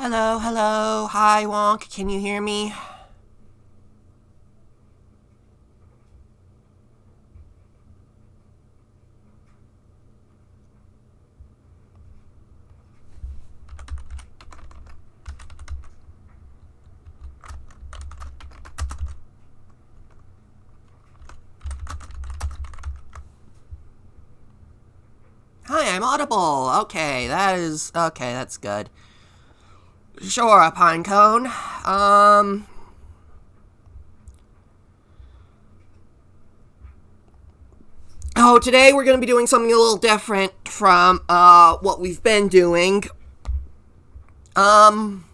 Hello, hello. Hi, Wonk. Can you hear me? Hi, I'm audible. Okay, that's good. Sure, a pine cone. Um, Today we're gonna be doing something a little different from, what we've been doing. Um,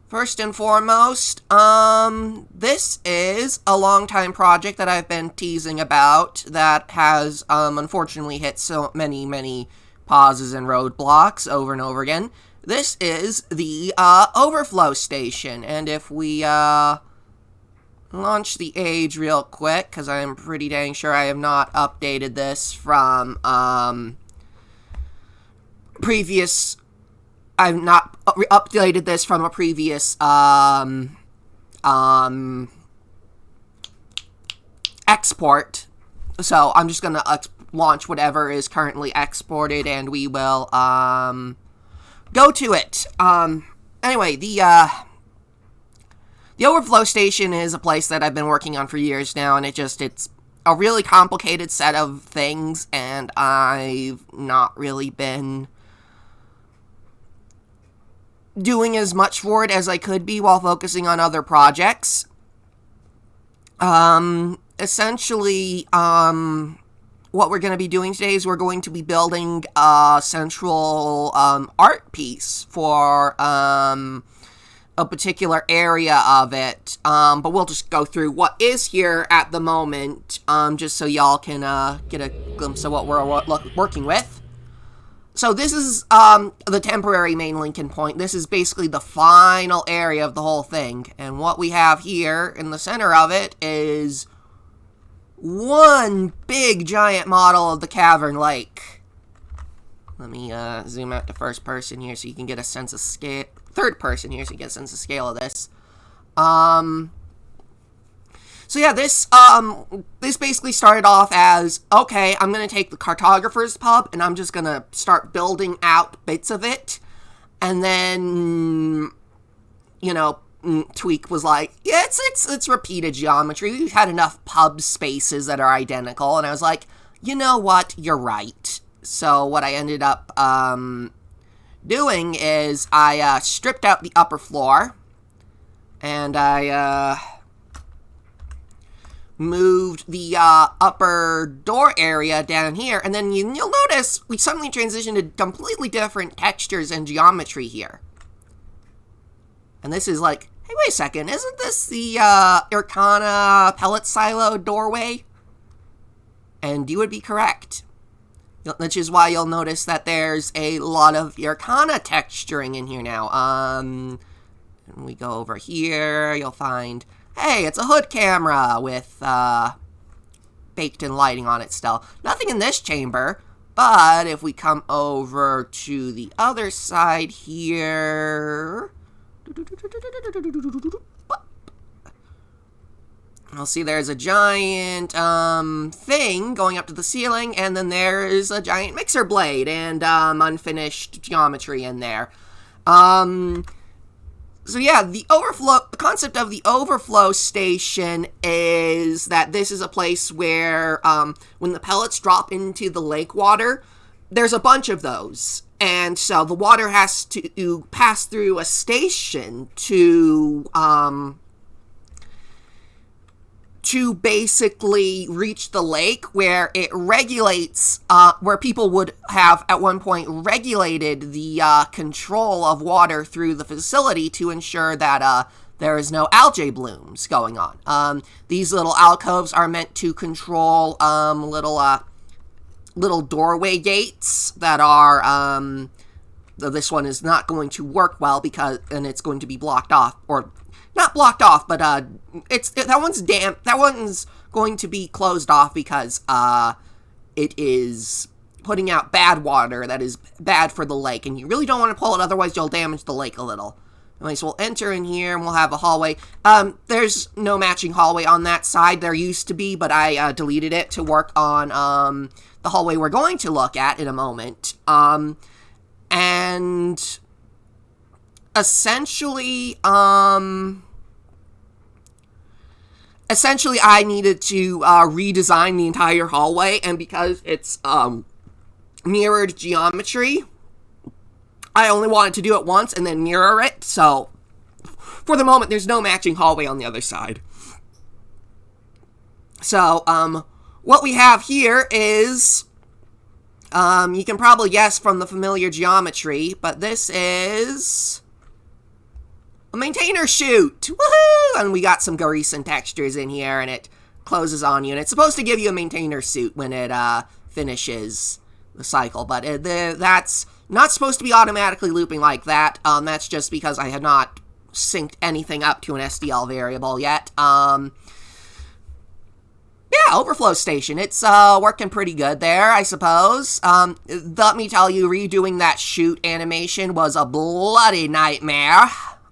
First and foremost, this is a long time project that I've been teasing about that has, unfortunately hit so many pauses and roadblocks over and over again. This is the, Overflow station, and if we, launch the age real quick, because I'm pretty dang sure I have not updated this from, previous I've not updated this from a previous export. So I'm just gonna launch whatever is currently exported, and we will go to it. Anyway, the Overflow station is a place that I've been working on for years now, and it's a really complicated set of things, and I've not really been doing as much for it as I could be while focusing on other projects. Essentially, what we're going to be doing today is we're going to be building a central, art piece for, a particular area of it. But we'll just go through what is here at the moment, just so y'all can, get a glimpse of what we're working with. So this is, the temporary main Lincoln point. This is basically the final area of the whole thing. And what we have here in the center of it is one big giant model of the Cavern Lake. Let me, zoom out to first person here so you can get a sense of scale. Third person here so you get a sense of scale of this. So yeah, this basically started off as, okay, I'm going to take the cartographer's pub and I'm just going to start building out bits of it. And then, Tweak was like, yeah, it's repeated geometry. We've had enough pub spaces that are identical. And I was like, you know what? You're right. So what I ended up, doing is I, stripped out the upper floor. And I, moved the upper door area down here, and then you'll notice we suddenly transitioned to completely different textures and geometry here. And this is like, hey, wait a second, isn't this the Irkana pellet silo doorway? And you would be correct. Which is why you'll notice that there's a lot of Irkana texturing in here now. And we go over here, you'll find, hey, it's a hood camera with, baked-in lighting on it still. Nothing in this chamber, but if we come over to the other side here, you'll see there's a giant, thing going up to the ceiling, and then there's a giant mixer blade and, unfinished geometry in there. So yeah, the concept of the Overflow station is that this is a place where, when the pellets drop into the lake water, there's a bunch of those. And so the water has to pass through a station to basically reach the lake, where it regulates, where people would have at one point regulated the control of water through the facility to ensure that there is no algae blooms going on. These little alcoves are meant to control little doorway gates that are, this one is not going to work well and it's going to be blocked off, or not blocked off, but that one's damp. That one's going to be closed off because it is putting out bad water that is bad for the lake, and you really don't want to pull it, otherwise you'll damage the lake a little. Anyway, so we'll enter in here, and we'll have a hallway. There's no matching hallway on that side. There used to be, but I deleted it to work on the hallway we're going to look at in a moment. And essentially, I needed to redesign the entire hallway, and because it's mirrored geometry, I only wanted to do it once and then mirror it, so for the moment there's no matching hallway on the other side. So, what we have here is, you can probably guess from the familiar geometry, but this is a maintainer chute. Woohoo! And we got some Garisan textures in here, and it closes on you, and it's supposed to give you a maintainer suit when it finishes the cycle, but that's not supposed to be automatically looping like that. That's just because I had not synced anything up to an SDL variable yet. Yeah, Overflow station. It's working pretty good there, I suppose. Let me tell you, redoing that shoot animation was a bloody nightmare.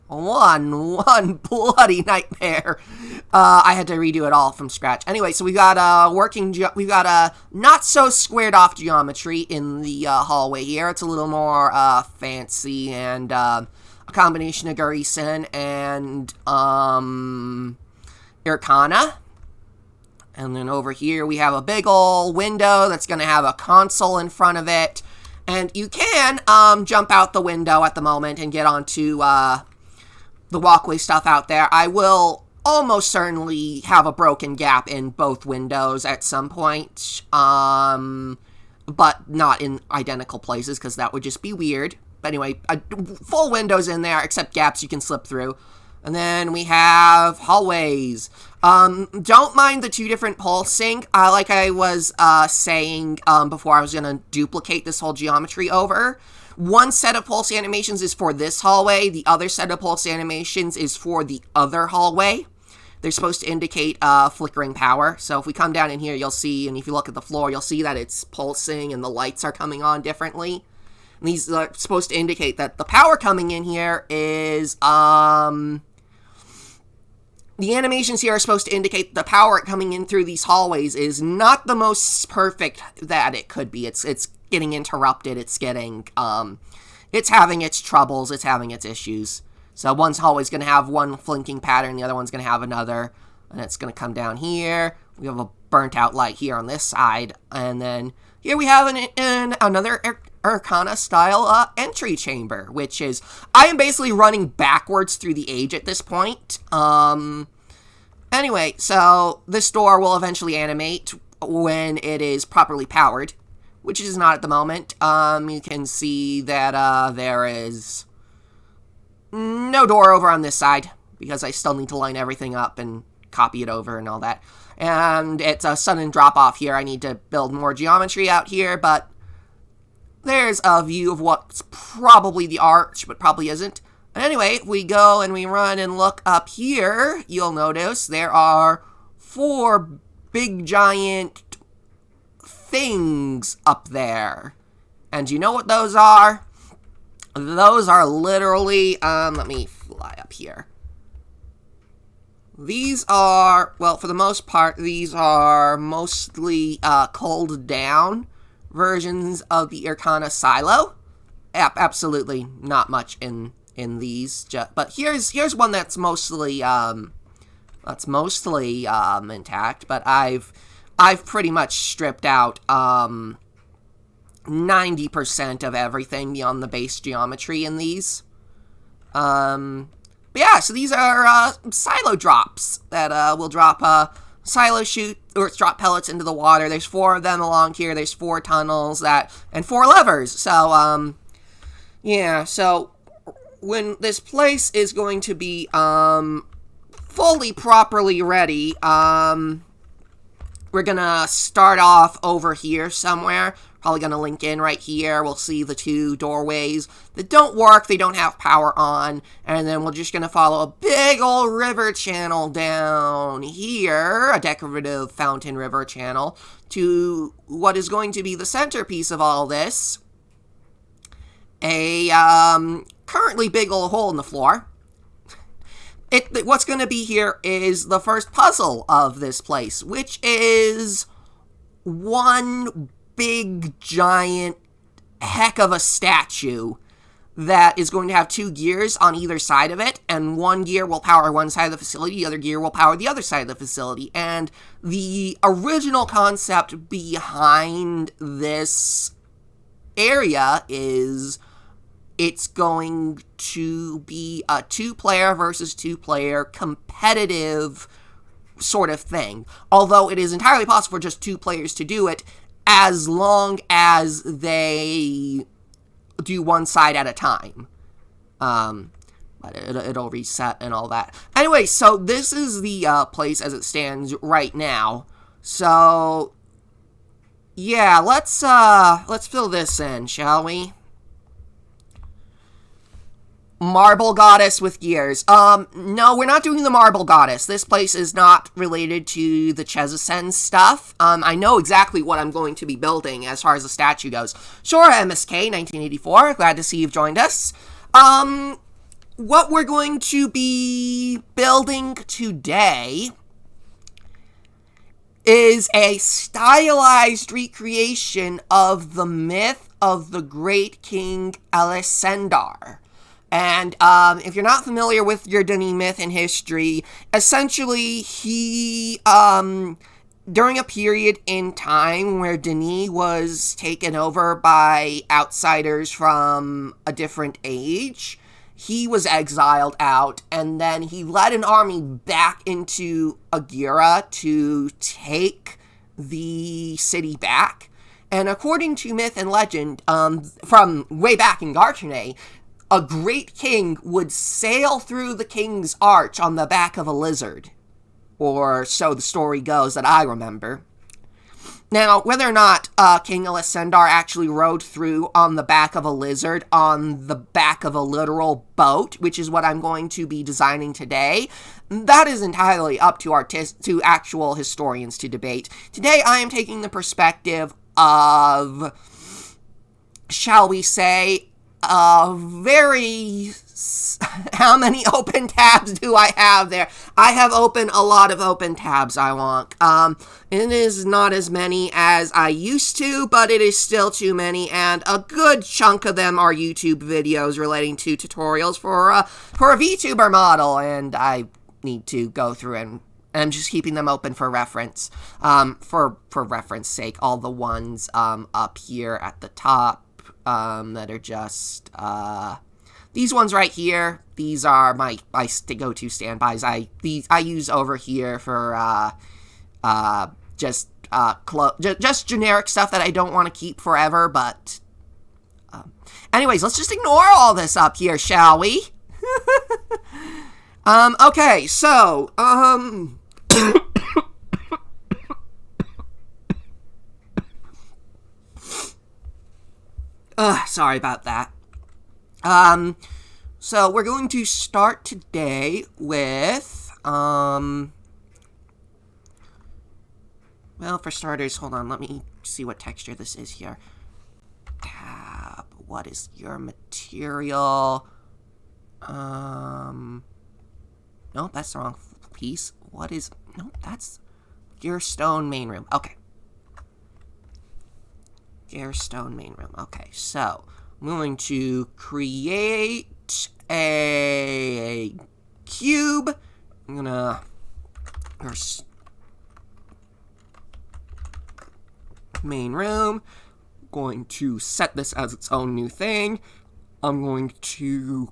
One bloody nightmare. I had to redo it all from scratch. Anyway, so we got a not so squared off geometry in the hallway here. It's a little more fancy, and a combination of Garisan and Irkana. And then over here we have a big ol' window that's going to have a console in front of it. And you can jump out the window at the moment and get onto the walkway stuff out there. I will almost certainly have a broken gap in both windows at some point, but not in identical places, because that would just be weird. But anyway, full windows in there, except gaps you can slip through. And then we have hallways. Don't mind the two different pulsing. Like I was saying before, I was going to duplicate this whole geometry over. One set of pulse animations is for this hallway. The other set of pulse animations is for the other hallway. They're supposed to indicate flickering power. So if we come down in here, you'll see, and if you look at the floor, you'll see that it's pulsing and the lights are coming on differently. And these are supposed to indicate that the power coming in here is, the animations here are supposed to indicate the power coming in through these hallways is not the most perfect that it could be. It's getting interrupted, it's getting, it's having its troubles, it's having its issues. So one's hallway's going to have one flinking pattern, the other one's going to have another, and it's going to come down here. We have a burnt out light here on this side, and then here we have another Irkana style entry chamber, which is, I am basically running backwards through the age at this point. Anyway, so this door will eventually animate when it is properly powered, which is not at the moment. You can see that there is no door over on this side, because I still need to line everything up and copy it over and all that. And it's a sudden drop off here. I need to build more geometry out here, but there's a view of what's probably the arch, but probably isn't. And anyway, if we go and we run and look up here, you'll notice there are 4 big giant things up there. And you know what those are? Those are literally, let me fly up here. These are, well, for the most part, these are mostly cooled down versions of the Irkana silo. Absolutely not much in these, but here's one that's mostly intact. But I've pretty much stripped out 90% of everything beyond the base geometry in these. But yeah, so these are silo drops that will drop silo chute, or drop pellets into the water. There's 4 of them along here. There's 4 tunnels and 4 levers. So yeah, so when this place is going to be fully properly ready, we're gonna start off over here somewhere. Probably going to link in right here. We'll see the two doorways that don't work. They don't have power on. And then we're just going to follow a big old river channel down here, a decorative fountain river channel, to what is going to be the centerpiece of all this. A currently big old hole in the floor. What's going to be here is the first puzzle of this place, which is one big, giant heck of a statue that is going to have two gears on either side of it, and one gear will power one side of the facility, the other gear will power the other side of the facility. And the original concept behind this area is it's going to be a two-player versus two-player competitive sort of thing. Although it is entirely possible for just two players to do it, as long as they do one side at a time. But it'll reset and all that. Anyway, so this is the place as it stands right now. So, yeah, let's fill this in, shall we? Marble goddess with gears. No, we're not doing the marble goddess. This place is not related to the Chezisen stuff. I know exactly what I'm going to be building as far as the statue goes. Sure, MSK 1984. Glad to see you've joined us. What we're going to be building today is a stylized recreation of the myth of the great king Elisendar. And if you're not familiar with your Denis myth and history, essentially he, during a period in time where Denis was taken over by outsiders from a different age, he was exiled out, and then he led an army back into Agira to take the city back. And according to myth and legend, from way back in Garchane, a great king would sail through the king's arch on the back of a lizard. Or so the story goes that I remember. Now, whether or not King Elisendar actually rode through on the back of a lizard, on the back of a literal boat, which is what I'm going to be designing today, that is entirely up to actual historians to debate. Today, I am taking the perspective of, shall we say, how many open tabs do I have there? I have open a lot of open tabs, I want. It is not as many as I used to, but it is still too many, and a good chunk of them are YouTube videos relating to tutorials for a VTuber model, and I need to go through and I'm just keeping them open for reference. For reference sake, all the ones up here at the top that are just these ones right here. These are my go-to standbys. I use over here for just generic stuff that I don't want to keep forever. But anyways, let's just ignore all this up here, shall we? Okay, so sorry about that. So we're going to start today with, well, for starters, hold on, let me see what texture this is here. Tab, what is your material? Nope, that's the wrong piece. What is, nope, that's your stone main room. Okay. Stone main room. Okay, so I'm going to create a cube. I'm gonna main room. Going to set this as its own new thing. I'm going to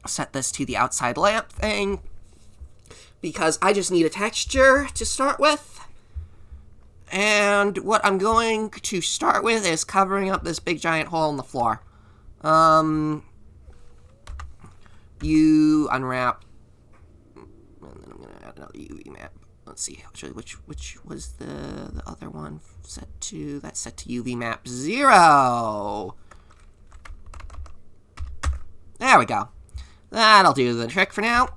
set this to the outside lamp thing because I just need a texture to start with. And what I'm going to start with is covering up this big giant hole in the floor. You unwrap, and then I'm going to add another UV map. let's see, which was the other one set to? That's set to UV map 0. There we go. That'll do the trick for now.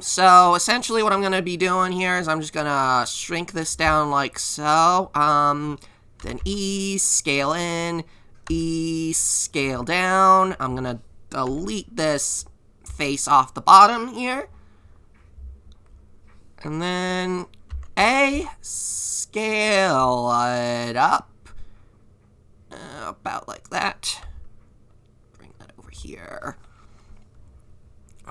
So essentially what I'm going to be doing here is I'm just going to shrink this down like so. Then E, scale in, E, scale down. I'm going to delete this face off the bottom here. And then A, scale it up. About like that. Bring that over here.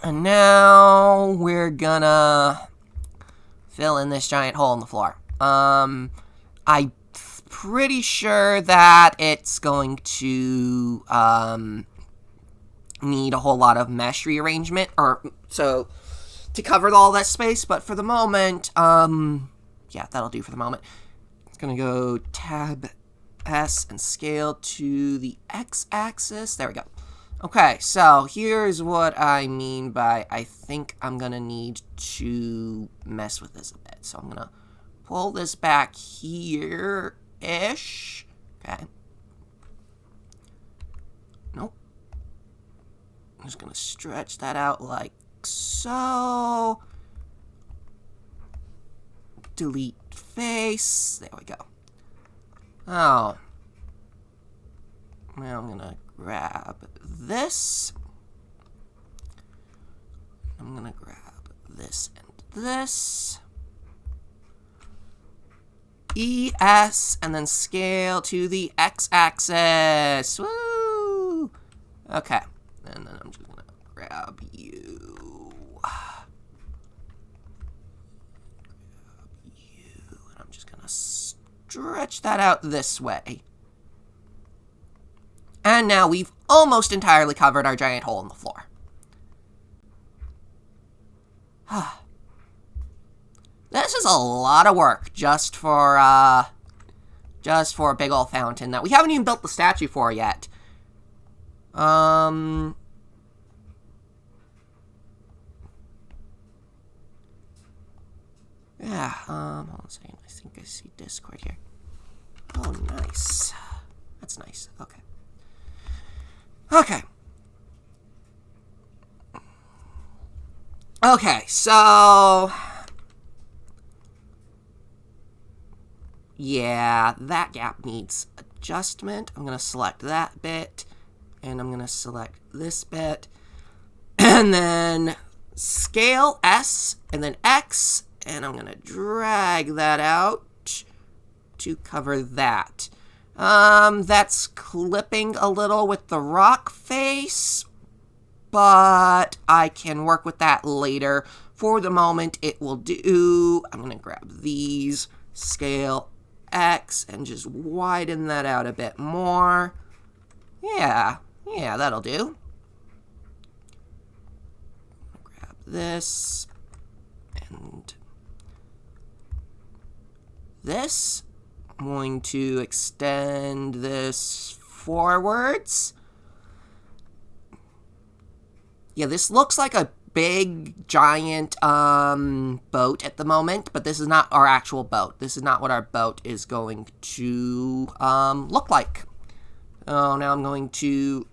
And now we're gonna fill in this giant hole in the floor. I'm pretty sure that it's going to need a whole lot of mesh rearrangement, or so to cover all that space. But for the moment, yeah, that'll do for the moment. It's gonna go Tab S and scale to the X-axis. There we go. Okay, so here's what I mean by I think I'm going to need to mess with this a bit. So I'm going to pull this back here-ish. Okay. Nope. I'm just going to stretch that out like so. Delete face. There we go. Oh. Now I'm going to grab this. I'm gonna grab this and this. ES, and then scale to the X-axis. Woo! Okay, and then I'm just gonna grab you. And I'm just gonna stretch that out this way. And now we've almost entirely covered our giant hole in the floor. This is a lot of work just for a big old fountain that we haven't even built the statue for yet. Yeah, hold on a second. I think I see Discord here. Oh, nice. That's nice. Okay. Okay, so yeah, that gap needs adjustment. I'm going to select that bit, and I'm going to select this bit, and then scale S, and then X, and I'm going to drag that out to cover that. That's clipping a little with the rock face, but I can work with that later. For the moment, it will do. I'm going to grab these, scale X, and just widen that out a bit more. Yeah, that'll do. Grab this, and this. I'm going to extend this forwards. Yeah, this looks like a big, giant boat at the moment, but this is not our actual boat. This is not what our boat is going to look like. Oh, now I'm going to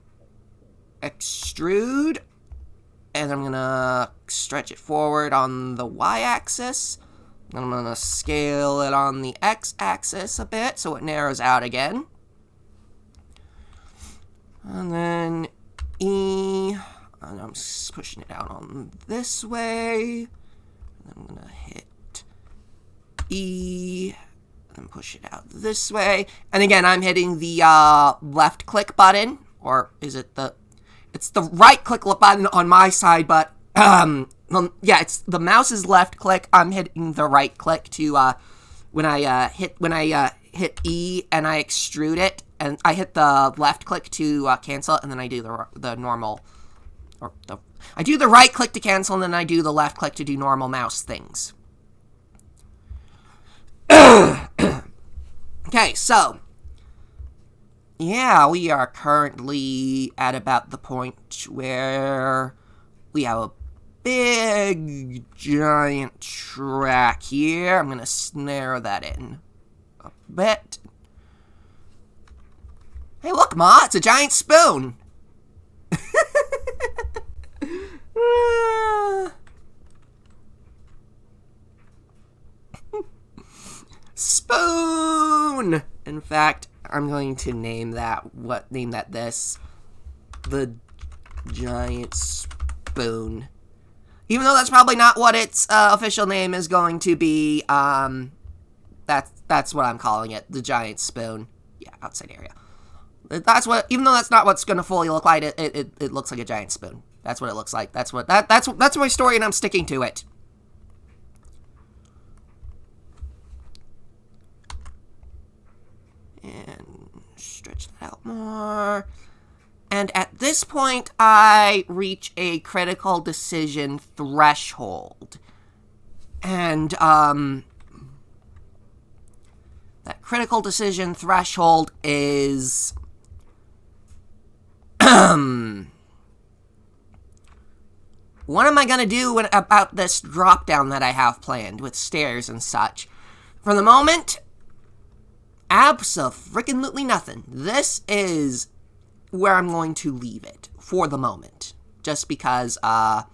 extrude, and I'm going to stretch it forward on the Y-axis. I'm going to scale it on the X-axis a bit so it narrows out again. And then E, and I'm pushing it out on this way. And I'm going to hit E, and push it out this way. And again, I'm hitting the left click button, or is it it's the right click button on my side, but yeah, it's the mouse's left click. I'm hitting the right click to when I hit E and I extrude it, and I hit the left click to cancel, and then I do the normal, or I do the right click to cancel, and then I do the left click to do normal mouse things. Okay, so yeah, we are currently at about the point where we have a big, giant track here. I'm going to narrow that in a bit. Hey, look, Ma, it's a giant spoon. Spoon! In fact, I'm going to name that this. The giant spoon. Even though that's probably not what its official name is going to be, that's what I'm calling it, the giant spoon. Yeah, outside area. That's what, even though that's not what's going to fully look like, it looks like a giant spoon. That's what it looks like. That's my story, and I'm sticking to it. And stretch that out more. And at this point, I reach a critical decision threshold. And, that critical decision threshold is... what am I going to do about this drop-down that I have planned with stairs and such? For the moment, abso-freaking-lutely nothing. This is where I'm going to leave it for the moment. Just because, I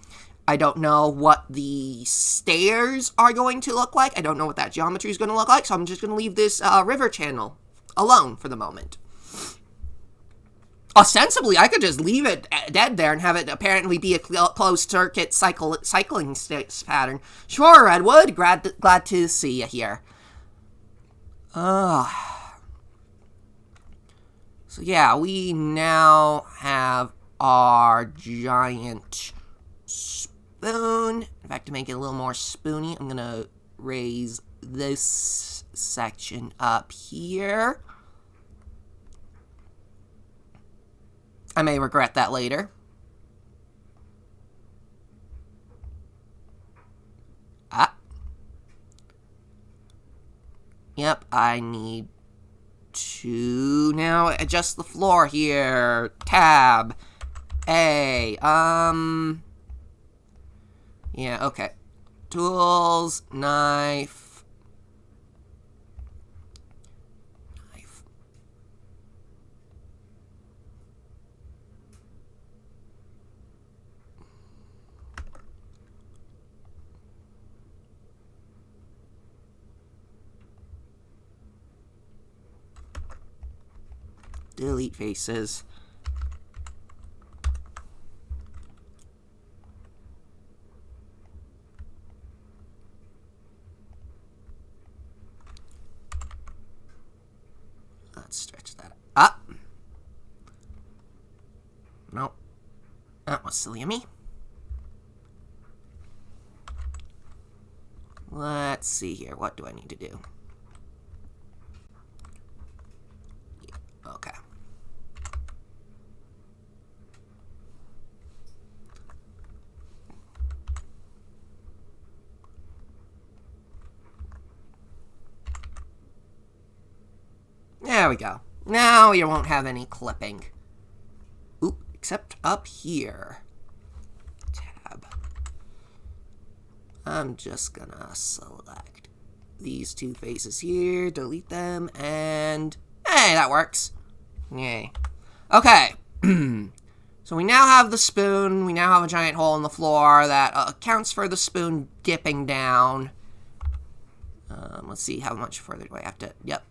don't know what the stairs are going to look like. I don't know what that geometry is going to look like, so I'm just going to leave this river channel alone for the moment. Ostensibly, I could just leave it dead there and have it apparently be a closed-circuit cycling pattern. Sure, Redwood. Glad to see you here. So yeah, we now have our giant spoon. In fact, to make it a little more spoony, I'm going to raise this section up here. I may regret that later. Yep, I need to now adjust the floor here. Tab. A. Yeah, okay. Tools, knife. Delete faces. Let's stretch that up. Nope. That was silly of me. Let's see here. What do I need to do? Okay. There we go. Now you won't have any clipping. Oop, except up here. Tab. I'm just gonna select these two faces here, delete them, and hey, that works. Yay. Okay. So we now have the spoon. We now have a giant hole in the floor that accounts for the spoon dipping down. Let's see, how much further do I have to... Yep.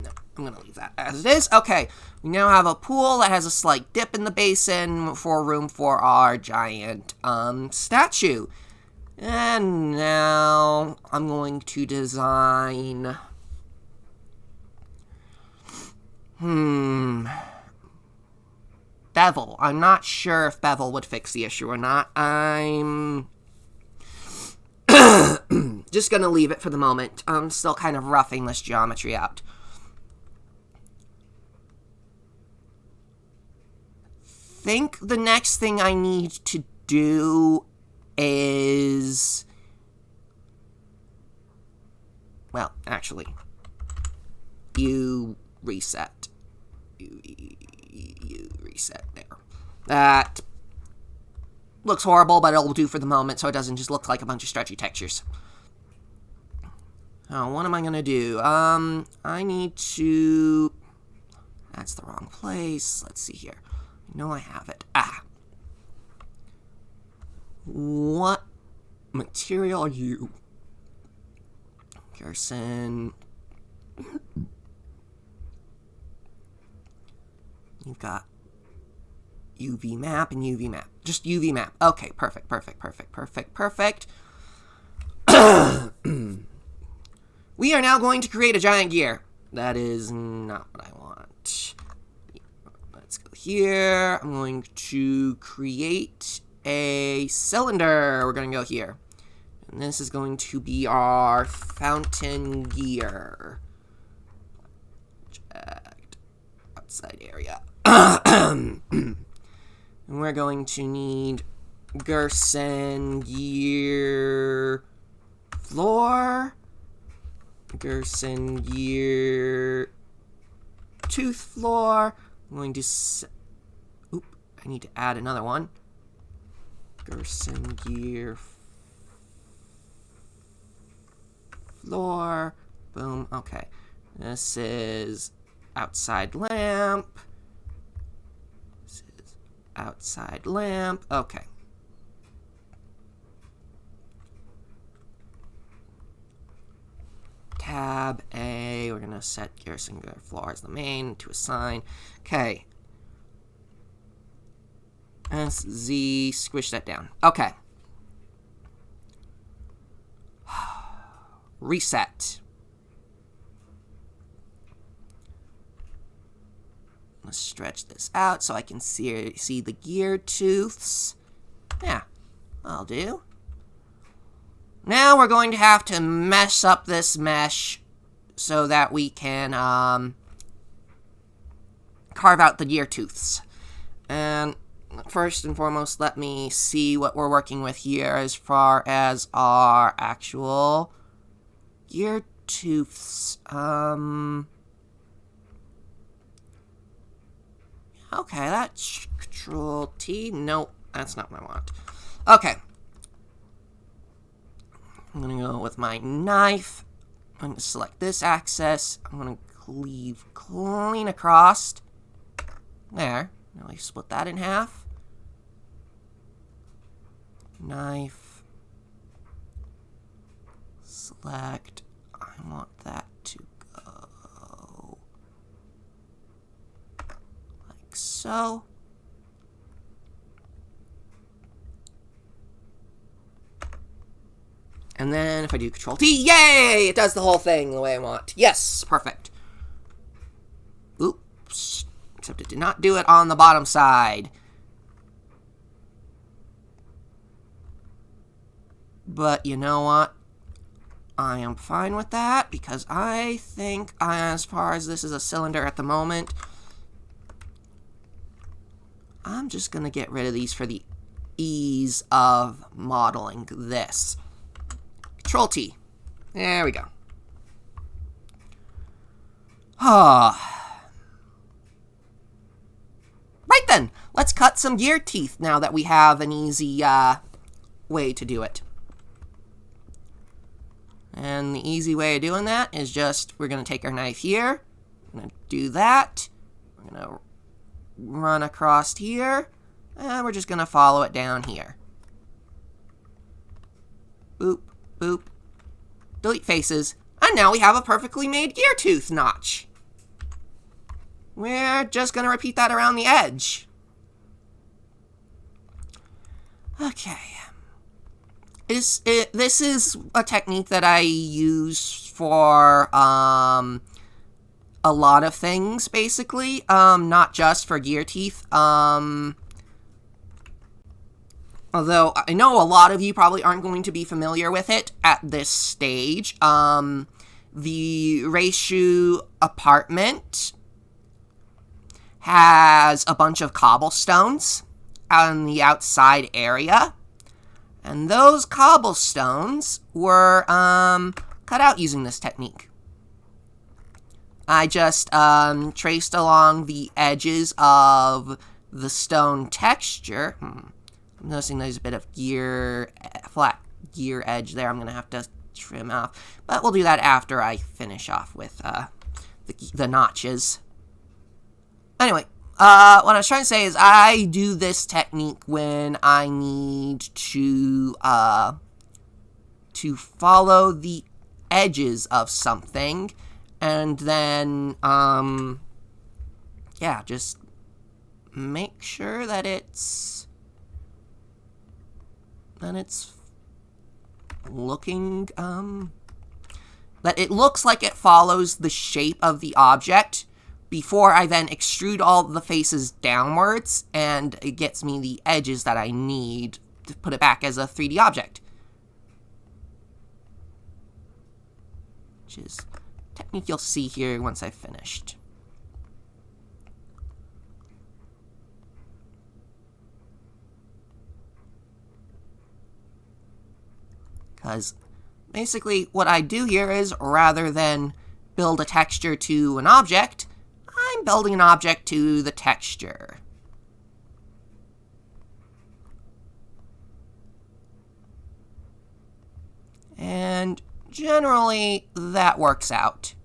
No, I'm going to leave that as it is. Okay, we now have a pool that has a slight dip in the basin for room for our giant statue. And now I'm going to design... Bevel. I'm not sure if bevel would fix the issue or not. I'm just going to leave it for the moment. I'm still kind of roughing this geometry out. Think the next thing I need to do is... Well, actually, you reset. You reset there. That looks horrible, but it'll do for the moment so it doesn't just look like a bunch of stretchy textures. Oh, what am I gonna do? I need to... That's the wrong place. Let's see here. I know I have it. What material are you? Gerson. You've got UV map and UV map. Just UV map. Okay, perfect. We are now going to create a giant gear. That is not what I want. Let's go here. I'm going to create a cylinder. We're going to go here. And this is going to be our fountain gear. Project. Outside area. And we're going to need Gerson gear floor. Gerson gear tooth floor. I'm going to I need to add another one. Gerson gear floor. Boom. Okay. This is outside lamp. This is outside lamp. Okay. Tab A, we're gonna set Gerson gear floor as the main to assign. Okay. SZ, squish that down. Okay. Reset. Let's stretch this out so I can see the gear tooths. Yeah, I'll do. Now we're going to have to mesh up this mesh so that we can carve out the gear tooths. And first and foremost, let me see what we're working with here as far as our actual gear tooths. Okay, that's Control T. Nope, that's not what I want. Okay. I'm going to go with my knife. I'm going to select this axis. I'm going to cleave clean across. There. Now I split that in half. Knife. Select. I want that to go like so. And then if I do Control T, yay! It does the whole thing the way I want. Yes, perfect. Oops. Except it did not do it on the bottom side. But you know what? I am fine with that because I think as far as this is a cylinder at the moment, I'm just going to get rid of these for the ease of modeling this. Control T. There we go. Right then, let's cut some gear teeth now that we have an easy way to do it. And the easy way of doing that is just, we're going to take our knife here, we're going to do that, we're going to run across here, and we're just going to follow it down here. Boop. Boop. Delete faces. And now we have a perfectly made gear tooth notch. We're just going to repeat that around the edge. Okay. This is a technique that I use for a lot of things, basically. Not just for gear teeth. Although I know a lot of you probably aren't going to be familiar with it at this stage. The Reishu apartment has a bunch of cobblestones on the outside area. And those cobblestones were cut out using this technique. I just traced along the edges of the stone texture. Let I'm noticing there's a bit of flat gear edge there I'm going to have to trim off. But we'll do that after I finish off with the notches. Anyway, what I was trying to say is I do this technique when I need to follow the edges of something, and then, yeah, just make sure that it's looking, that it looks like it follows the shape of the object before I then extrude all the faces downwards, and it gets me the edges that I need to put it back as a 3D object. Which is a technique you'll see here once I've finished. Because basically what I do here is, rather than build a texture to an object, I'm building an object to the texture. And generally, that works out.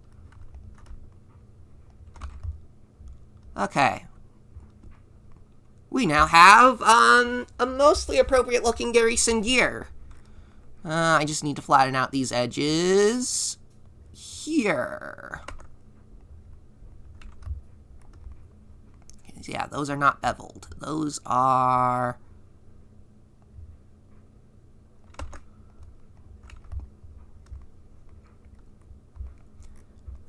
Okay. We now have a mostly appropriate looking Garrison gear. I just need to flatten out these edges here. Yeah, those are not beveled. Those are...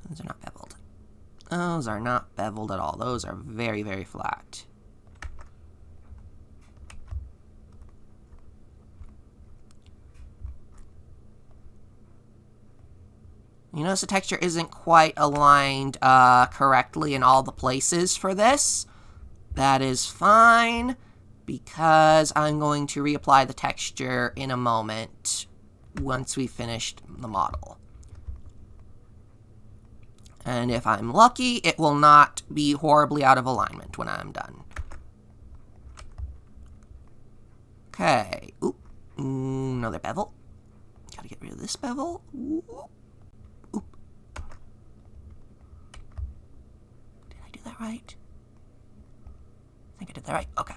Those are not beveled. Those are not beveled at all. Those are very, very flat. You notice the texture isn't quite aligned correctly in all the places for this. That is fine, because I'm going to reapply the texture in a moment once we've finished the model. And if I'm lucky, it will not be horribly out of alignment when I'm done. Okay. Oop. Another bevel. Gotta get rid of this bevel. Oop. Oop. Did I do that right? I think I did that right. Okay.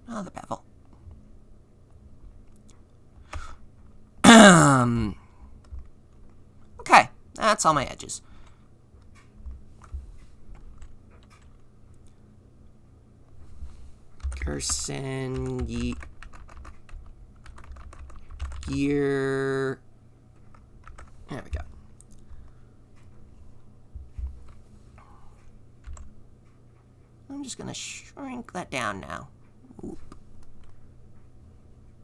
Another bevel. Okay. That's all my edges. Garrison gear. There we go. I'm just gonna shrink that down now. Oop.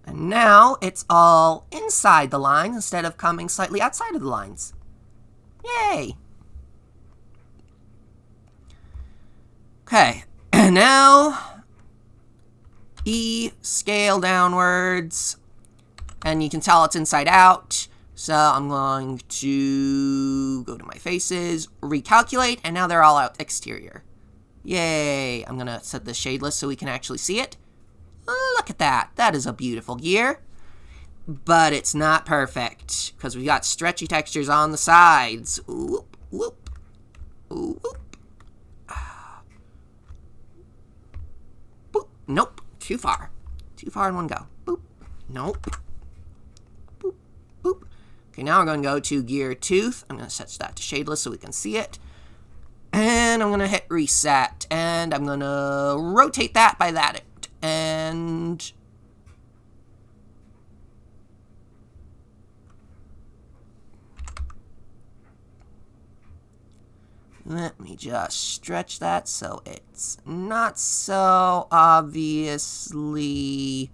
And now it's all inside the line instead of coming slightly outside of the lines. Yay! Okay, and now E, scale downwards, and you can tell it's inside out. So I'm going to go to my faces, recalculate, and now they're all out exterior. Yay! I'm gonna set the shadeless so we can actually see it. Look at that. That is a beautiful gear. But it's not perfect, because we've got stretchy textures on the sides. Whoop, whoop, whoop. Boop. Nope. Too far. Too far in one go. Boop. Nope. Boop. Boop. Okay, now we're going to go to gear tooth. I'm going to set that to shadeless so we can see it. And I'm going to hit reset. And I'm going to rotate that by that. And... let me just stretch that so it's not so obviously...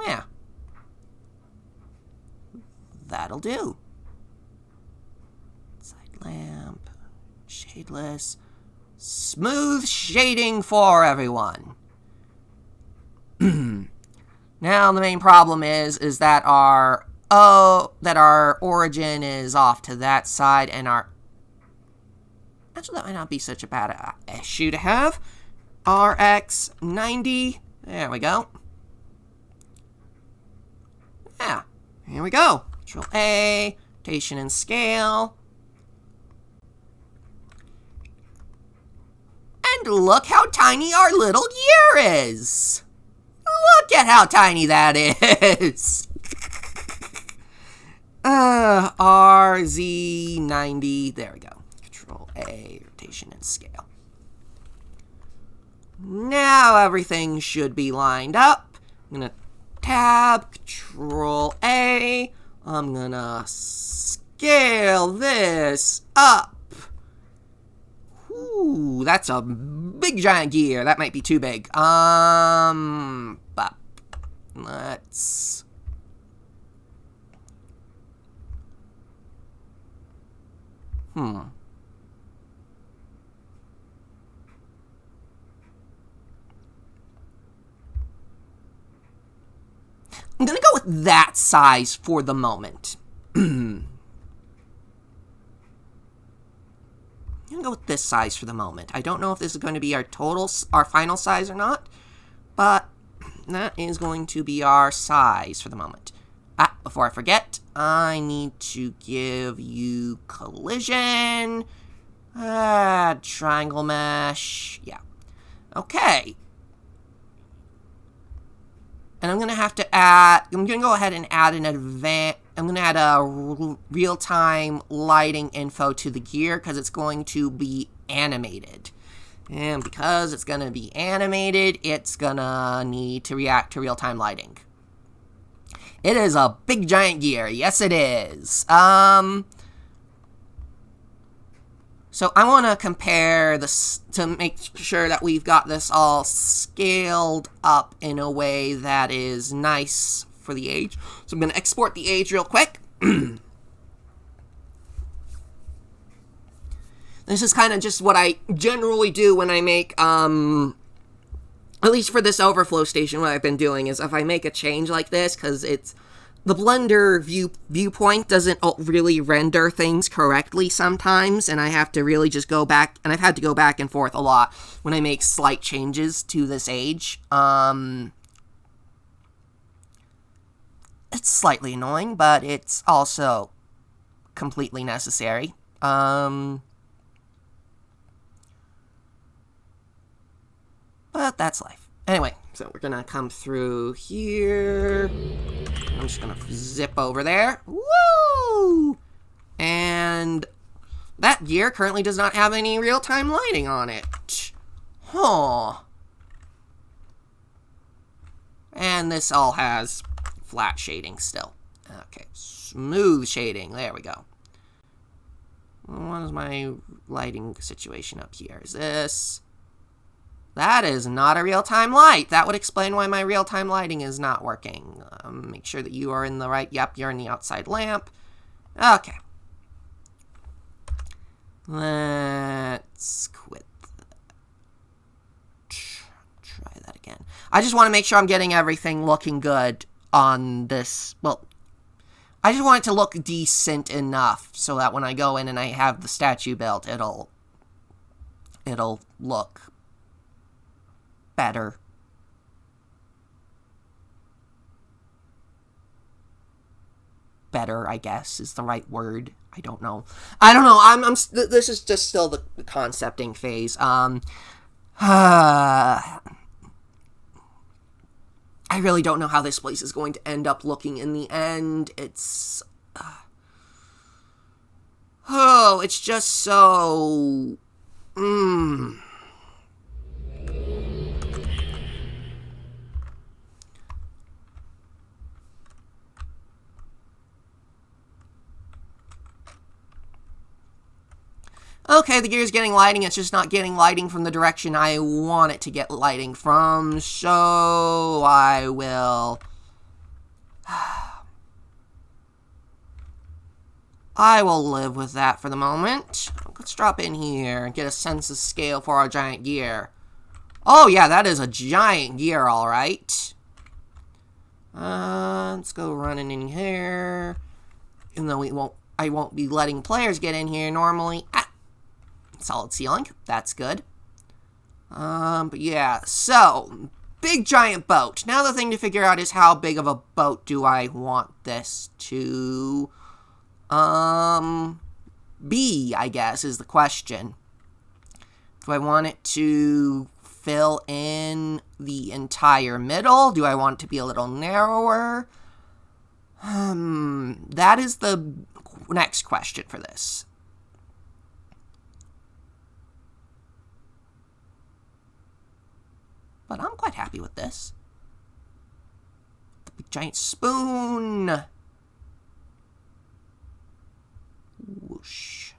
yeah. That'll do. Side lamp. Shadeless. Smooth shading for everyone. Now the main problem is that our origin is off to that side, and our... actually, that might not be such a bad issue to have. RX 90. There we go. Yeah, here we go. Control A, rotation and scale. And look how tiny our little gear is. Look at how tiny that is. RZ90. There we go. Control A, rotation and scale. Now everything should be lined up. I'm going to tab, Control A. I'm going to scale this up. Ooh, that's a big giant gear. That might be too big. But let's... I'm gonna go with that size for the moment. I'm gonna go with this size for the moment. I don't know if this is going to be our final size or not, but that is going to be our size for the moment. Before I forget, I need to give you collision, triangle mesh, yeah. Okay. And I'm going to have to add, I'm going to go ahead and add I'm going to add a real-time lighting info to the gear because it's going to be animated. And because it's going to be animated, it's going to need to react to real-time lighting. It is a big giant gear. Yes, it is. So I want to compare this to make sure that we've got this all scaled up in a way that is nice for the age. So I'm going to export the age real quick. This is kind of just what I generally do when I make, at least for this overflow station, what I've been doing is if I make a change like this, because it's the Blender viewpoint doesn't really render things correctly sometimes, and I have to really just go back, and I've had to go back and forth a lot when I make slight changes to this age. It's slightly annoying, but it's also completely necessary. But that's life. Anyway, so we're gonna come through here. I'm just gonna zip over there. Woo! And that gear currently does not have any real-time lighting on it. Huh. And this all has flat shading still. Okay, smooth shading. There we go. What is my lighting situation up here? Is this... That is not a real-time light. That would explain why my real-time lighting is not working. Make sure that you are in the right... Yep, you're in the outside lamp. Okay. Let's quit. Try that again. I just want to make sure I'm getting everything looking good on this. Well, I just want it to look decent enough so that when I go in and I have the statue built, it'll look better. Better, I guess, is the right word. I don't know. This is just still the concepting phase. I really don't know how this place is going to end up looking in the end. It's... it's just so... Okay, the gear's getting lighting, it's just not getting lighting from the direction I want it to get lighting from, so I will... I will live with that for the moment. Let's drop in here and get a sense of scale for our giant gear. Oh yeah, that is a giant gear, alright. Let's go running in here. Even though I won't be letting players get in here normally. Solid ceiling, that's good. But yeah, so, big giant boat. Now the thing to figure out is how big of a boat do I want this to, be, I guess, is the question. Do I want it to fill in the entire middle? Do I want it to be a little narrower? That is the next question for this. But I'm quite happy with this. The big giant spoon. Whoosh.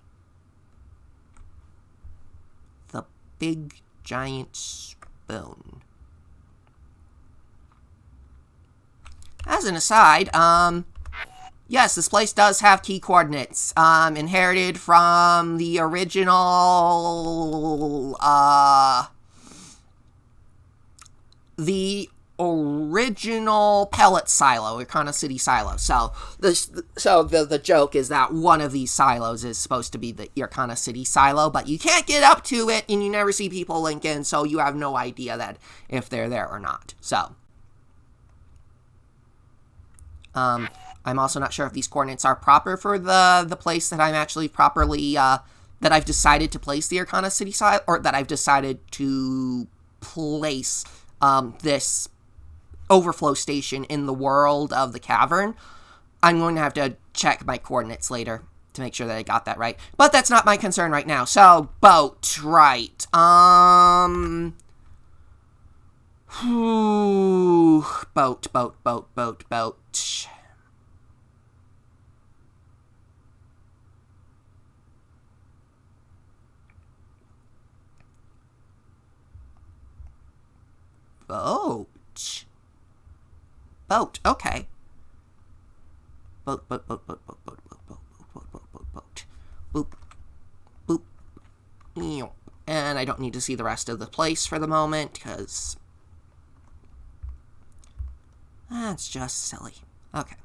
The big giant spoon. As an aside, yes, this place does have key coordinates, inherited from the original, pellet silo, Irkana City silo. So the joke is that one of these silos is supposed to be the Irkana City silo, but you can't get up to it, and you never see people link in, so you have no idea that if they're there or not. So, I'm also not sure if these coordinates are proper for the place that I'm actually properly, that I've decided to place the Irkana City silo, or that I've decided to place, this overflow station in the world of the cavern. I'm going to have to check my coordinates later to make sure that I got that right. But that's not my concern right now. So, boat, right. Boat. Boat, okay. Boat. Boop. And I don't need to see the rest of the place for the moment, because that's just silly. Okay.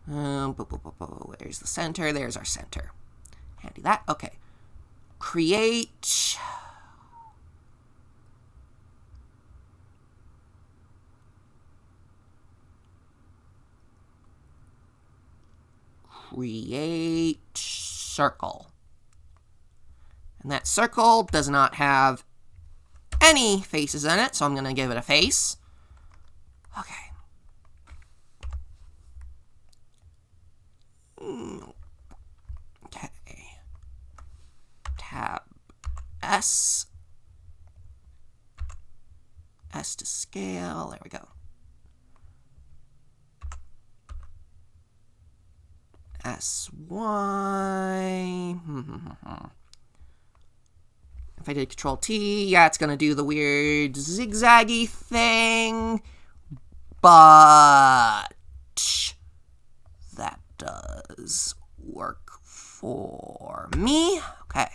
Where's the center? There's our center. Handy that. Okay. Create. Create circle. And that circle does not have any faces in it, so I'm going to give it a face. Okay. Okay. Tab S. S to scale. There we go. SY. If I did Control T, yeah, it's going to do the weird zigzaggy thing. But that does work for me. Okay.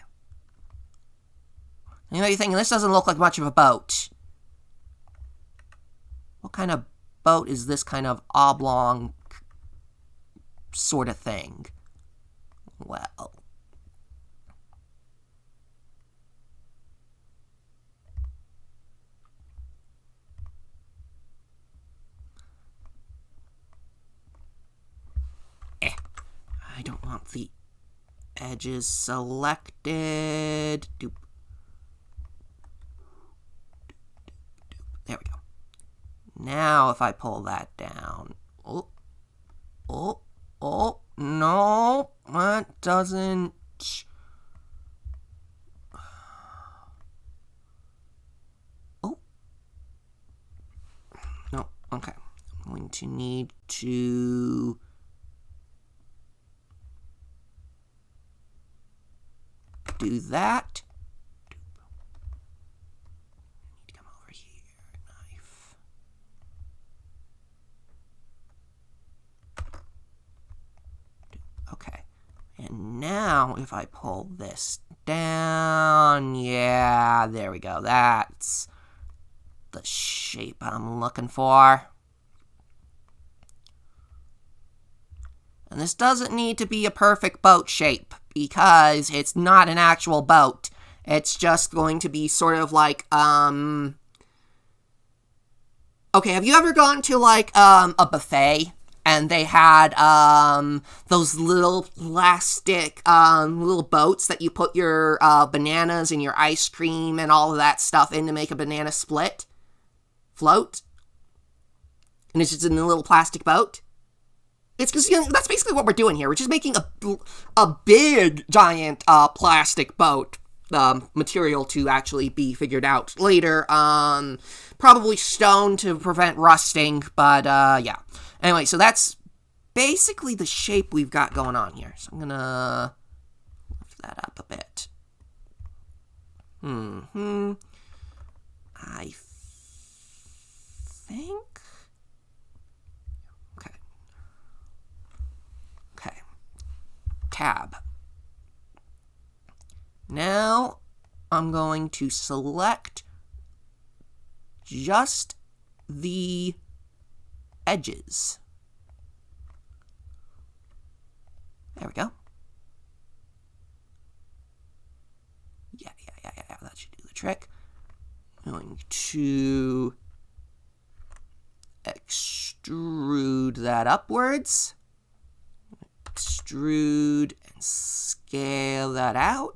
You know, you're thinking, this doesn't look like much of a boat. What kind of boat is this kind of oblong sort of thing? Well, I don't want the edges selected. Doop. There we go. Now if I pull that down. Oh, no, that doesn't. Oh. No, okay. I'm going to need to do that. I need to come over here. Knife. Okay. And now if I pull this down, yeah, there we go. That's the shape I'm looking for. And this doesn't need to be a perfect boat shape, because it's not an actual boat. It's just going to be sort of like, okay, have you ever gone to, like, a buffet? And they had, those little plastic, little boats that you put your, bananas and your ice cream and all of that stuff in to make a banana float? And it's just in a little plastic boat? It's because, that's basically what we're doing here. We're just making a big, giant, plastic boat. Material to actually be figured out later. Probably stone to prevent rusting, but yeah. Anyway, so that's basically the shape we've got going on here. So I'm gonna lift that up a bit. I think. Okay. Tab. Now, I'm going to select just the edges. There we go. Yeah, that should do the trick. I'm going to extrude that upwards. Extrude and scale that out.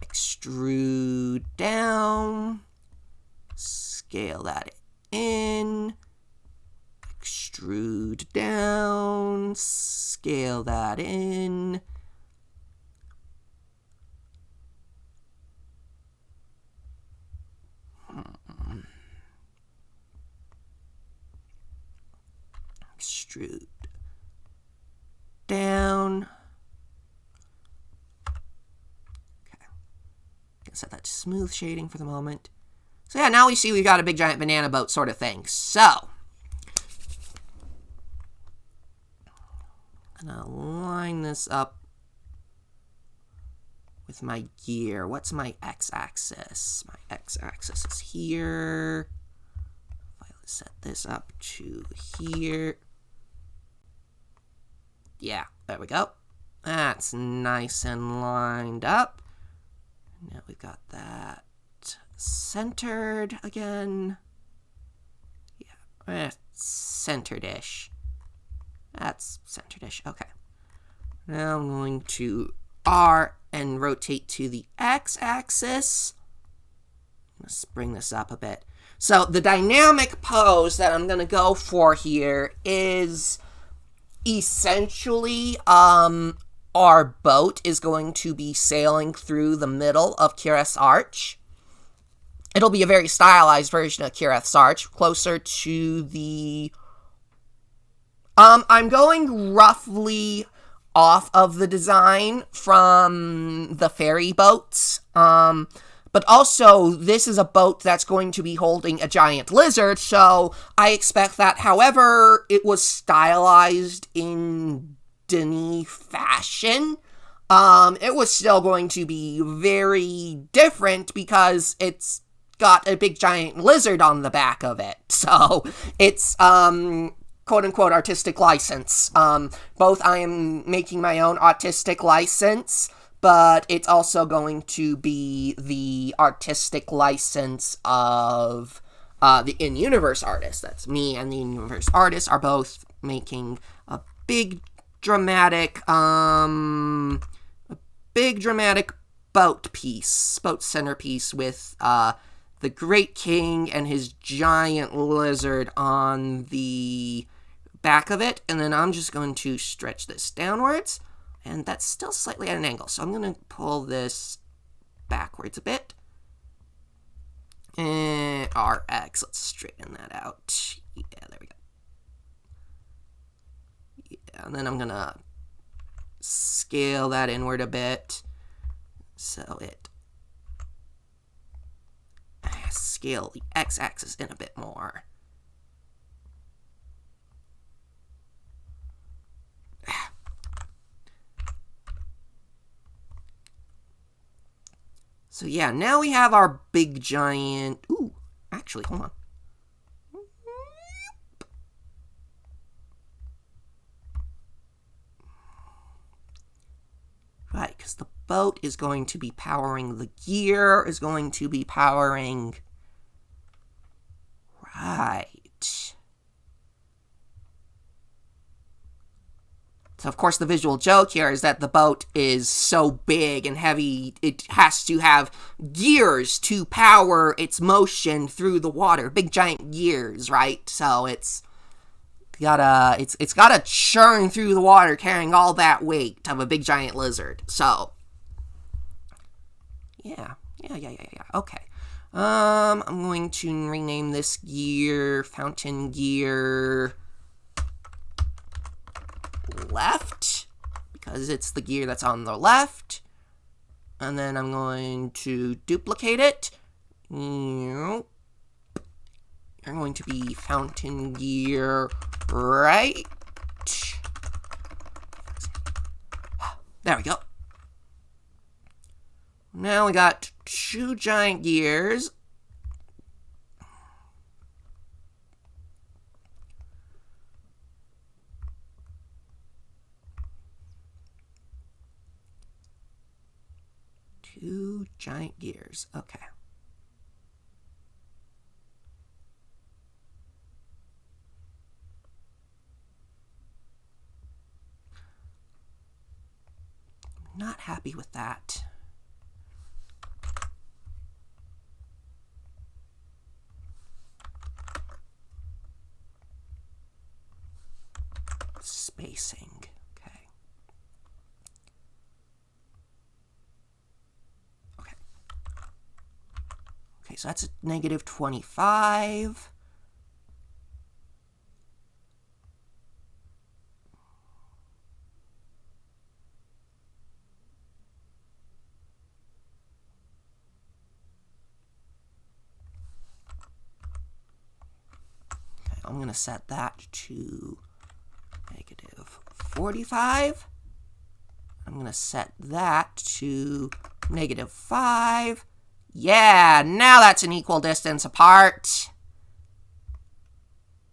Extrude down, scale that in, extrude down, scale that in. Extrude down. Set that to smooth shading for the moment. So yeah, now we see we've got a big giant banana boat sort of thing. So, I'm gonna line this up with my gear. What's my x-axis? My x-axis is here. If I set this up to here. Yeah, there we go. That's nice and lined up. Now we've got that centered again. Yeah, centered-ish. That's centered-ish. Okay. Now I'm going to R and rotate to the x-axis. Let's bring this up a bit. So the dynamic pose that I'm going to go for here is essentially, our boat is going to be sailing through the middle of Kireth's Arch. It'll be a very stylized version of Kireth's Arch, closer to the... I'm going roughly off of the design from the ferry boats. But also, this is a boat that's going to be holding a giant lizard, so I expect that however it was stylized in Denis fashion, it was still going to be very different because it's got a big giant lizard on the back of it. So it's quote-unquote artistic license. Both I am making my own artistic license, but it's also going to be the artistic license of the in-universe artist. That's me and the in-universe artist are both making a big dramatic boat centerpiece with the Great King and his giant lizard on the back of it, and then I'm just going to stretch this downwards, and that's still slightly at an angle, so I'm going to pull this backwards a bit, and RX, let's straighten that out. Yeah, there we go. Yeah, and then I'm going to scale that inward a bit, so it scale the x-axis in a bit more. So yeah, now we have our big giant... Ooh, actually, hold on. boat is going to be powering the gear, is going to be powering... Right. So, of course, the visual joke here is that the boat is so big and heavy, it has to have gears to power its motion through the water. Big, giant gears, right? So, it's gotta churn through the water carrying all that weight of a big, giant lizard. So, yeah. Okay. I'm going to rename this gear Fountain Gear Left, because it's the gear that's on the left. And then I'm going to duplicate it. You're going to be Fountain Gear Right. There we go. Now we got 2 giant gears. Two giant gears. Okay. Not happy with that. Spacing. Okay. Okay, so that's a negative 25. Okay, I'm going to set that to negative 45. I'm going to set that to negative 5. Yeah, now that's an equal distance apart.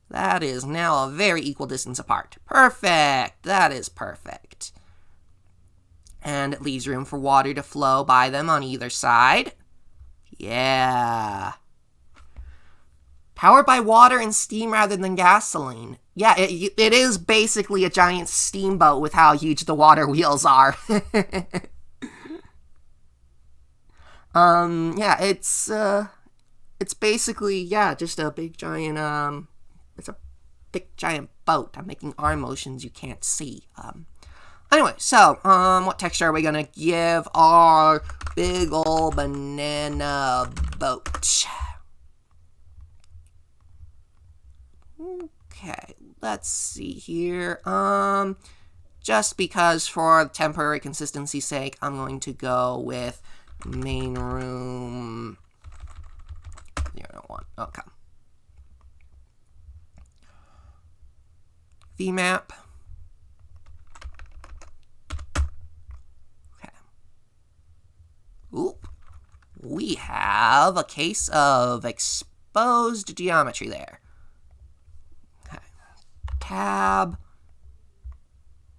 That is now a very equal distance apart. Perfect. That is perfect. And it leaves room for water to flow by them on either side. Yeah. Powered by water and steam rather than gasoline. Yeah, it is basically a giant steamboat with how huge the water wheels are. Yeah, it's basically, yeah, just a big giant, it's a big giant boat. I'm making arm motions you can't see. Anyway, so, what texture are we gonna give our big ol' banana boat? Okay, let's see here. Just because for temporary consistency's sake, I'm going to go with main room 01. Okay. VMAP. Okay. Oop. We have a case of exposed geometry there. Okay. Tab.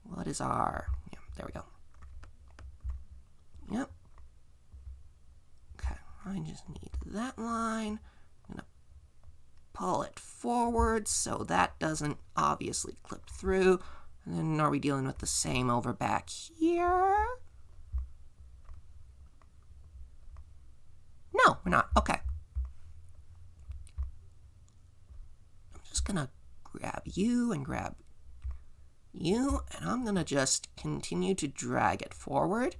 What is our... Yeah, there we go. Yep. I just need that line. I'm going to pull it forward so that doesn't obviously clip through. And then are we dealing with the same over back here? No, we're not. Okay. I'm just going to grab you and grab you, and I'm going to just continue to drag it forward.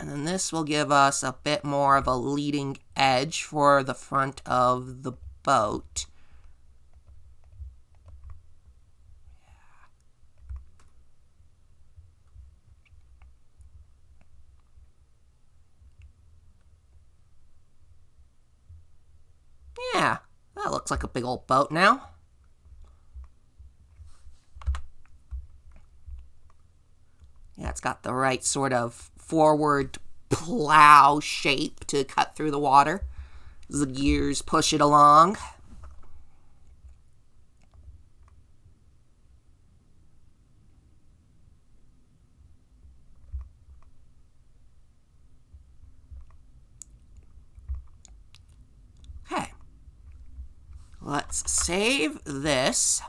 And then this will give us a bit more of a leading edge for the front of the boat. Yeah, that looks like a big old boat now. Yeah, it's got the right sort of forward plow shape to cut through the water. The gears push it along. Let's save this.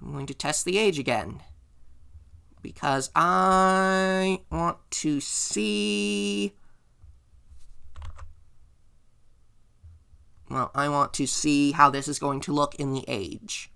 I'm going to test the age again, because I want to see... Well, I want to see how this is going to look in the age.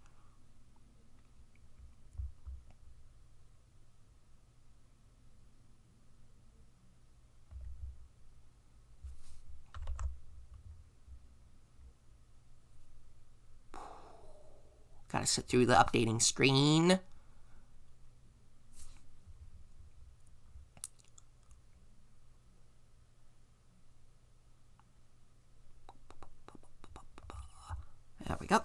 Gotta sit through the updating screen. There we go.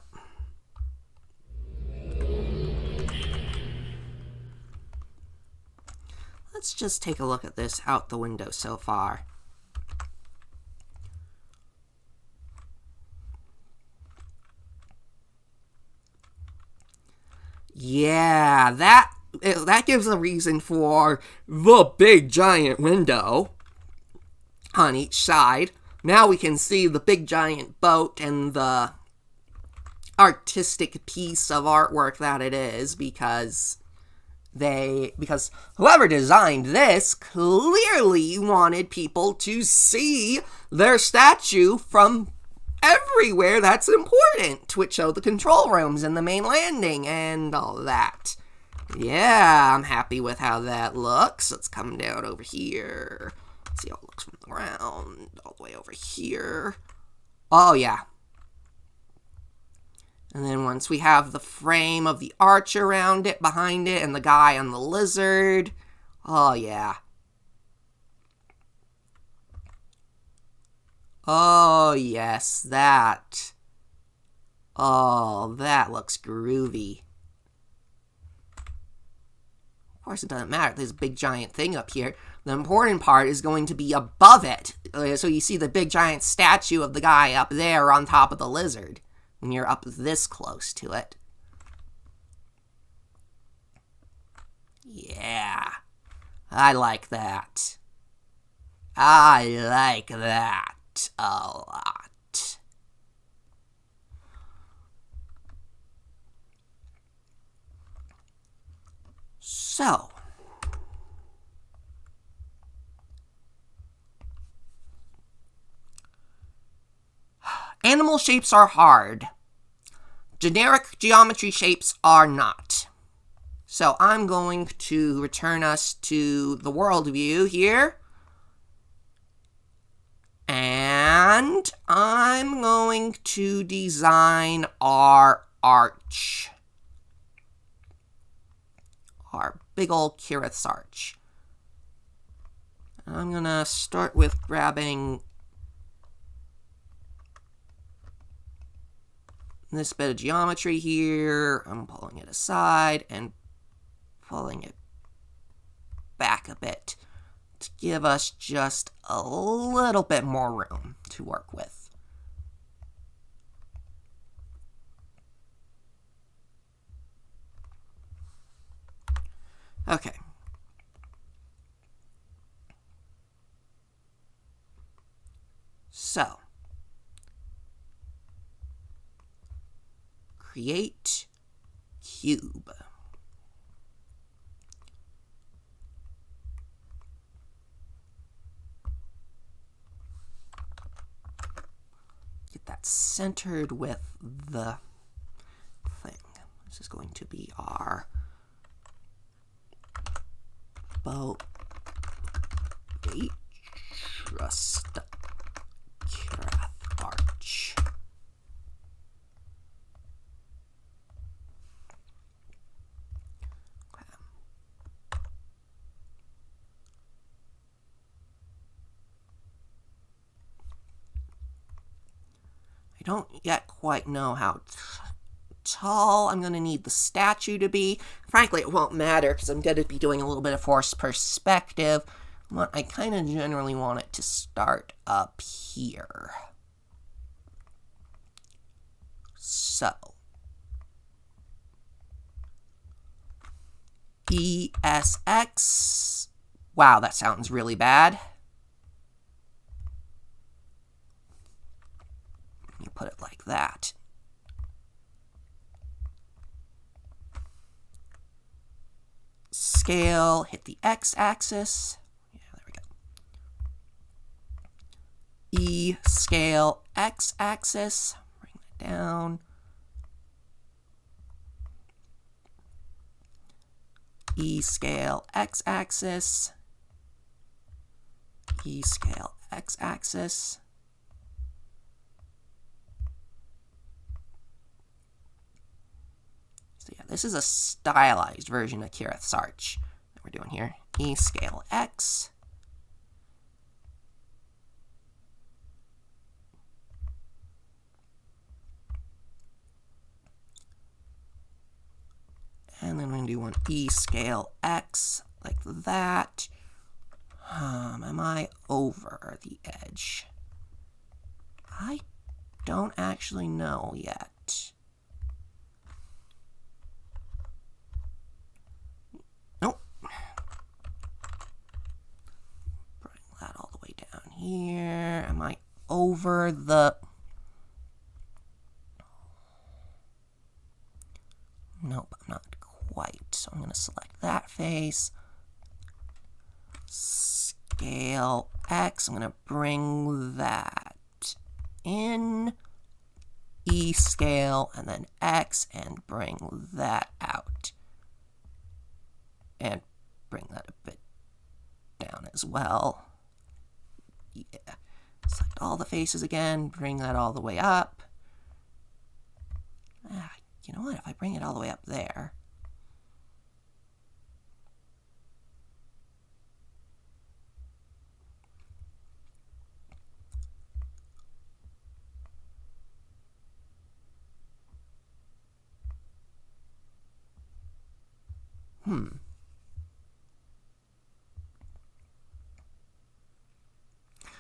Let's just take a look at this out the window so far. Yeah, that gives a reason for the big giant window on each side. Now we can see the big giant boat and the artistic piece of artwork that it is, because whoever designed this clearly wanted people to see their statue from everywhere that's important, which show the control rooms and the main landing and all that. Yeah, I'm happy with how that looks. Let's come down over here. See how it looks from the ground, all the way over here. Oh, yeah. And then once we have the frame of the arch around it, behind it, and the guy on the lizard. Oh, yeah. Oh, yes, that. Oh, that looks groovy. Of course, it doesn't matter. There's a big giant thing up here. The important part is going to be above it. So you see the big giant statue of the guy up there on top of the lizard when you're up this close to it. Yeah, I like that. I like that a lot. So, animal shapes are hard. Generic geometry shapes are not. So I'm going to return us to the world view here. And I'm going to design our arch. Our big old Kirith's arch. I'm gonna start with grabbing this bit of geometry here. I'm pulling it aside and pulling it back a bit to give us just a little bit more room to work with. Okay. So, create cube. Get that centered with the thing. This is going to be our boat. Trust Kirith arch. I don't yet quite know how tall I'm going to need the statue to be. Frankly, it won't matter because I'm going to be doing a little bit of forced perspective. But I kind of generally want it to start up here. So, ESX. Wow, that sounds really bad. You put it like that. Scale, hit the x-axis. Yeah, there we go. E, scale, x-axis. Bring that down. E, scale, x-axis. E, scale, x-axis. So yeah, this is a stylized version of Kirith's Arch that we're doing here. E, scale, x. And then we're going to do one E, scale, x, like that. Am I over the edge? I don't actually know yet. Nope. Bring that all the way down here. Am I over the... Nope, I'm not quite. So I'm going to select that face. Scale X. I'm going to bring that in. E, scale, and then X, and bring that out. And bring that a bit down as well. Yeah. Select all the faces again. Bring that all the way up. You know what? If I bring it all the way up there...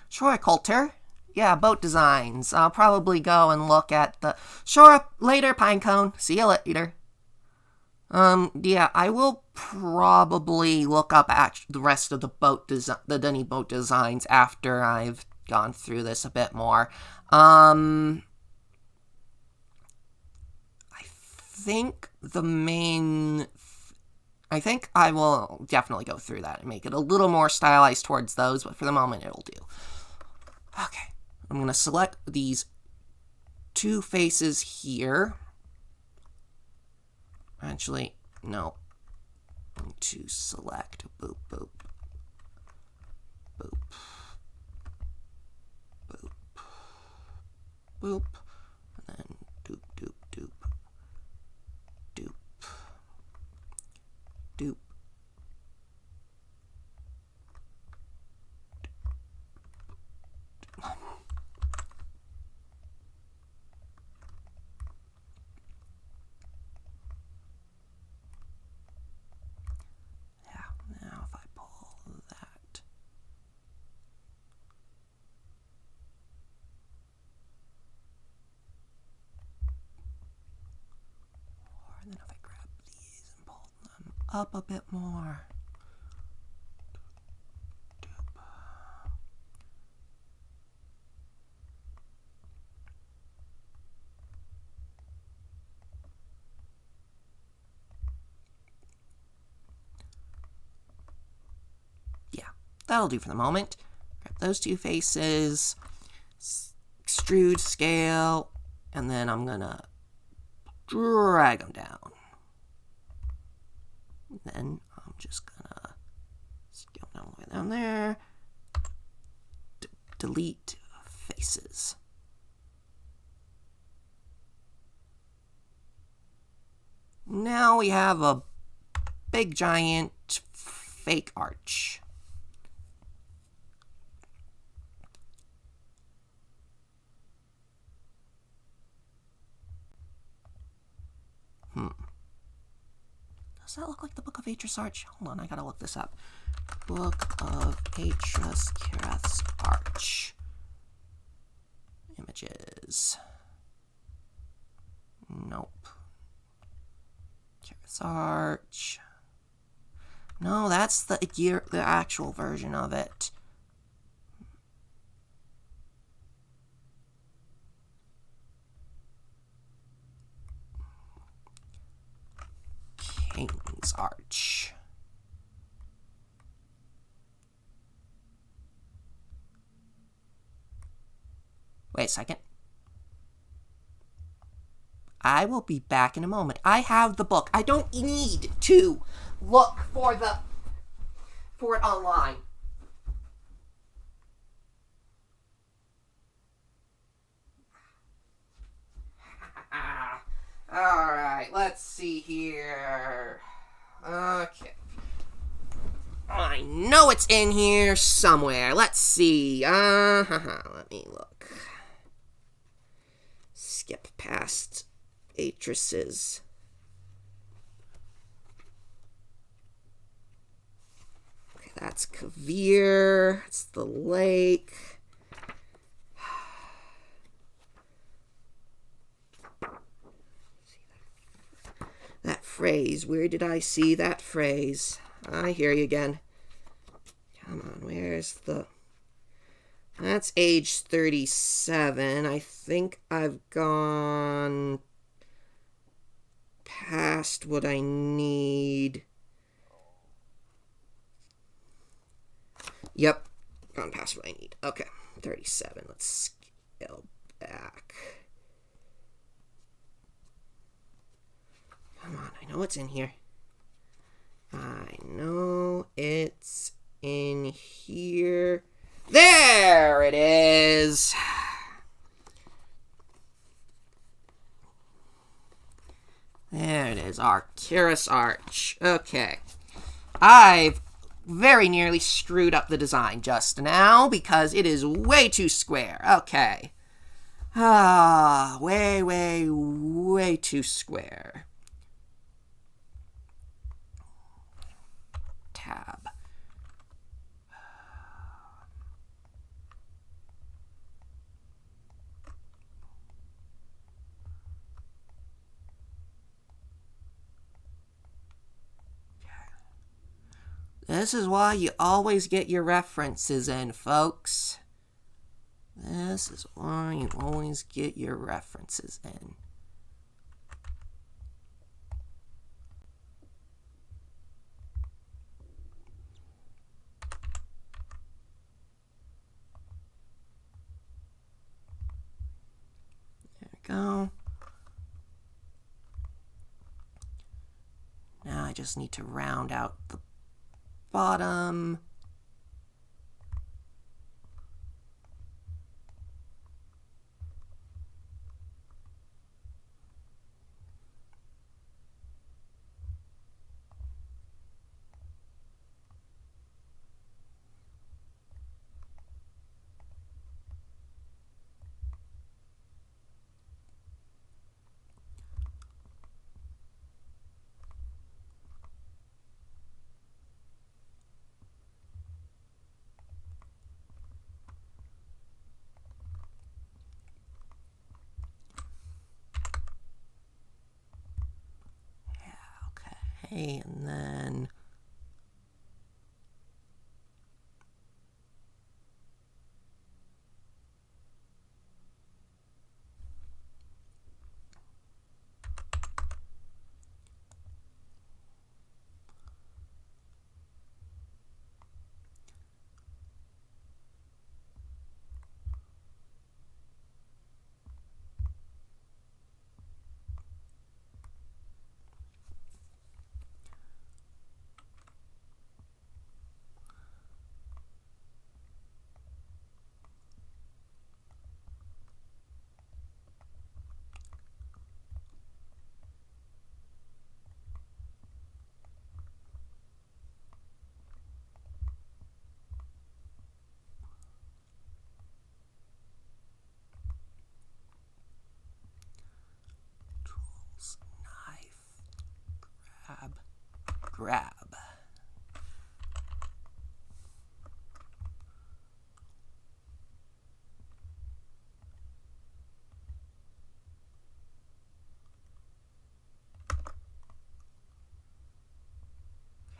Sure, Coulter. Yeah, boat designs. I'll probably go and look at the... Sure, later, Pinecone. See you later. Yeah, I will probably look up the rest of the the Denny boat designs after I've gone through this a bit more. I think the main... I think I will definitely go through that and make it a little more stylized towards those, but for the moment it'll do. Okay, I'm going to select these two faces here. Actually, no. I'm going to select boop, boop, boop, boop, boop, and then doop, doop, doop, doop, doop. And then if I grab these and pull them up a bit more. Yeah, that'll do for the moment. Grab those two faces, extrude, scale, and then I'm gonna drag them down. And then I'm just gonna scale down all the way down there. Delete faces. Now we have a big giant fake arch. Does that look like the Book of Atreus Arch? Hold on, I gotta look this up. Book of Atreus Kirith's Arch. Images. Nope. Kirith's Arch. No, that's the actual version of it. King's Arch. Wait a second. I will be back in a moment. I have the book. I don't need to look for it online. Alright, let's see here. Okay. I know it's in here somewhere. Let's see. Let me look. Skip past Atrices. Okay, that's Kavir. It's the lake. That phrase. Where did I see that phrase? I hear you again. Come on, where's the... That's age 37. I think I've gone past what I need. Yep, gone past what I need. Okay, 37. Let's scale back. Come on, I know it's in here. I know it's in here. There it is. There it is, Arcturus Arch. Okay. I've very nearly screwed up the design just now because it is way too square. Okay. Way too square. Tab. This is why you always get your references in, folks. This is why you always get your references in. There we go. Now I just need to round out the bottom. And then tools, knife, grab.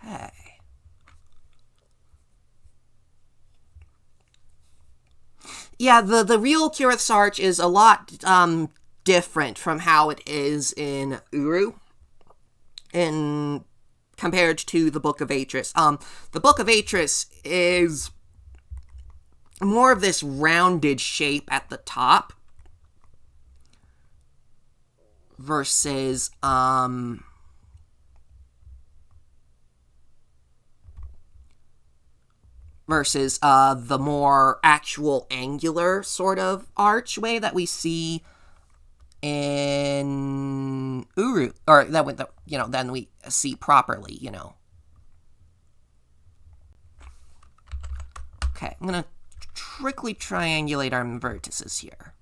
Okay. Yeah, the real Kirith's Arch is a lot different from how it is in Uru. In compared to the Book of Atris. The Book of Atris is more of this rounded shape at the top versus the more actual angular sort of archway that we see in Uru, or that then we see properly, Okay, I'm gonna quickly triangulate our vertices here.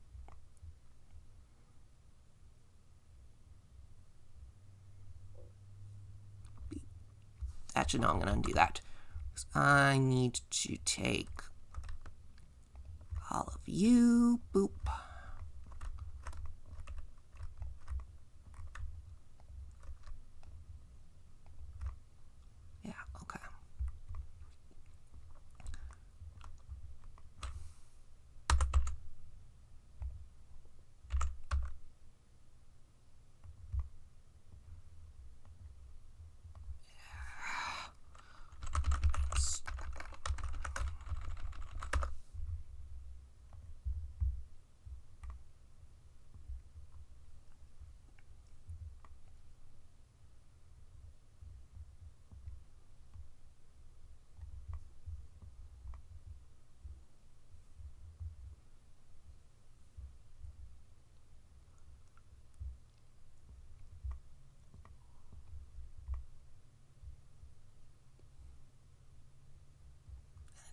Actually, no, I'm gonna undo that. I need to take all of you, boop. Yeah, okay.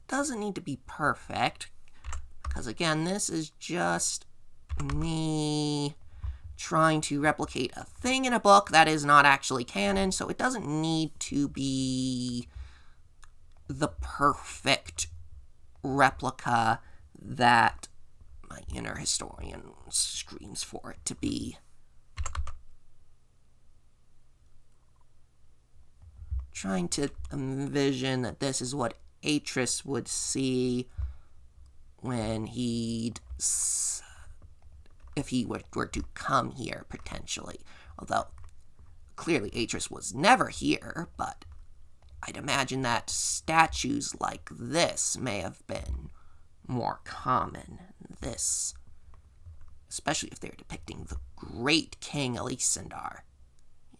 Doesn't need to be perfect, because again, this is just me trying to replicate a thing in a book that is not actually canon, so it doesn't need to be the perfect replica that my inner historian screams for it to be. Trying to envision that this is what Atris would see when if he were to come here, potentially. Although, clearly Atris was never here, but I'd imagine that statues like this may have been more common. This, especially if they're depicting the great King Elisandar,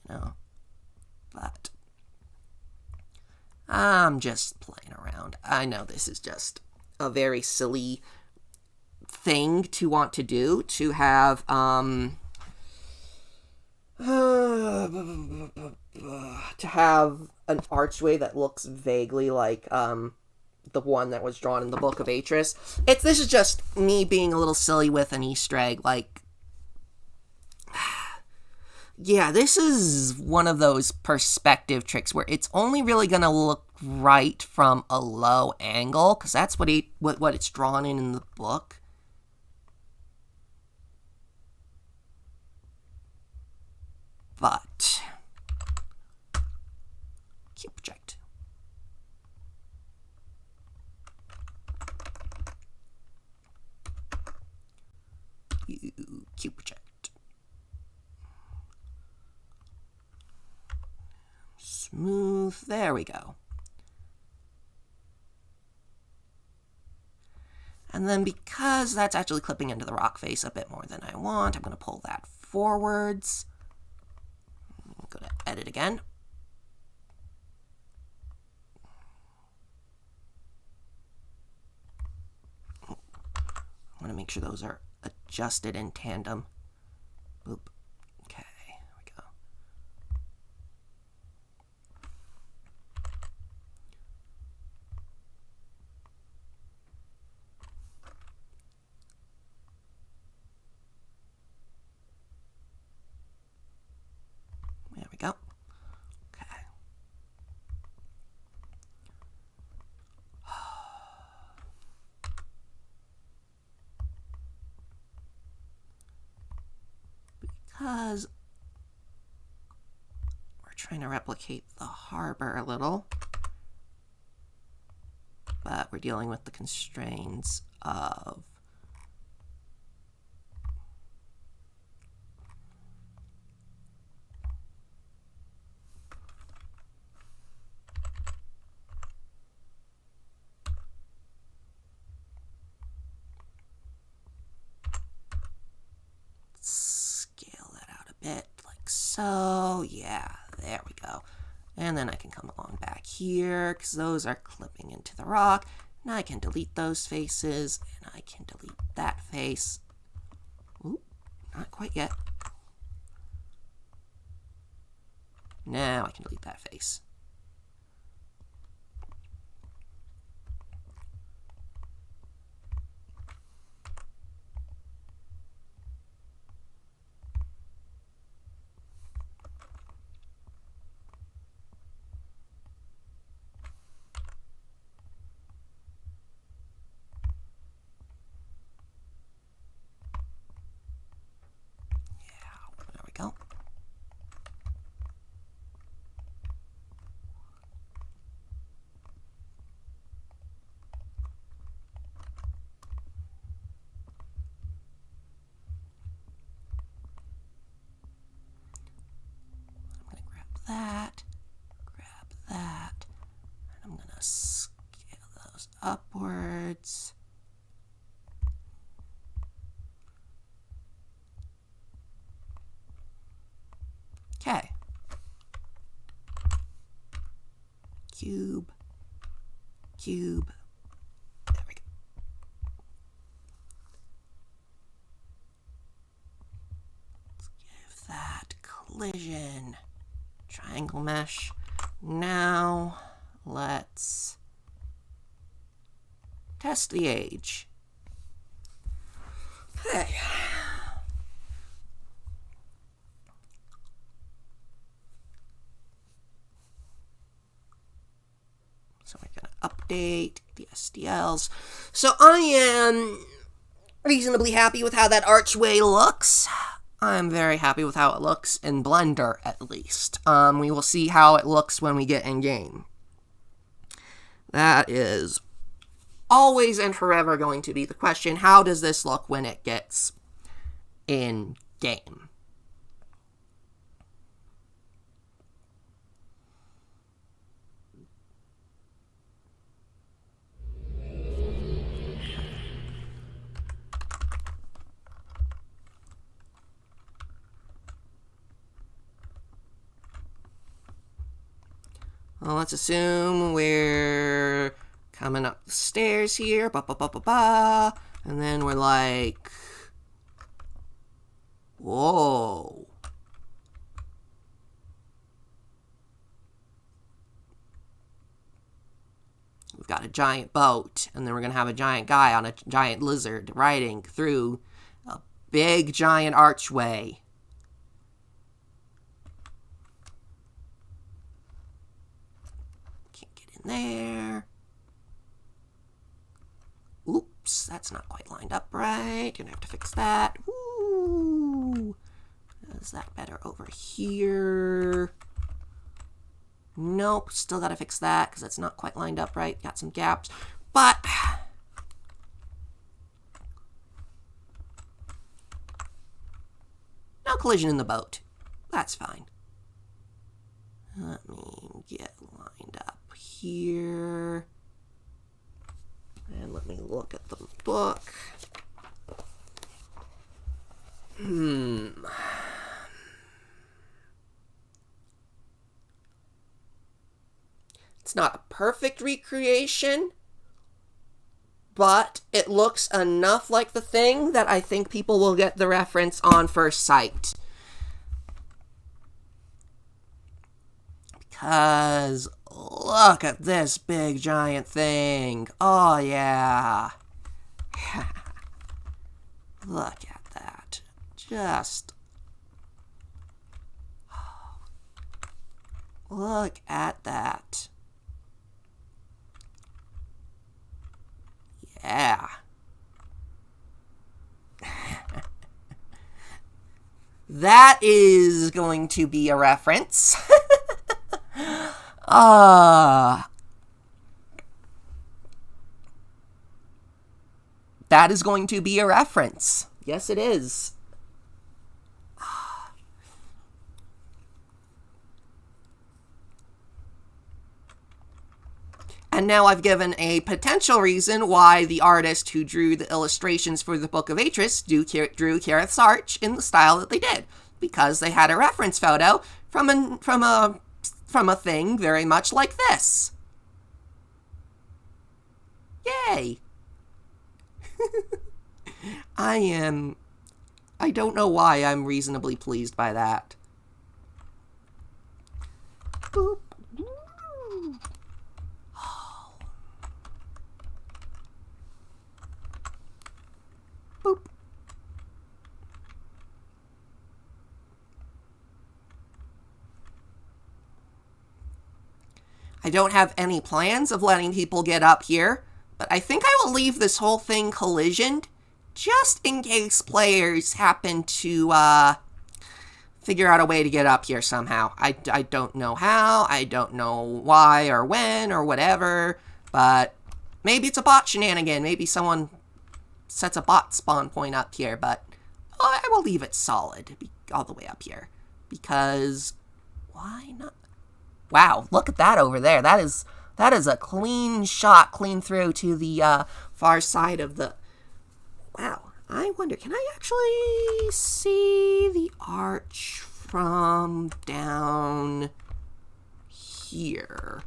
But I'm just playing around. I know this is just a very silly thing to want to do, to have an archway that looks vaguely like the one that was drawn in the Book of Atris. This is just me being a little silly with an Easter egg, yeah, this is one of those perspective tricks where it's only really going to look right from a low angle, because that's what it's drawn in the book. But cube project. Cube project. Smooth. There we go. And then because that's actually clipping into the rock face a bit more than I want, I'm going to pull that forwards. Go to edit again. I want to make sure those are adjusted in tandem. Boop. Okay, there we go. There we go. Okay. Because we're trying to replicate the harbor a little, but we're dealing with the constraints of bit like so. Yeah, there we go. And then I can come along back here because those are clipping into the rock. And I can delete those faces, and I can delete that face. Ooh, not quite yet. Now I can delete that face. There we go. That, grab that, and I'm gonna scale those upwards. Okay. Cube, cube. There we go. Let's give that collision. Triangle mesh. Now, let's test the age. Okay. So we're going to update the STLs. So I am reasonably happy with how that archway looks. I'm very happy with how it looks in Blender, at least. We will see how it looks when we get in-game. That is always and forever going to be the question. How does this look when it gets in-game? Well, let's assume we're coming up the stairs here, and then we're like, whoa. We've got a giant boat, and then we're going to have a giant guy on a giant lizard riding through a big giant archway. There. Oops, that's not quite lined up right. Gonna have to fix that. Ooh. Is that better over here? Nope, still gotta fix that because that's not quite lined up right. Got some gaps. But no collision in the boat. That's fine. Let me get lined up here. And let me look at the book. It's not a perfect recreation, but it looks enough like the thing that I think people will get the reference on first sight. Because look at this big giant thing. Oh, yeah. Look at that. Just look at that. Yeah. That is going to be a reference. That is going to be a reference. Yes, it is. And now I've given a potential reason why the artist who drew the illustrations for the Book of Atris drew Kareth's Arch in the style that they did. because they had a reference photo from a thing very much like this. Yay! I don't know why I'm reasonably pleased by that. Boop. Oh. Boop. I don't have any plans of letting people get up here, but I think I will leave this whole thing collisioned just in case players happen to figure out a way to get up here somehow. I don't know how, I don't know why or when or whatever, but maybe it's a bot shenanigan. Maybe someone sets a bot spawn point up here, but I will leave it solid all the way up here. Because, why not? Wow, look at that over there. That is a clean shot, clean through to the far side of the... Wow, I wonder, can I actually see the arch from down here?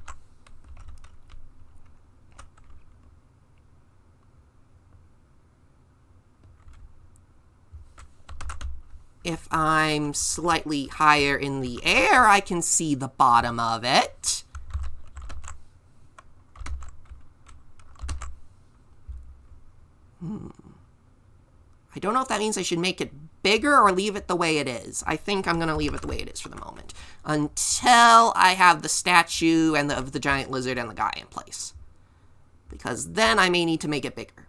If I'm slightly higher in the air, I can see the bottom of it. I don't know if that means I should make it bigger or leave it the way it is. I think I'm going to leave it the way it is for the moment. Until I have the statue and of the giant lizard and the guy in place. Because then I may need to make it bigger.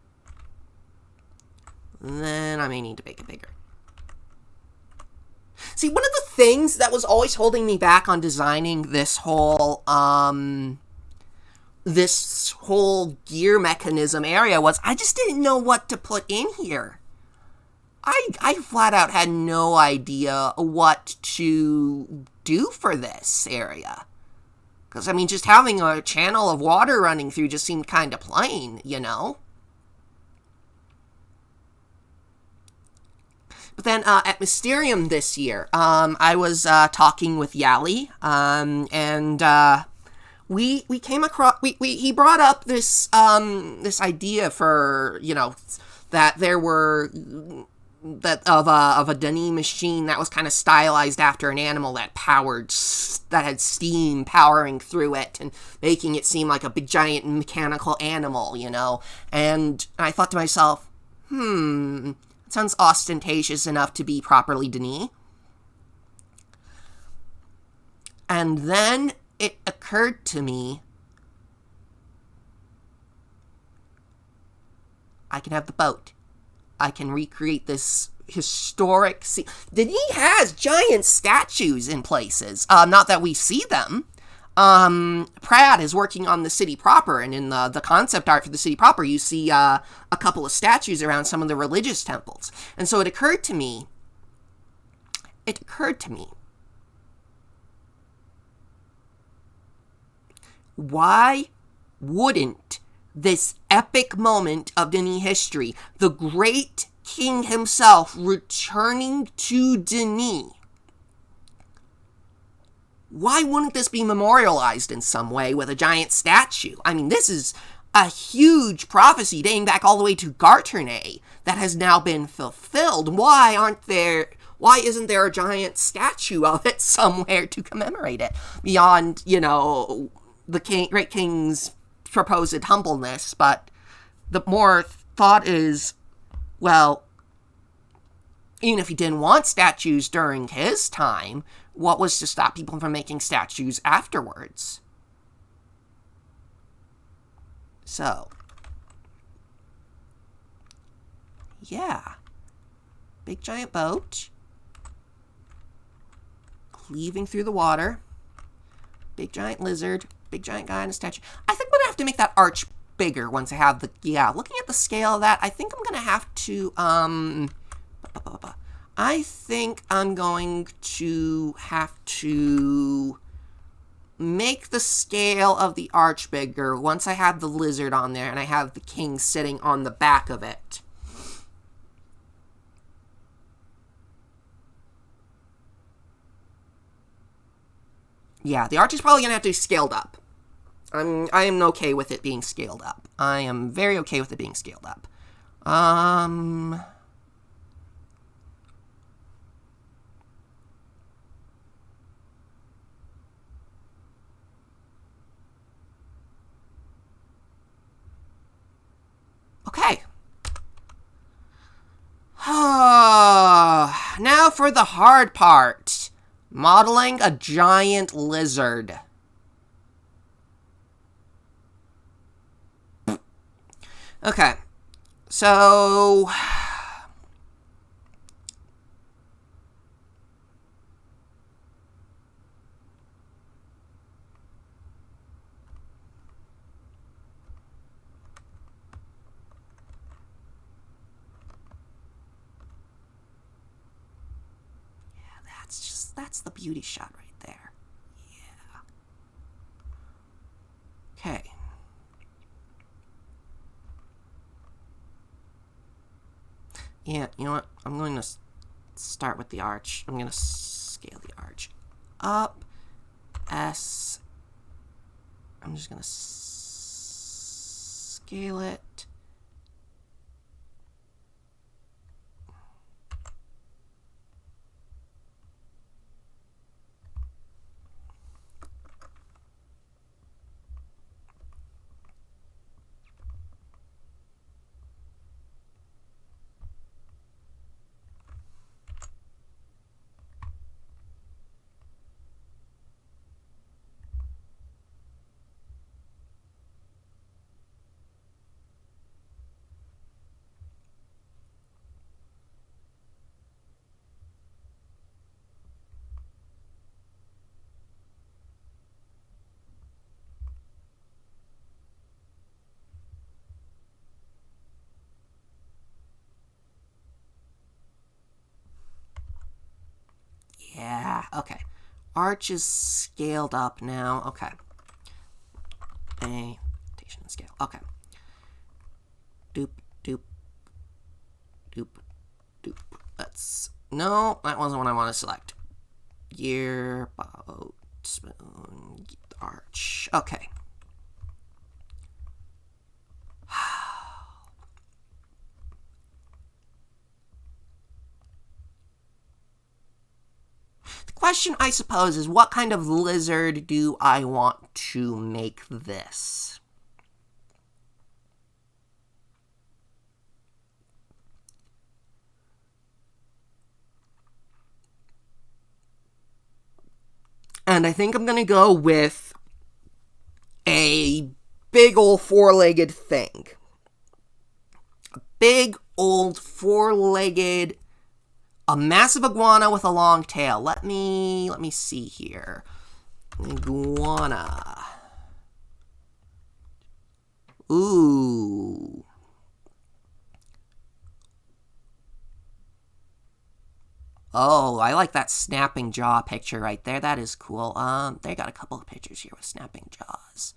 See, one of the things that was always holding me back on designing this whole gear mechanism area was I just didn't know what to put in here. I flat out had no idea what to do for this area. Because, I mean, just having a channel of water running through just seemed kind of plain, you know? But then at Mysterium this year, I was talking with Yali, and we came across he brought up this this idea for, you know, that there were of a Denis machine that was kind of stylized after an animal that had steam powering through it and making it seem like a big giant mechanical animal, you know. And I thought to myself, it sounds ostentatious enough to be properly Denis. And then it occurred to me, I can have the boat. I can recreate this historic scene. Denis has giant statues in places. Not that we see them. Pratt is working on the city proper, and in the concept art for the city proper, you see a couple of statues around some of the religious temples. And so it occurred to me, why wouldn't this epic moment of Denis history, the great king himself returning to Denis, why wouldn't this be memorialized in some way with a giant statue? I mean, this is a huge prophecy dating back all the way to Garternay that has now been fulfilled. Why isn't there a giant statue of it somewhere to commemorate it? Beyond, you know, the great king's supposed humbleness, but the more thought is, well, even if he didn't want statues during his time, what was to stop people from making statues afterwards? So, yeah. Big giant boat. Cleaving through the water. Big giant lizard. Big giant guy in a statue. I think I'm going to have to make that arch bigger once I have the... Yeah, looking at the scale of that, I think I'm going to have to... I think I'm going to have to make the scale of the arch bigger once I have the lizard on there and I have the king sitting on the back of it. Yeah, the arch is probably going to have to be scaled up. I am okay with it being scaled up. I am very okay with it being scaled up. Okay. Now for the hard part. Modeling a giant lizard. Okay. So... That's the beauty shot right there. Yeah. Okay. Yeah, you know what? I'm going to start with the arch. I'm going to scale the arch up. S. I'm just going to scale it. Yeah, okay. Arch is scaled up now. Okay. Rotation and scale. Okay. Doop, doop, doop, doop. No, that wasn't what I want to select. Gear, boat, spoon, arch. Okay. The question, I suppose, is what kind of lizard do I want to make this? And I think I'm going to go with a big old four-legged thing. A big old four-legged, a massive iguana with a long tail. Let me see here. Iguana. Ooh. Oh, I like that snapping jaw picture right there. That is cool. They got a couple of pictures here with snapping jaws.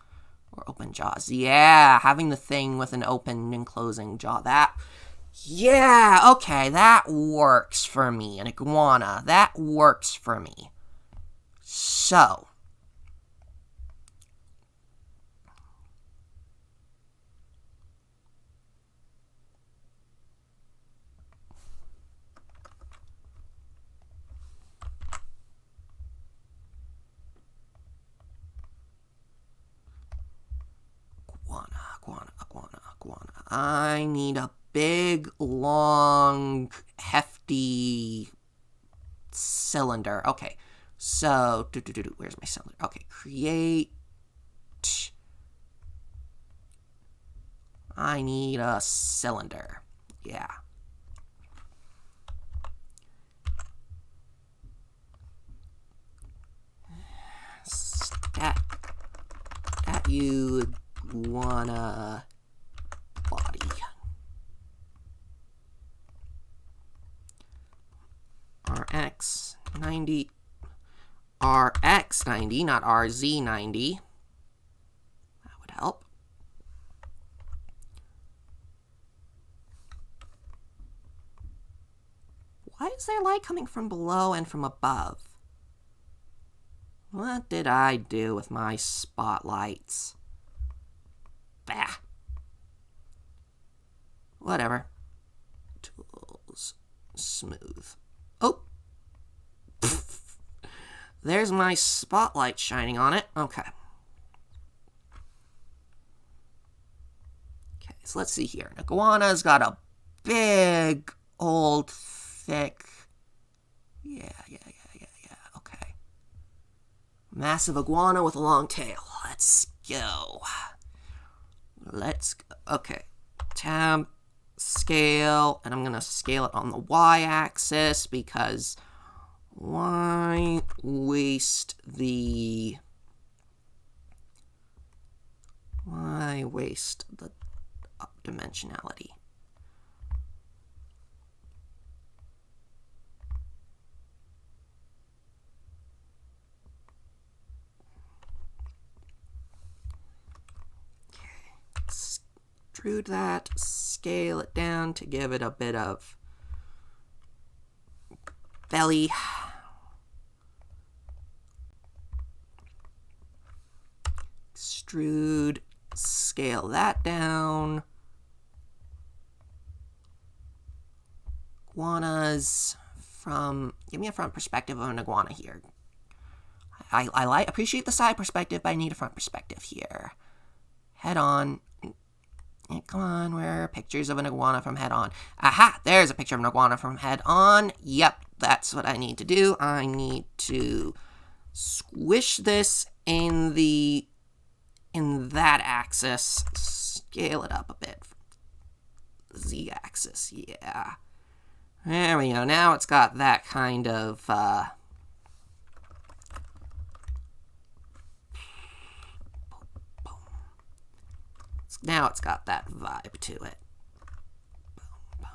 Or open jaws. Yeah, having the thing with an open and closing jaw. Yeah, okay, that works for me. An iguana. That works for me. So... Iguana. I need a big, long, hefty cylinder. Okay, so, where's my cylinder? Okay, create. I need a cylinder. Yeah. Stat you iguana body. RX90. RX90, not RZ90. That would help. Why is there light coming from below and from above? What did I do with my spotlights? Bah. Whatever. Tools. Smooth. Oh! There's my spotlight shining on it. Okay. Okay, so let's see here. An iguana's got a big, old, thick... Yeah. Okay. Massive iguana with a long tail. Let's go. Okay. Tab, scale, and I'm going to scale it on the y-axis because why waste the dimensionality? Extrude that, scale it down to give it a bit of belly. Extrude, scale that down. Iguanas give me a front perspective of an iguana here. I appreciate the side perspective, but I need a front perspective here. Head on. Come on, where are pictures of an iguana from head on? Aha! There's a picture of an iguana from head on. Yep, that's what I need to do. I need to squish this in that axis. Scale it up a bit. Z-axis, yeah. There we go. Now it's got that kind of... Now it's got that vibe to it. Boom, boom.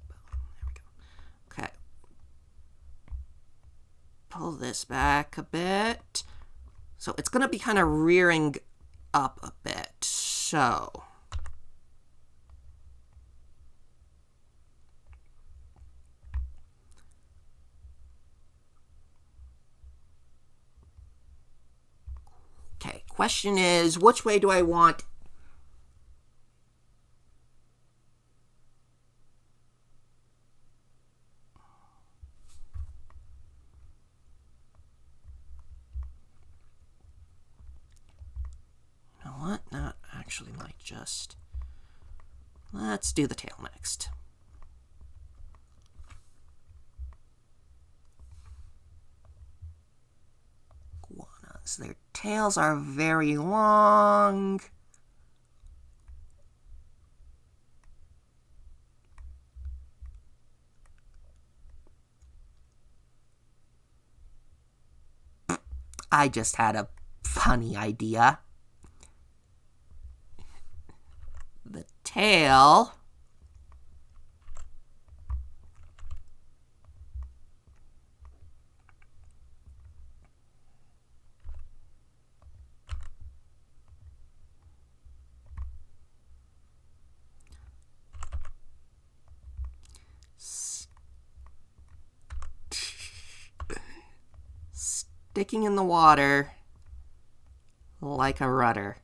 There we go. Okay. Pull this back a bit. So it's going to be kind of rearing up a bit. So... Okay, question is, which way do I want? You know what? That actually might just... Let's do the tail next. Iguanas. Their tails are very long. I just had a funny idea. The tail... sticking in the water like a rudder.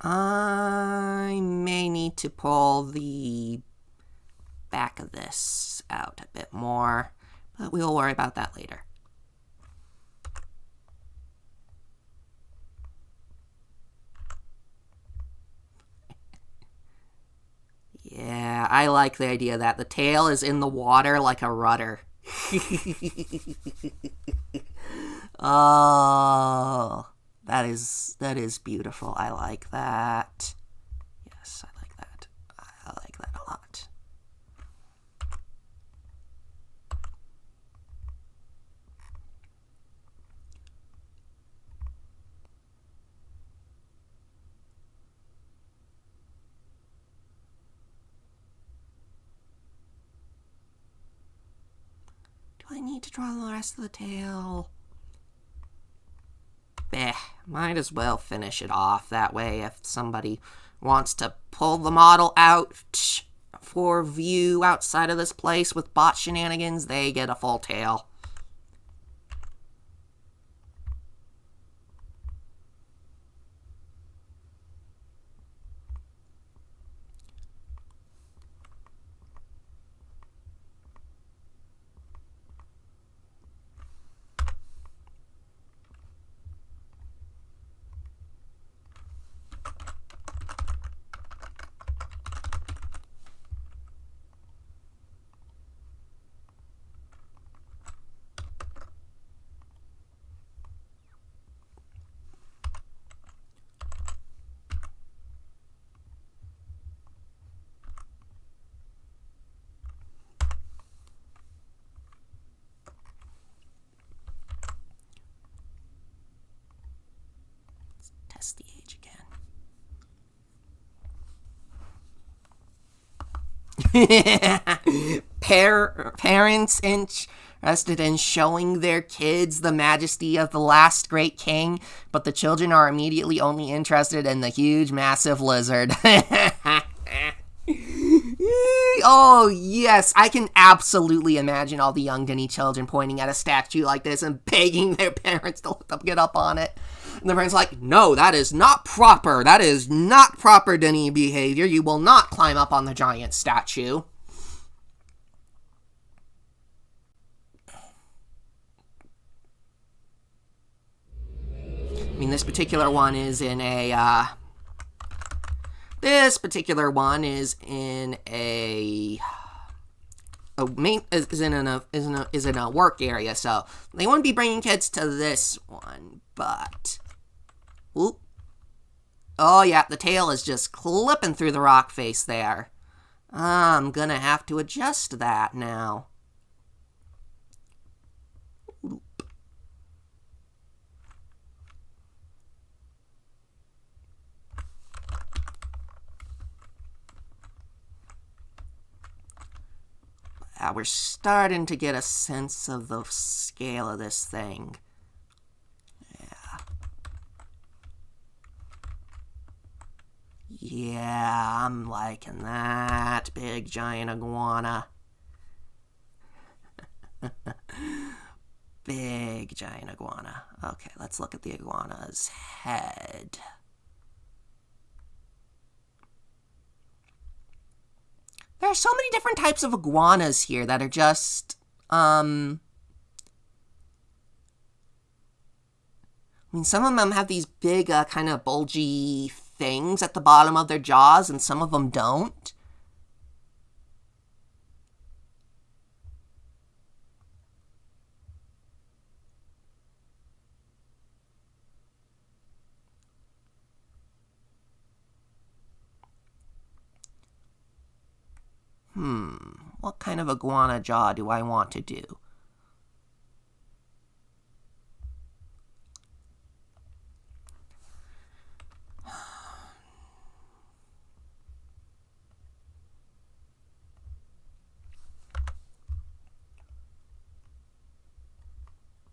I may need to pull the back of this out a bit more, but we'll worry about that later. Yeah, I like the idea that the tail is in the water like a rudder. Oh, that is beautiful. I like that. Yes, I like that. I like that a lot. need to draw the rest of the tail. Might as well finish it off. That way, if somebody wants to pull the model out for view outside of this place with bot shenanigans, they get a full tail. Test the age again. Parents interested in showing their kids the majesty of the last great king, but the children are immediately only interested in the huge, massive lizard. Oh, yes, I can absolutely imagine all the young Denny children pointing at a statue like this and begging their parents to let them get up on it. And the parents are like, no, that is not proper. That is not proper Denny behavior. You will not climb up on the giant statue. I mean, this particular one is in a work area, so they wouldn't be bringing kids to this one, but whoop. Oh yeah, the tail is just clipping through the rock face there. I'm gonna have to adjust that now. We're starting to get a sense of the scale of this thing. Yeah. Yeah, I'm liking that big giant iguana. Big giant iguana. Okay, let's look at the iguana's head. There are so many different types of iguanas here that are just, I mean, some of them have these big, kind of bulgy things at the bottom of their jaws, and some of them don't. What kind of iguana jaw do I want to do?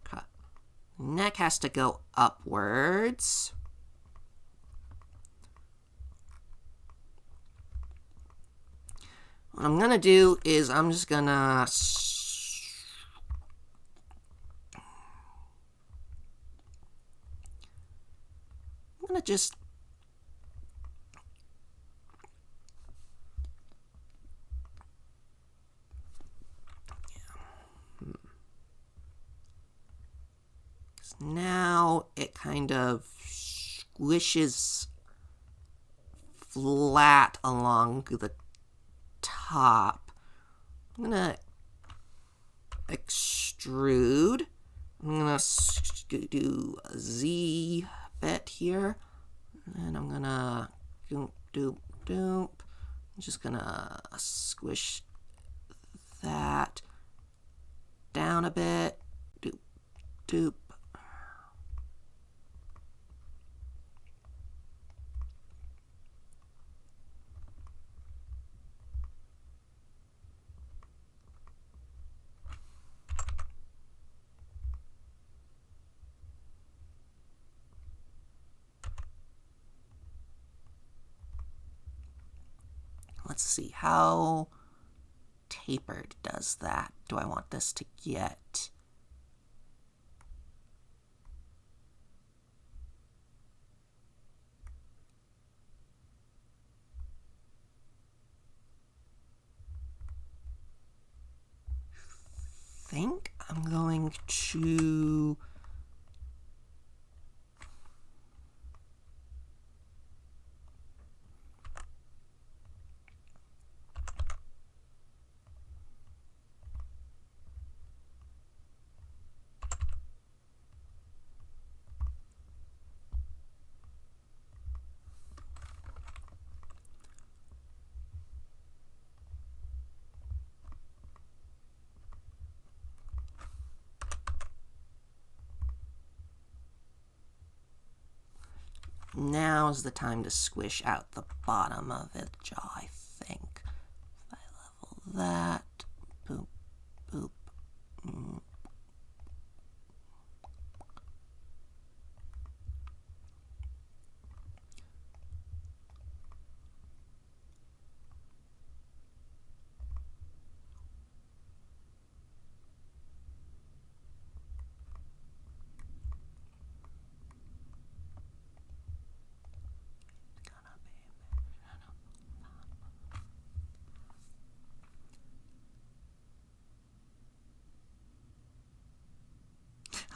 Okay. Neck has to go upwards. What I'm gonna do is I'm just gonna just now it kind of squishes flat along the top. I'm gonna extrude. I'm gonna do a Z bit here, and I'm gonna doop doop doop. I'm just gonna squish that down a bit. Doop doop. Let's see, how tapered does that? Do I want this to get? I think I'm going to now's the time to squish out the bottom of the jaw, I think. If I level that, boop, boop.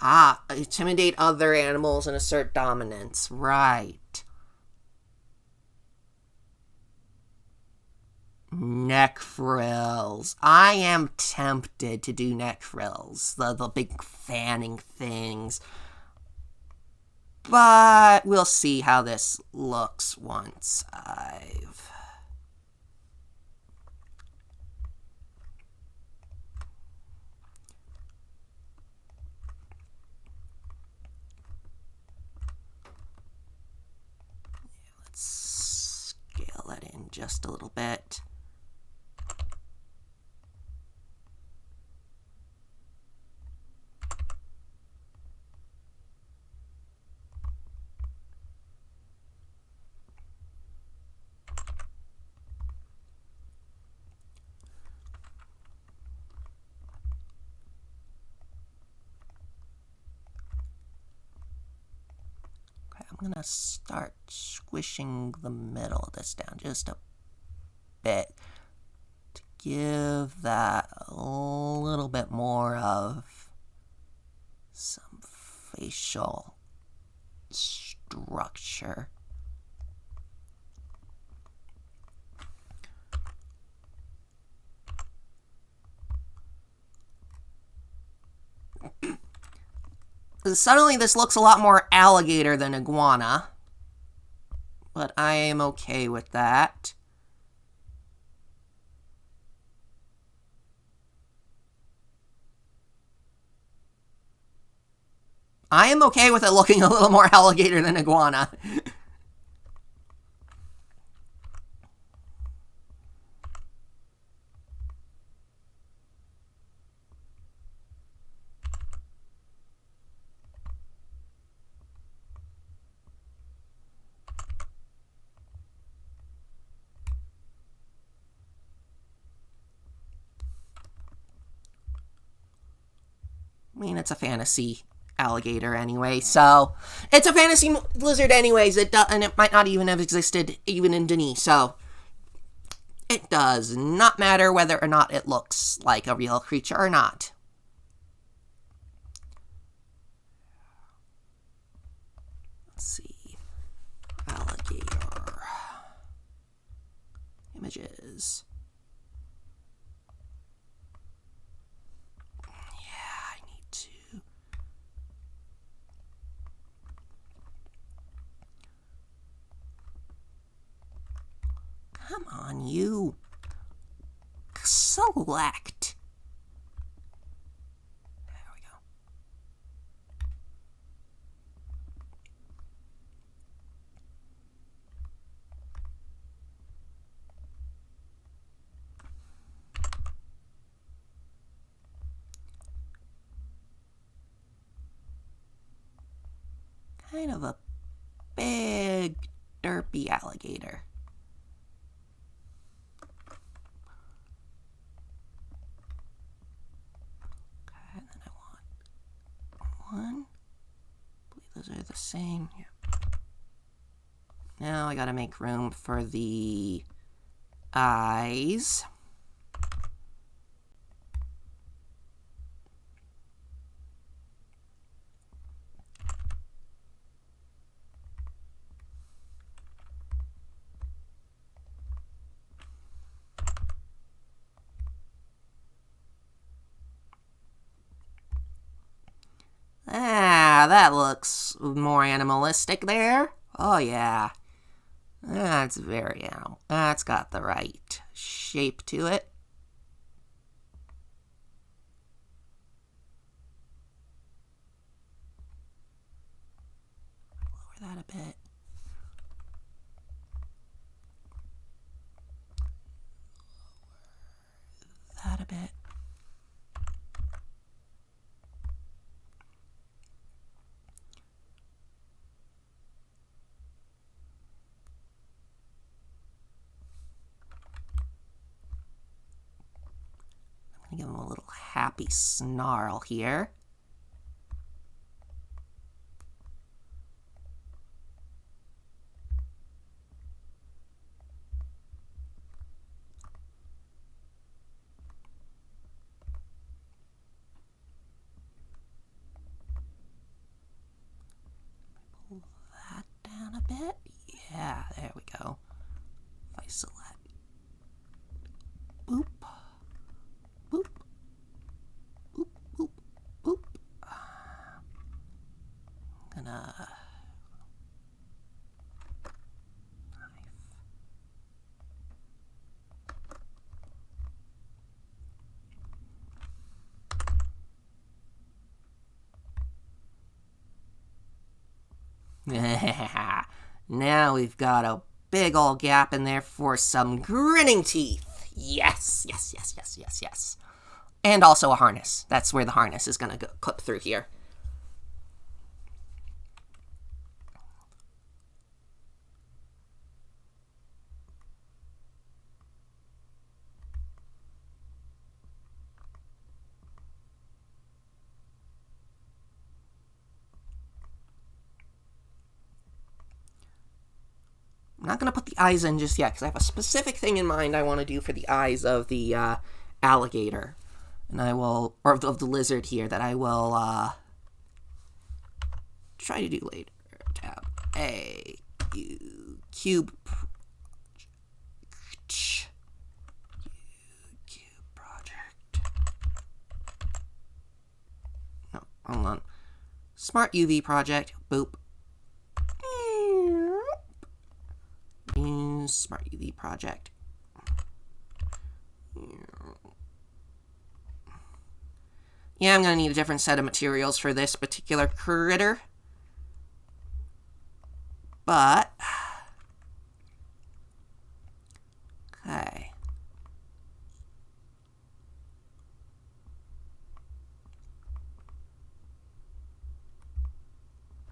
Ah, intimidate other animals and assert dominance. Right. Neck frills. I am tempted to do neck frills. The big fanning things. But we'll see how this looks once I've... Let's scale that in just a little bit. I'm going to start squishing the middle of this down just a bit to give that a little bit more of some facial structure. Suddenly this looks a lot more alligator than iguana, but I am okay with that. I am okay with it looking a little more alligator than iguana. I mean, it's a fantasy alligator anyway, so it's a fantasy lizard anyways, and it might not even have existed even in Denis, so it does not matter whether or not it looks like a real creature or not. Let's see. Alligator. Images. Come on, you. Select. There we go. Kind of a big, derpy alligator. those are the same. Yeah. Now I gotta make room for the eyes. Ah, that looks more animalistic there. Oh, yeah. That's very animal. That's got the right shape to it. Lower that a bit. Lower that a bit. Give him a little happy snarl here. Pull that down a bit. Yeah, there we go. If I select. Boop. Boop. Boop, boop, boop. I'm gonna... Now we've got a big old gap in there for some grinning teeth. Yes, yes, yes, yes, yes, yes. And also a harness. That's where the harness is going to clip through here. I'm not going to put the eyes in just yet because I have a specific thing in mind I want to do for the eyes of the alligator. And I will, or of the lizard here, that I will try to do later. Tab A, cube project. No, hold on. Smart UV project. Boop. Smart UV project. Yeah, I'm going to need a different set of materials for this particular critter. But... okay.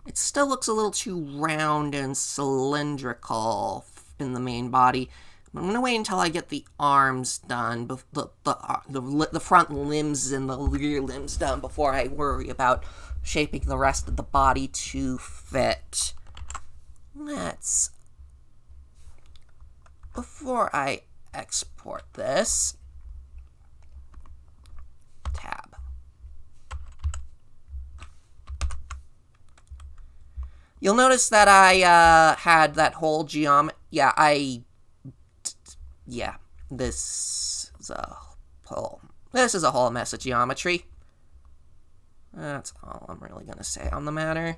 It still looks a little too round and cylindrical in the main body. I'm going to wait until I get the arms done, the front limbs and the rear limbs done before I worry about shaping the rest of the body to fit. Let's... before I export this... tab. You'll notice that I had that whole geometry... yeah, this is a whole mess of geometry. That's all I'm really going to say on the matter.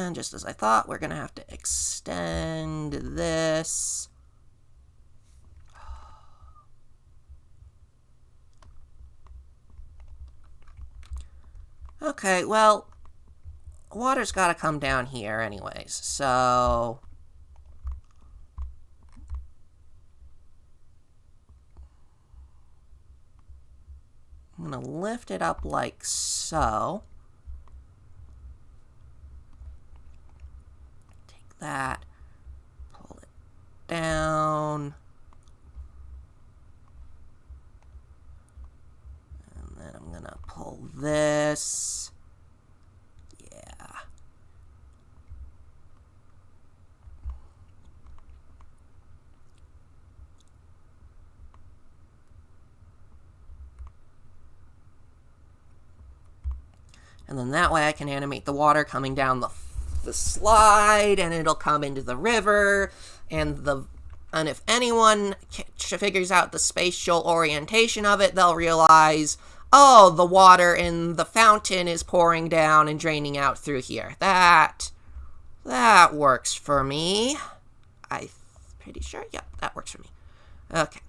And just as I thought, we're going to have to extend this. Okay, well, water's got to come down here anyways, so I'm going to lift it up like so. Take that, pull it down, and then I'm going to pull this. Yeah. And then that way I can animate the water coming down the slide, and it'll come into the river, and if anyone figures out the spatial orientation of it, they'll realize, oh, the water in the fountain is pouring down and draining out through here. That works for me. I'm pretty sure. Yep, that works for me. Okay.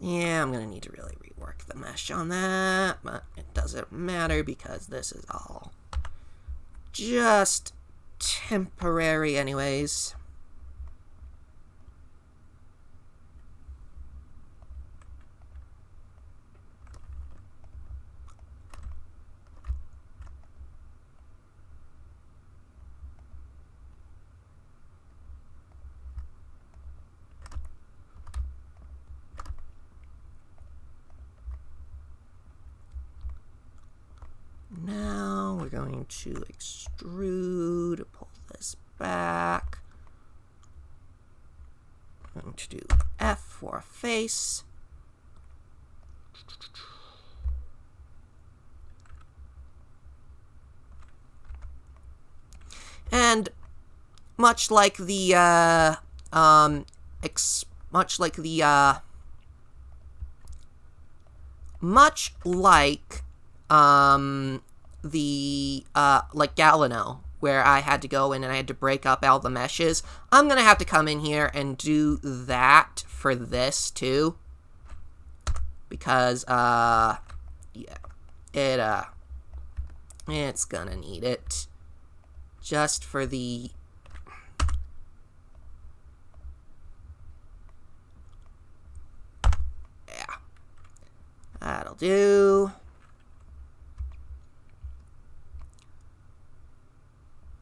Yeah, I'm going to need to really rework the mesh on that, but it doesn't matter because this is all just temporary anyways. Now we're going to extrude, pull this back. I'm going to do F for a face. And much like the like Galeno, where I had to go in and I had to break up all the meshes, I'm gonna have to come in here and do that for this too, because yeah, it's gonna need it just for the that'll do.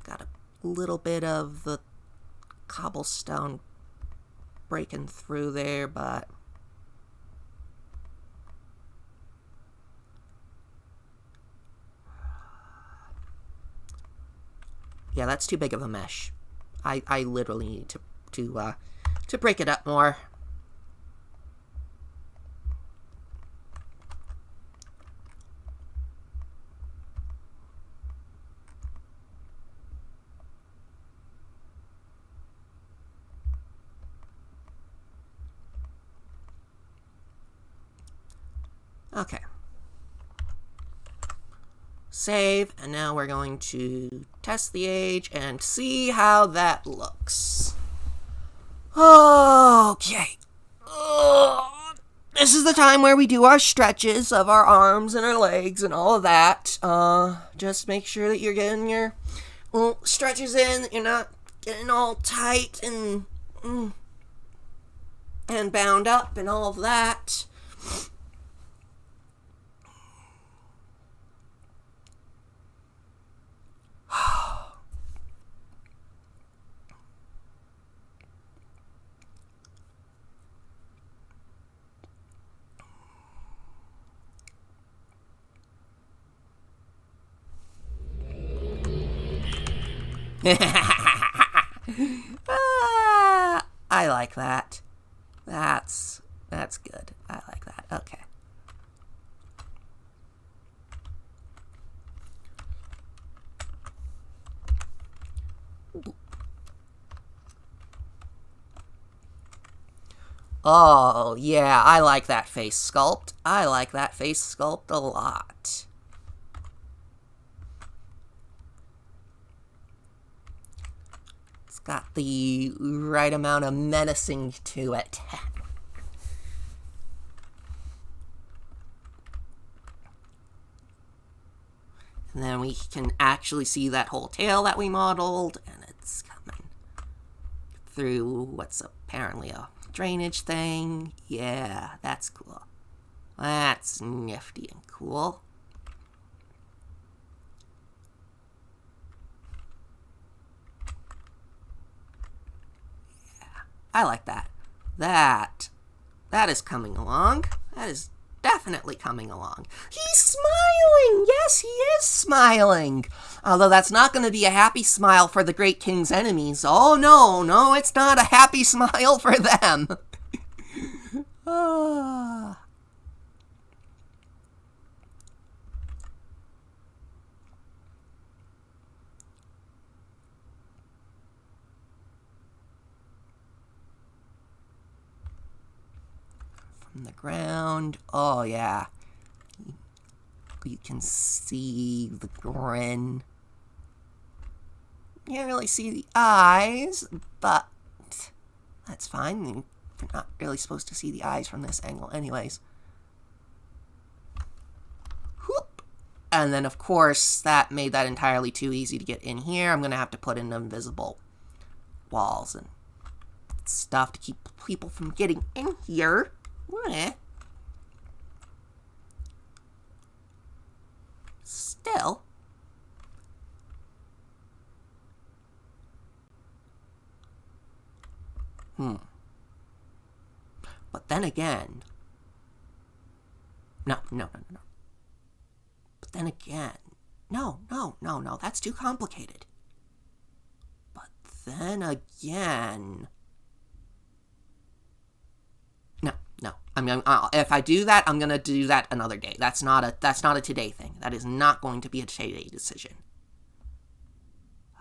Got a little bit of the cobblestone breaking through there, but yeah, that's too big of a mesh. I literally need to break it up more. Okay. Save, and now we're going to test the age and see how that looks. Okay. This is the time where we do our stretches of our arms and our legs and all of that. Just make sure that you're getting your little stretches in, that you're not getting all tight and bound up and all of that. I like that. That's good. I like that. Okay. Oh, yeah, I like that face sculpt. I like that face sculpt a lot. It's got the right amount of menacing to it. And then we can actually see that whole tail that we modeled, and it's coming through what's apparently a drainage thing. Yeah, that's cool. That's nifty and cool. Yeah, I like that. That is coming along. That is definitely coming along. He's smiling! Yes, he is smiling! Although that's not going to be a happy smile for the Great King's enemies. Oh, no, it's not a happy smile for them. From the ground. Oh, yeah. You can see the grin. You can't really see the eyes, but that's fine. You're not really supposed to see the eyes from this angle anyways. Whoop. And then, of course, that made that entirely too easy to get in here. I'm going to have to put in invisible walls and stuff to keep people from getting in here. Still. But then again... No. But then again... No, that's too complicated. But then again... No. I mean, if I do that, I'm gonna do that another day. That's not a today thing. That is not going to be a today decision.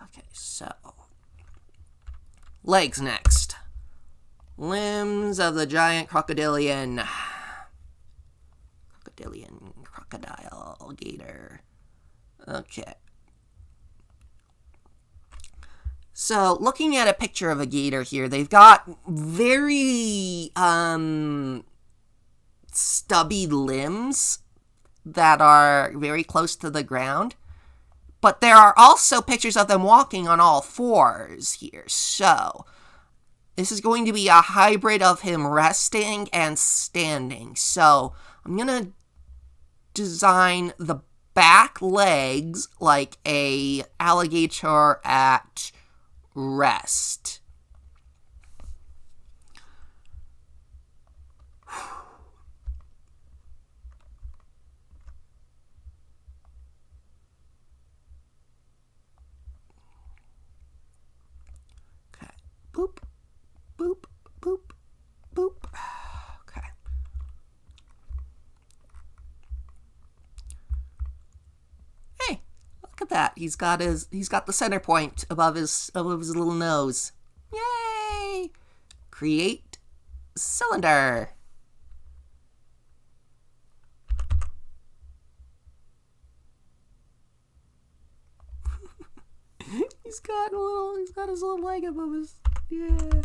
Okay, so legs next. Limbs of the giant crocodile gator. Okay. So, looking at a picture of a gator here, they've got very, stubby limbs that are very close to the ground. But there are also pictures of them walking on all fours here. So, this is going to be a hybrid of him resting and standing. So, I'm going to design the back legs like a alligator at rest. Okay. Boop, boop, boop, boop. Okay. Hey, look at that. He's got the center point above his little nose. Yay! Create cylinder. He's got his little leg above his, yeah.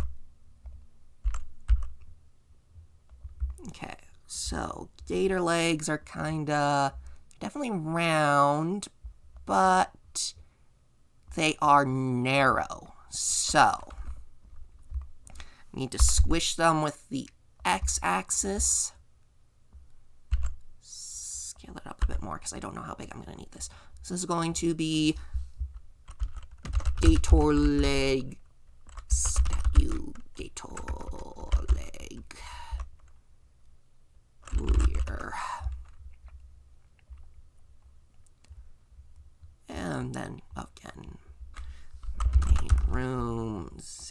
Okay, so gator legs are kinda definitely round, but they are narrow. So need to squish them with the x-axis. Scale it up a bit more because I don't know how big I'm going to need this. This is going to be gator leg statue. Gator leg. Rear. And then again,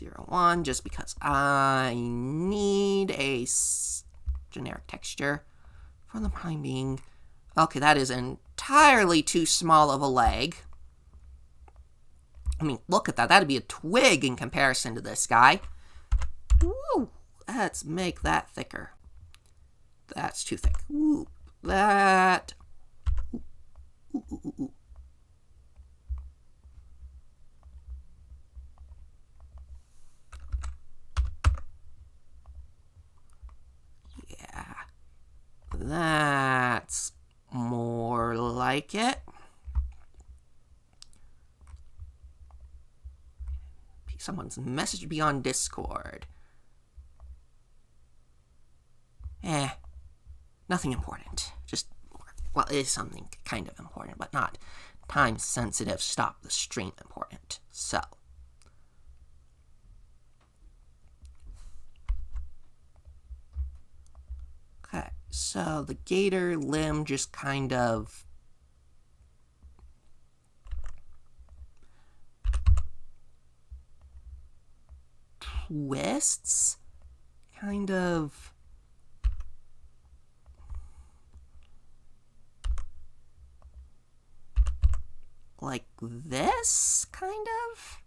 0.01, just because I need a generic texture for the time being. Okay, that is entirely too small of a leg. I mean, look at that. That'd be a twig in comparison to this guy. Woo! Let's make that thicker. That's too thick. Ooh, that. Ooh, ooh, ooh, ooh. Yeah. That's more like it. Someone's messaged me on Discord. Nothing important. Just, well, it is something kind of important, but not time sensitive, stop the stream important. So. Okay, so the gator limb just kind of twists, kind of like this, kind of.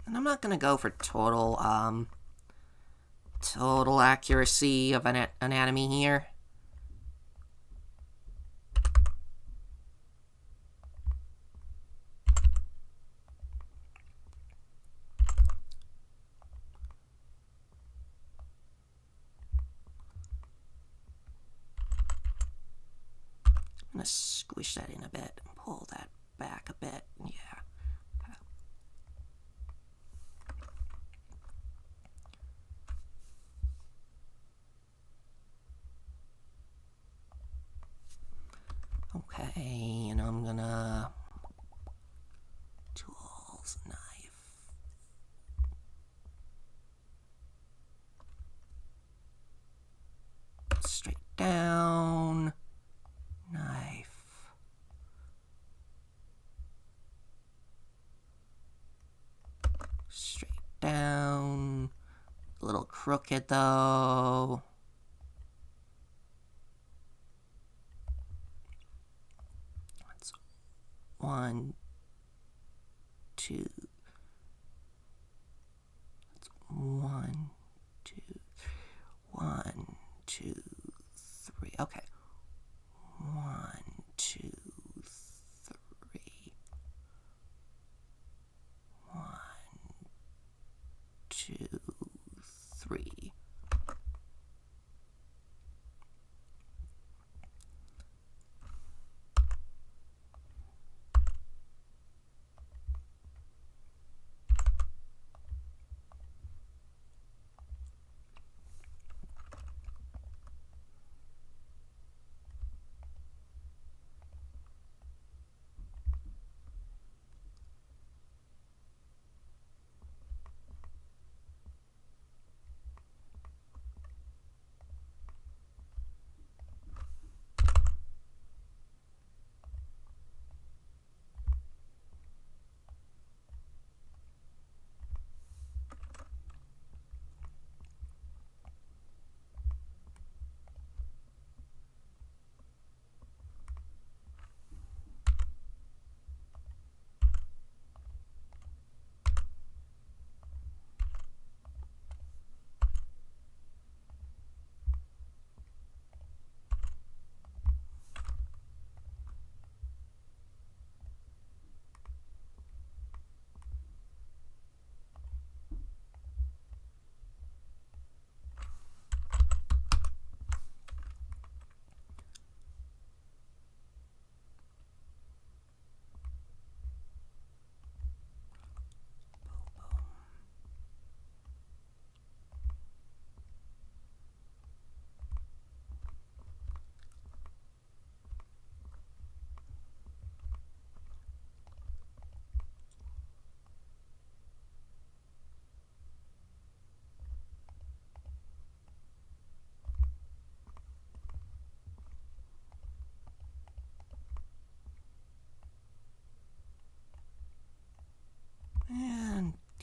And I'm not gonna go for total accuracy of anatomy here. I'm gonna squish that in a bit and pull that back a bit. Yeah. Okay, and I'm gonna tools, knife. Straight down, knife. Straight down, a little crooked though. That's 1, 2. That's 1, 2, 1, 2, 3. Okay. 1, 2, 3. 1, 2, 3.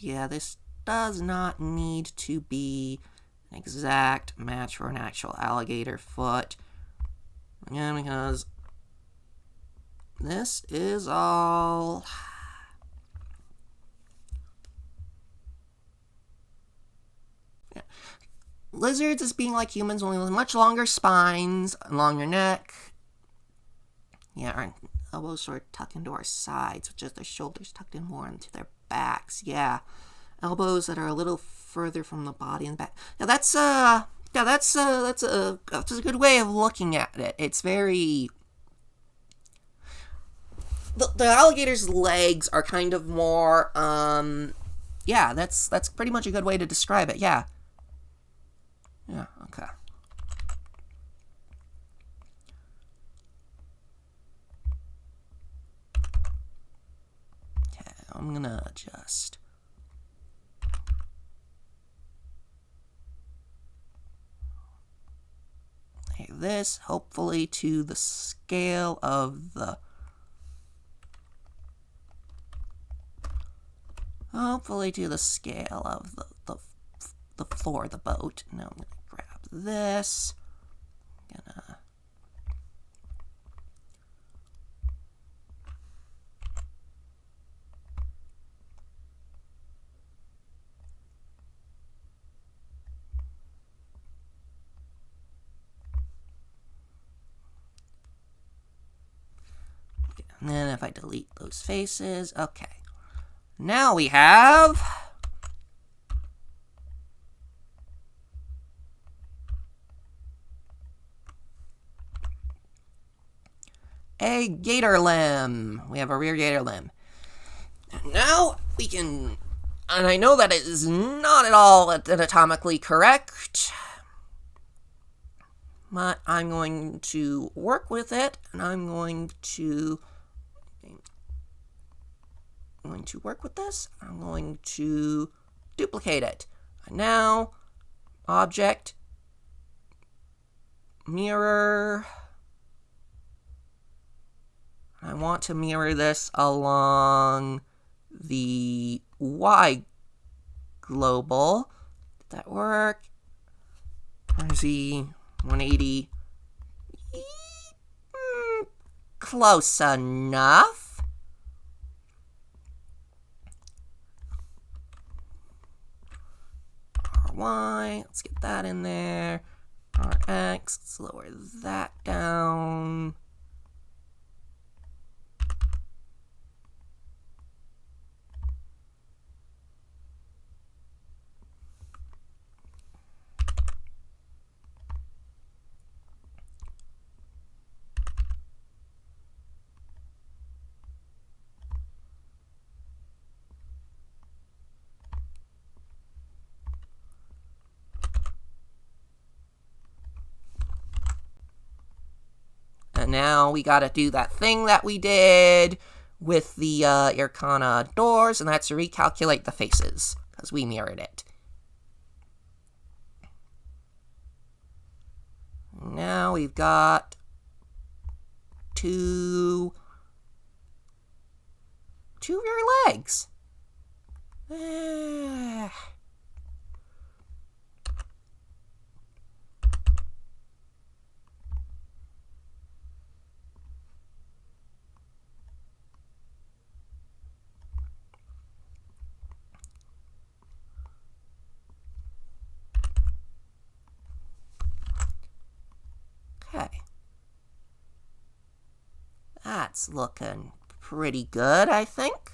yeah, this does not need to be an exact match for an actual alligator foot. Yeah, because this is all... Yeah. Lizards is being like humans, only with much longer spines, and longer neck. Yeah, our elbows sort of tucked into our sides, with just their shoulders tucked in more into their backs. Yeah, elbows that are a little further from the body and back. Now that's a good way of looking at it. It's very... The alligator's legs are kind of more, yeah, that's pretty much a good way to describe it, yeah. Yeah, okay. Okay, I'm gonna just... like this, hopefully to the scale of the... hopefully to the scale of the floor of the boat. Now I'm going to grab this. And then if I delete those faces, okay. Now we have... a gator limb. We have a rear gator limb. And now we can... and I know that it is not at all anatomically correct, but I'm going to work with it, and I'm going to work with this. I'm going to duplicate it. And now, object, mirror. I want to mirror this along the Y global. Did that work? Z 180. Close enough. RY, let's get that in there. RX, let's lower that down. And now we gotta do that thing that we did with the Irkana doors, and that's to recalculate the faces, because we mirrored it. Now we've got two rear legs. Okay. That's looking pretty good, I think.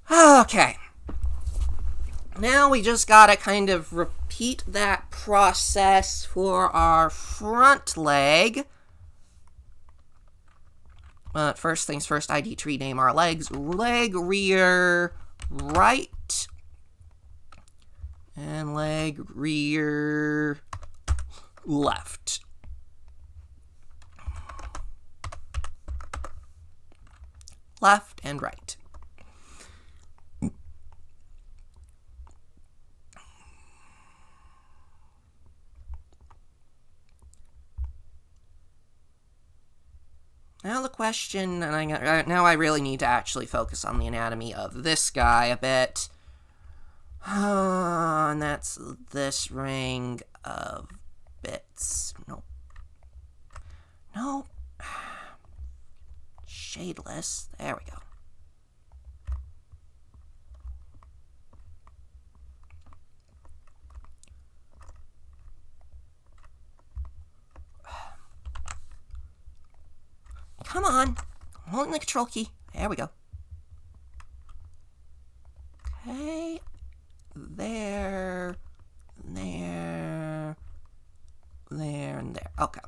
Okay. Now we just gotta kind of repeat that process for our front leg. But first things first, I need to rename our legs. Leg rear right. And leg rear left. Left and right. question, and now I really need to actually focus on the anatomy of this guy a bit. And that's this ring of bits. Nope. Nope. Shadeless. There we go. Come on. I'm holding the control key. There we go. Okay. There, and there, and there. Okay.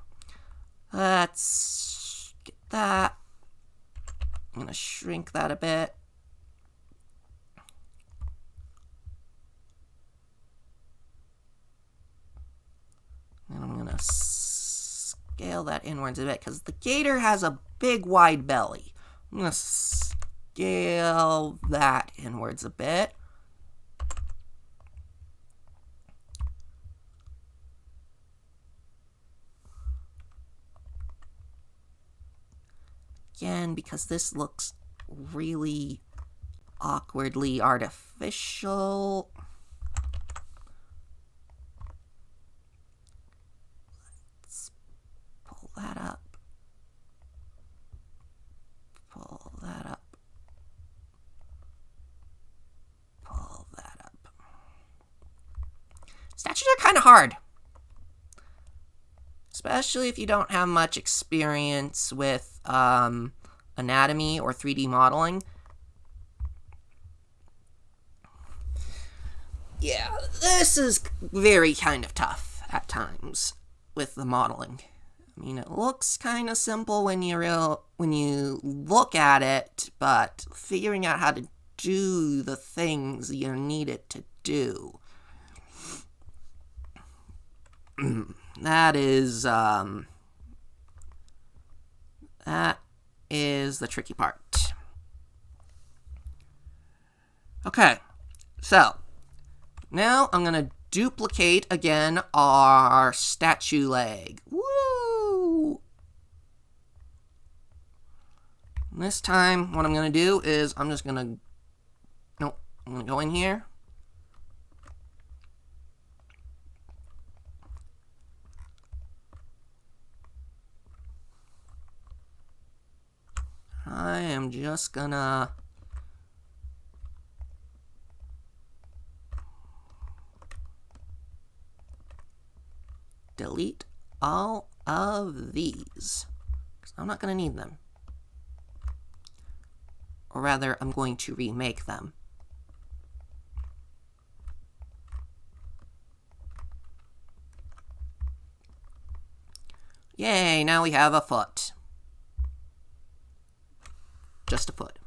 Let's get that. I'm going to shrink that a bit. And I'm going to scale that inwards a bit because the gator has a big wide belly. I'm going to scale that inwards a bit. Again, because this looks really awkwardly artificial. Let's pull that up. Pull that up. Pull that up. Statues are kind of hard. Especially if you don't have much experience with anatomy or 3D modeling. Yeah, this is very kind of tough at times with the modeling. I mean, it looks kind of simple when you look at it, but figuring out how to do the things you need it to do. That is the tricky part. Okay, so now I'm going to duplicate again our statue leg. Woo! This time, what I'm going to do is I'm going to go in here. I am just gonna delete all of these because I'm not gonna need them. Or rather, I'm going to remake them. Yay, now we have a foot. Just a foot.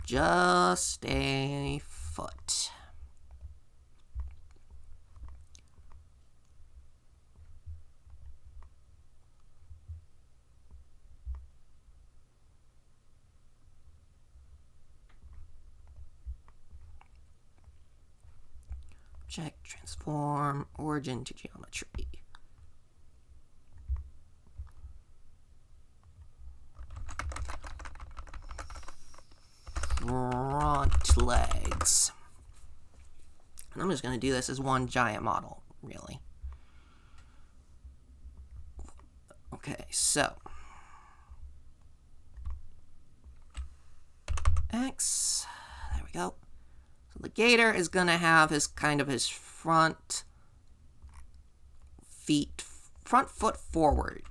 Just a foot. Object, transform, origin to geometry. Front legs. And I'm just going to do this as one giant model, really. Okay, so X, there we go. So the gator is going to have his front foot forward.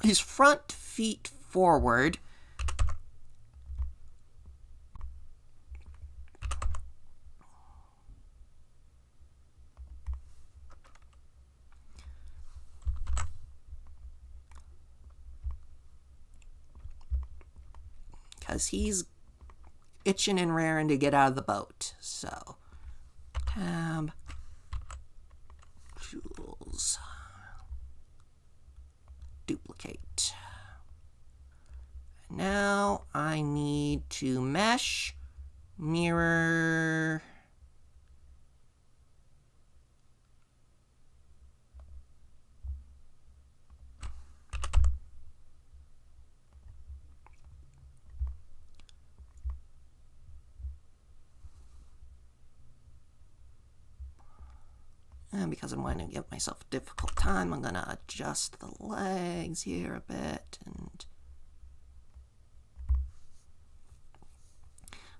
His front feet forward. Because he's itching and raring to get out of the boat. So, tab, tools, duplicate. Now I need to mesh, mirror, And because I'm going to give myself a difficult time, I'm going to adjust the legs here a bit. And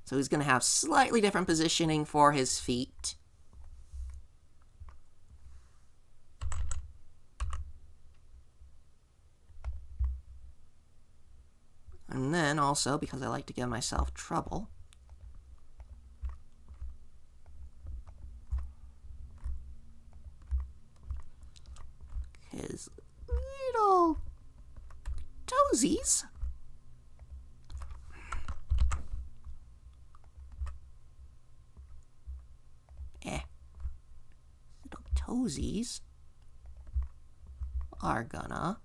so he's going to have slightly different positioning for his feet. And then also, because I like to give myself trouble, his little toesies. Little toesies are gonna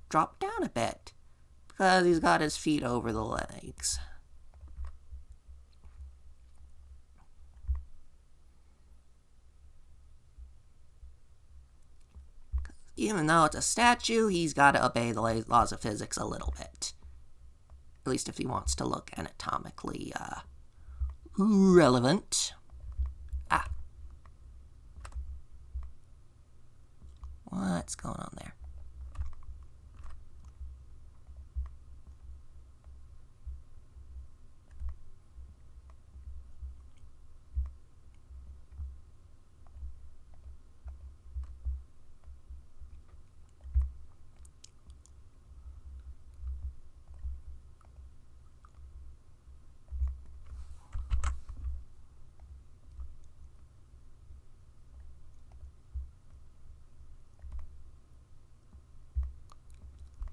drop down a bit because he's got his feet over the legs. Even though it's a statue, he's got to obey the laws of physics a little bit. At least if he wants to look anatomically relevant. What's going on there?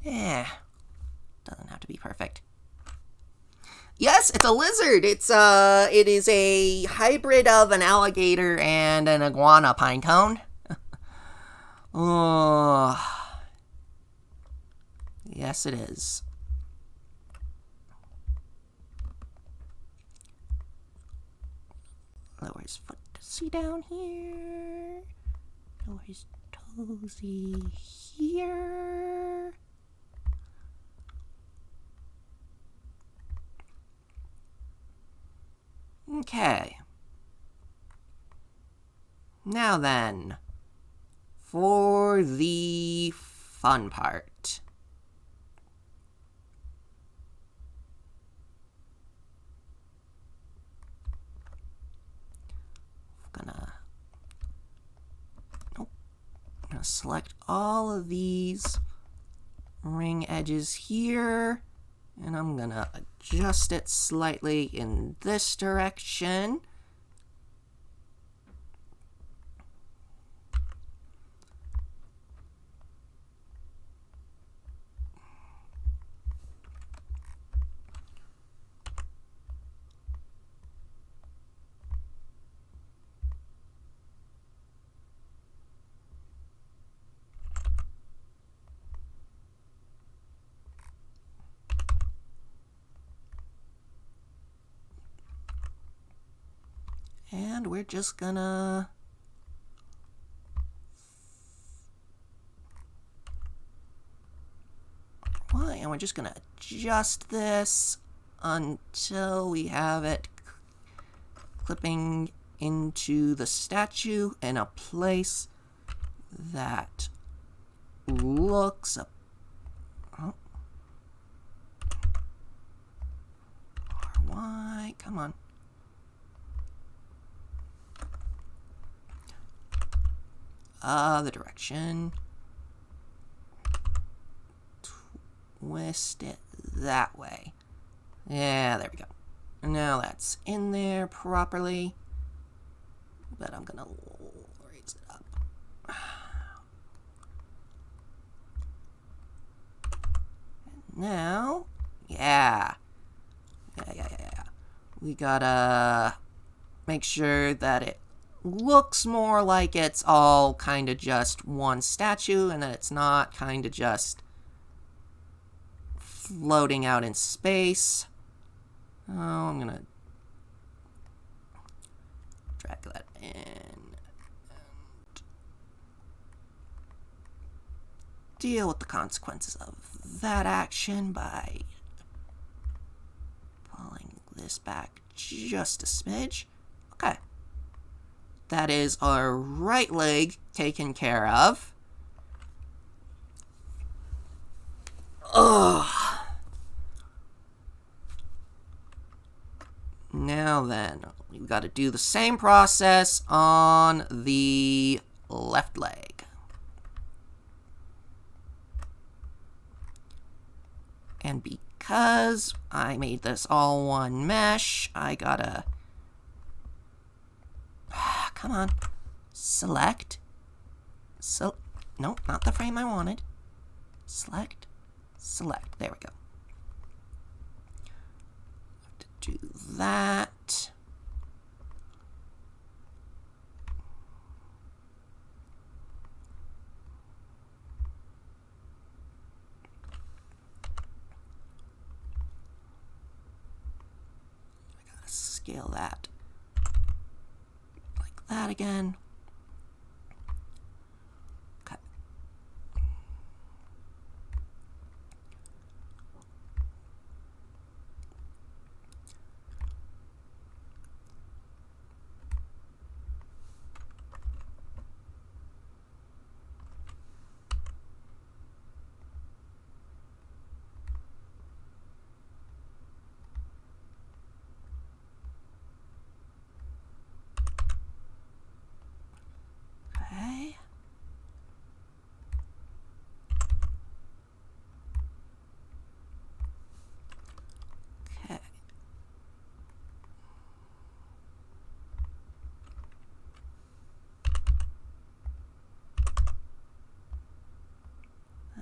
Yeah, doesn't have to be perfect. Yes, it's a lizard. It is a hybrid of an alligator and an iguana pinecone. Oh, yes, it is. Lower his foot to see down here. Lower his toesy here. Okay. Now then, for the fun part. I'm gonna select all of these ring edges here. And I'm gonna adjust it slightly in this direction. And we're just gonna and we're just gonna adjust this until we have it clipping into the statue in a place that looks why? Come on. The direction. Twist it that way. Yeah, there we go. Now that's in there properly. But I'm gonna raise it up. And now, yeah. We gotta make sure that it looks more like it's all kind of just one statue and that it's not kind of just floating out in space. Oh, I'm gonna drag that in and deal with the consequences of that action by pulling this back just a smidge. Okay. That is our right leg taken care of. Ugh. Now then, we've got to do the same process on the left leg. And because I made this all one mesh, I gotta... Come on. Select. Nope, not the frame I wanted. Select. Select. There we go. Have to do that. I gotta scale that. Like that again. Okay. Okay. Okay.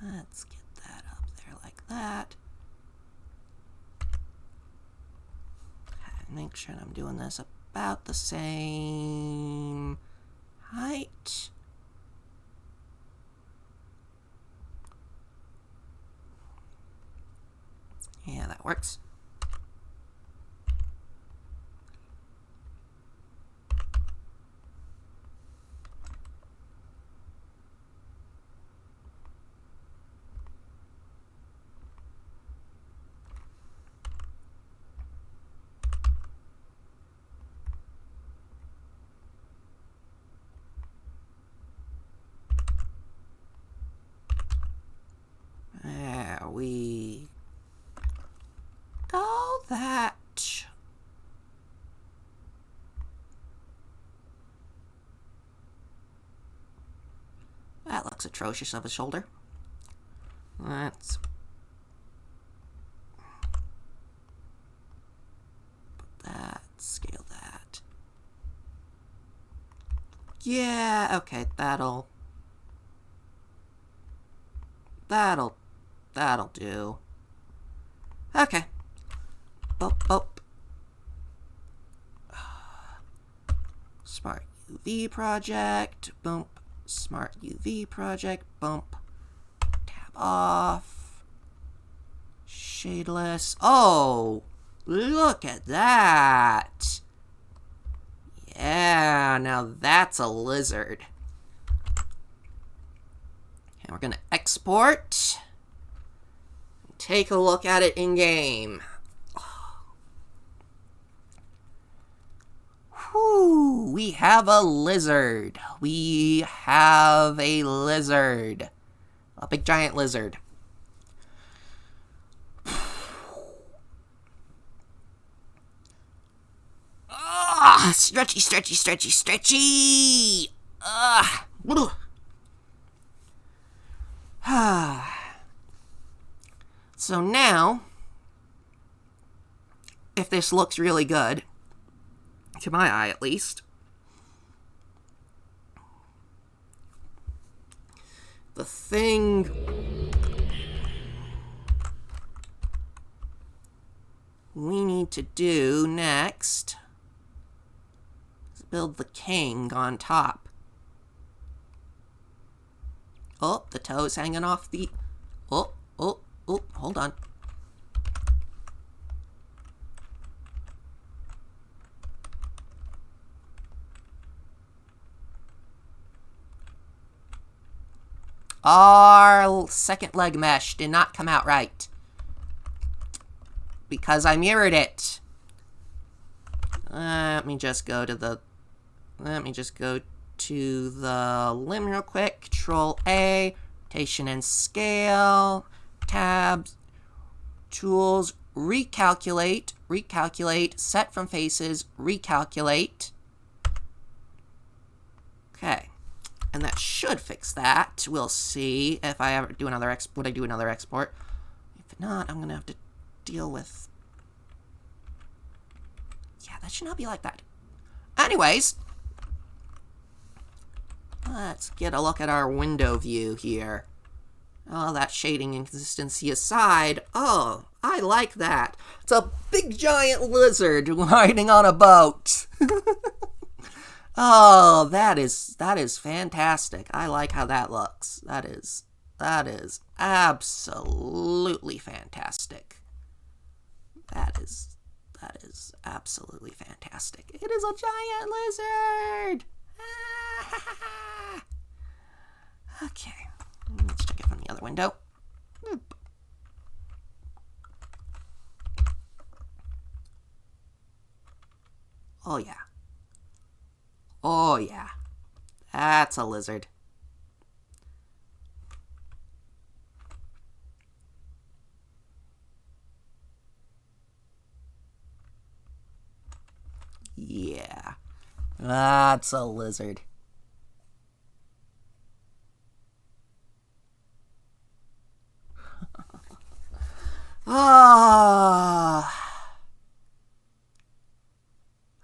Let's get that up there like that. Okay, make sure I'm doing this about the same height. Yeah, that works. There we go. That. That looks atrocious of a shoulder. Let's put that, scale that. Yeah, okay, that'll do. Okay. Boop, boop. Smart UV project. Boom. Smart UV project. Bump. Tab off. Shadeless. Oh, look at that. Yeah, now that's a lizard. And we're going to export. Take a look at it in game. Whew, we have a lizard. We have a lizard. A big giant lizard. Ah, stretchy, stretchy, stretchy, stretchy. Ah. So now, if this looks really good, to my eye at least, the thing we need to do next is build the king on top. Oh, the toe's hanging off the... Oh, hold on. Our second leg mesh did not come out right. Because I mirrored it. Let me just go to the Let me just go to the limb real quick. Control A, rotation and scale, tabs, tools, recalculate, set from faces, recalculate. Okay, and that should fix that. We'll see if I ever do another would I do another export. If not, I'm gonna have to deal with. Yeah, that should not be like that. Anyways, let's get a look at our window view here. Oh, that shading inconsistency aside, oh, I like that. It's a big giant lizard riding on a boat. Oh, that is fantastic. I like how that looks. That is absolutely fantastic. That is absolutely fantastic. It is a giant lizard. Okay, let's check it from the other window. Boop. Oh yeah. Oh yeah. That's a lizard. Yeah. That's a lizard. Ah.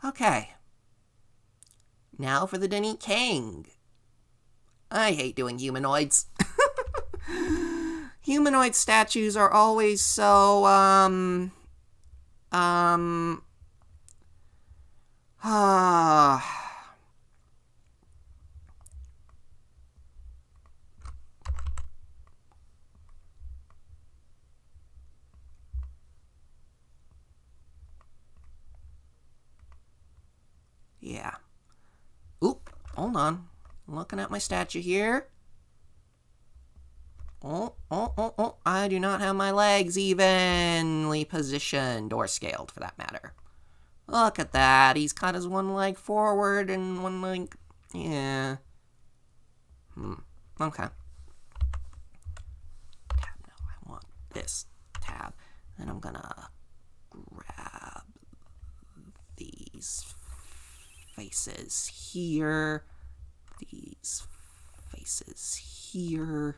Okay. Now for the Denny King. I hate doing humanoids. Humanoid statues are always so, yeah. Oop, hold on. I'm looking at my statue here. Oh, I do not have my legs evenly positioned, or scaled for that matter. Look at that. He's got his one leg forward and one leg... Yeah. Okay. Tab, no, I want this tab. Then I'm gonna grab these faces here. These faces here.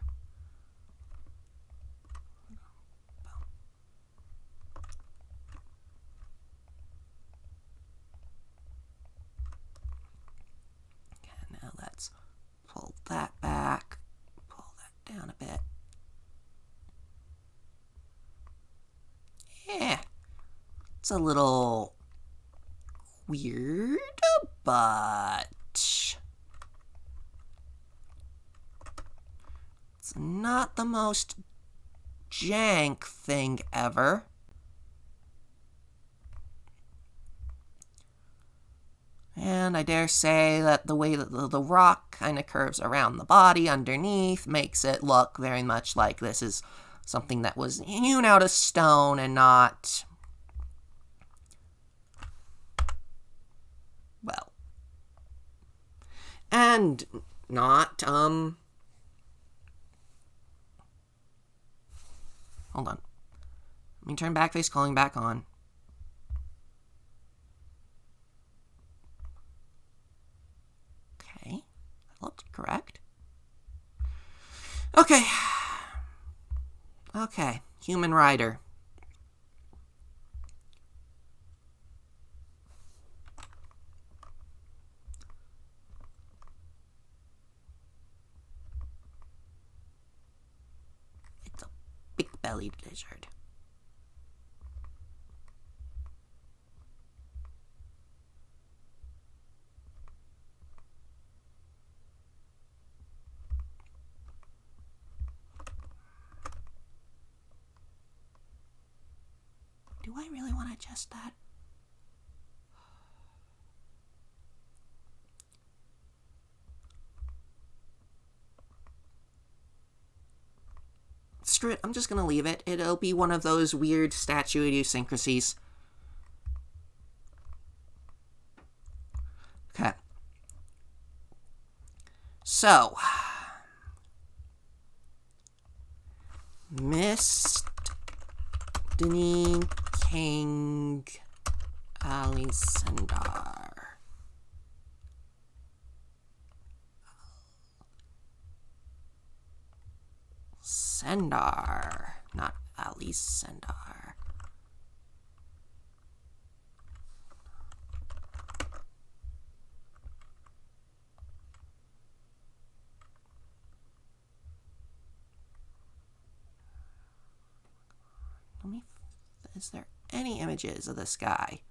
Now let's pull that back, pull that down a bit. Yeah, it's a little weird, but it's not the most jank thing ever. And I dare say that the way that the rock kind of curves around the body underneath makes it look very much like this is something that was hewn out of stone and not, well, and not, hold on. Let me turn backface calling back on. Looked correct. Okay. Okay. Human rider. It's a big-bellied lizard. Do I really want to adjust that? Screw it, I'm just gonna leave it. It'll be one of those weird statue idiosyncrasies. Okay. So, Mist King Alisandar. Sendar, not Alisandar. Is there any images of this guy?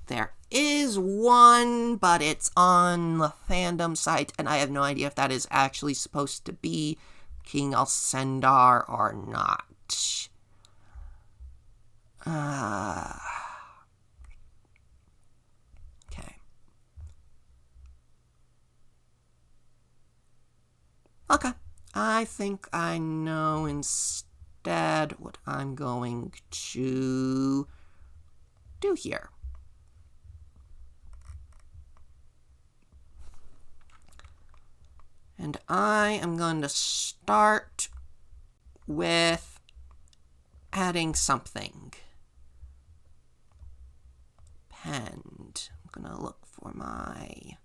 There is one, but it's on the fandom site, and I have no idea if that is actually supposed to be King Alcendar or not. Okay. Okay. I think I know instead what I'm going to do here. And I am going to start with adding something. Penned. I'm going to look for my...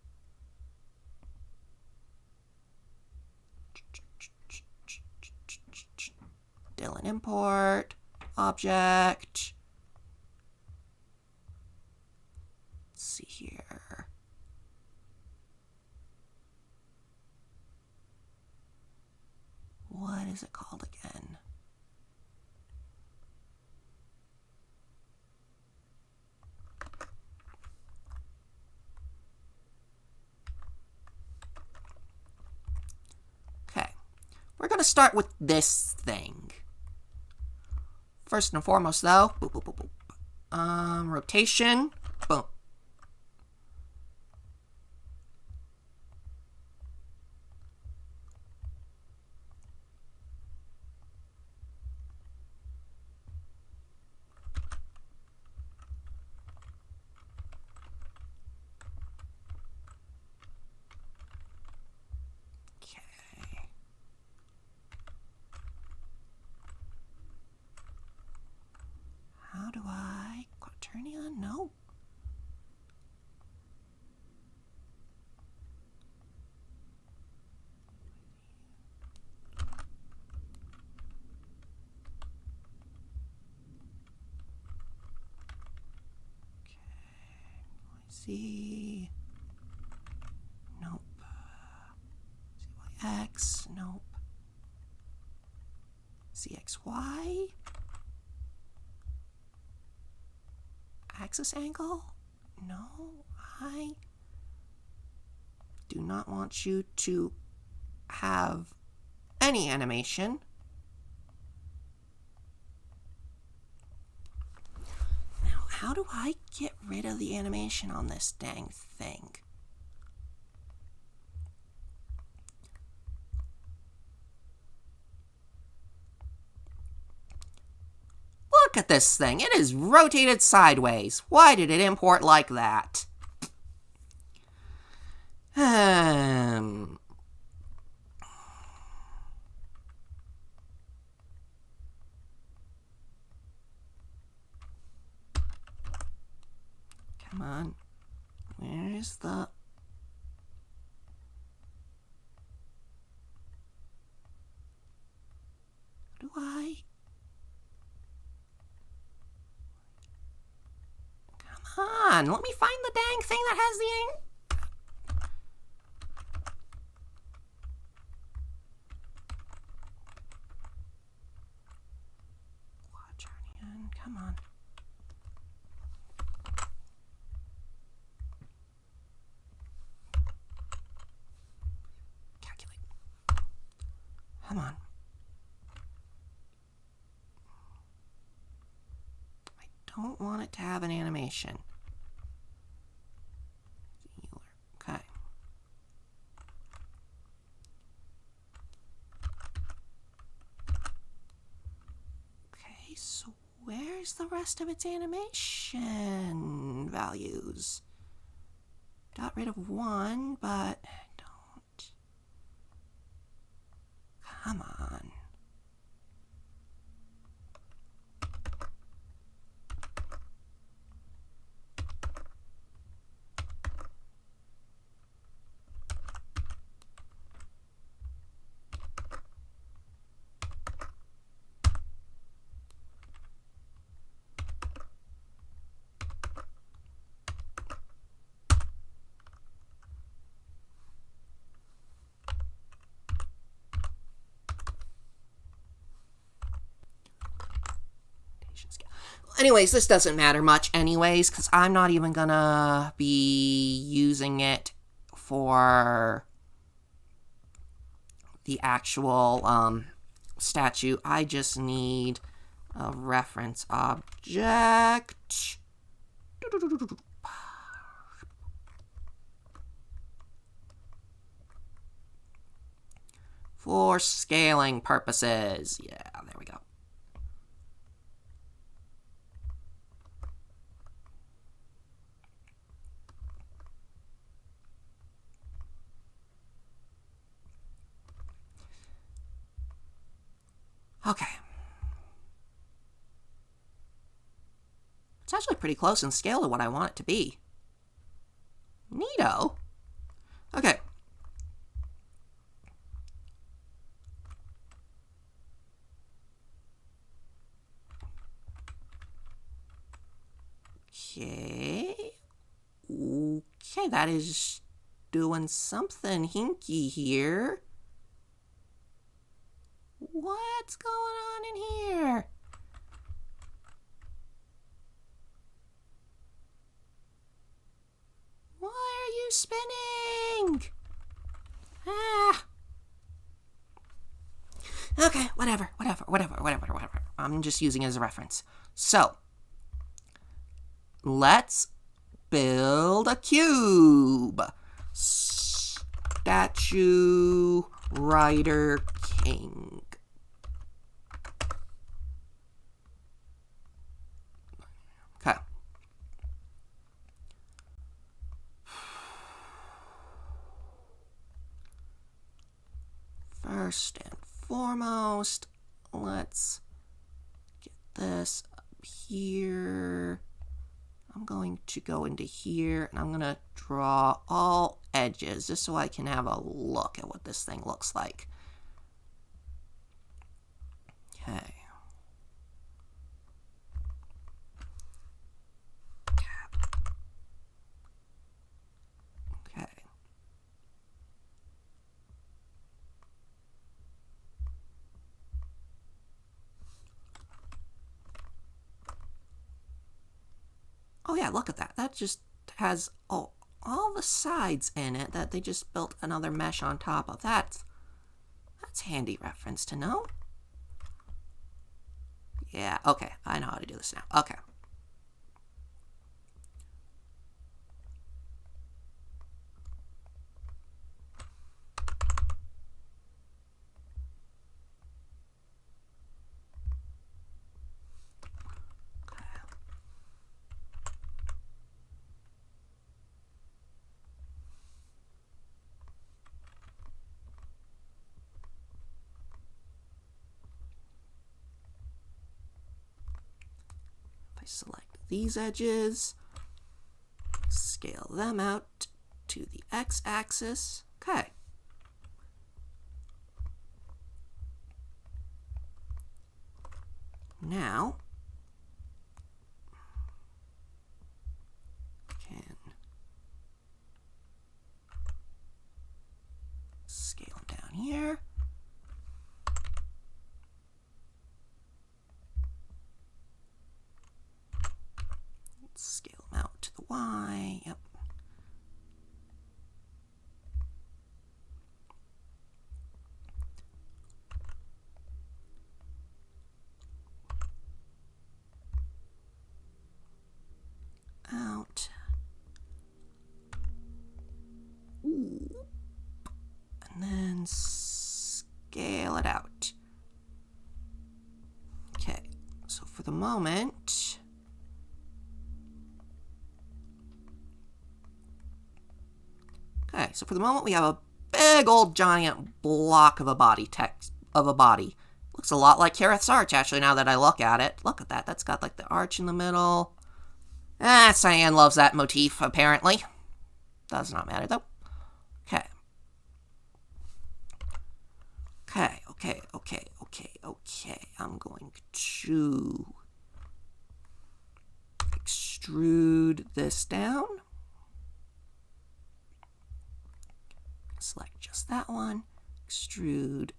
Dylan import, object. Let's see here. What is it called again? Okay, we're going to start with this thing. First and foremost, though, boop, boop, boop, boop. Rotation, boom. How do I... Quaternia? No. Okay. I see. Nope. CYX? Nope. CXY? Axis angle? No, I do not want you to have any animation. Now, how do I get rid of the animation on this dang thing? Look at this thing. It is rotated sideways. Why did it import like that? Come on. Where's the... Do I... Come on, let me find the dang thing that has the... Quaternion, come on. Calculate. Come on. Don't want it to have an animation. Okay. Okay, so where's the rest of its animation values? Got rid of one, but don't. Come on. Anyways, this doesn't matter much anyways, because I'm not even gonna be using it for the actual statue. I just need a reference object. For scaling purposes. Yeah, there we go. Okay. It's actually pretty close in scale to what I want it to be. Neato. Okay. Okay, that is doing something hinky here. What's going on in here? Why are you spinning? Ah. Okay, whatever. I'm just using it as a reference. So, let's build a cube. Statue Rider King. Okay. First and foremost, let's get this up here. I'm going to go into here, and I'm going to draw all edges, just so I can have a look at what this thing looks like. Okay. Okay. Oh yeah, look at that. That just has all the sides in it that they just built another mesh on top of. That's handy reference to know. Yeah, okay. I know how to do this now. Okay. I select these edges, scale them out to the x-axis. Okay. Now, can scale them down here. Scale them out to the Y. Yep. Out. Ooh. And then scale it out. Okay. So for the moment, Okay, so for the moment we have a big old giant block of a body text of a body. Looks a lot like Kareth's arch, actually, now that I look at it. Look at that. That's got like the arch in the middle. Cyan loves that motif, apparently. Does not matter, though. Okay. Okay. I'm going to extrude this down. Select just that one. Extrude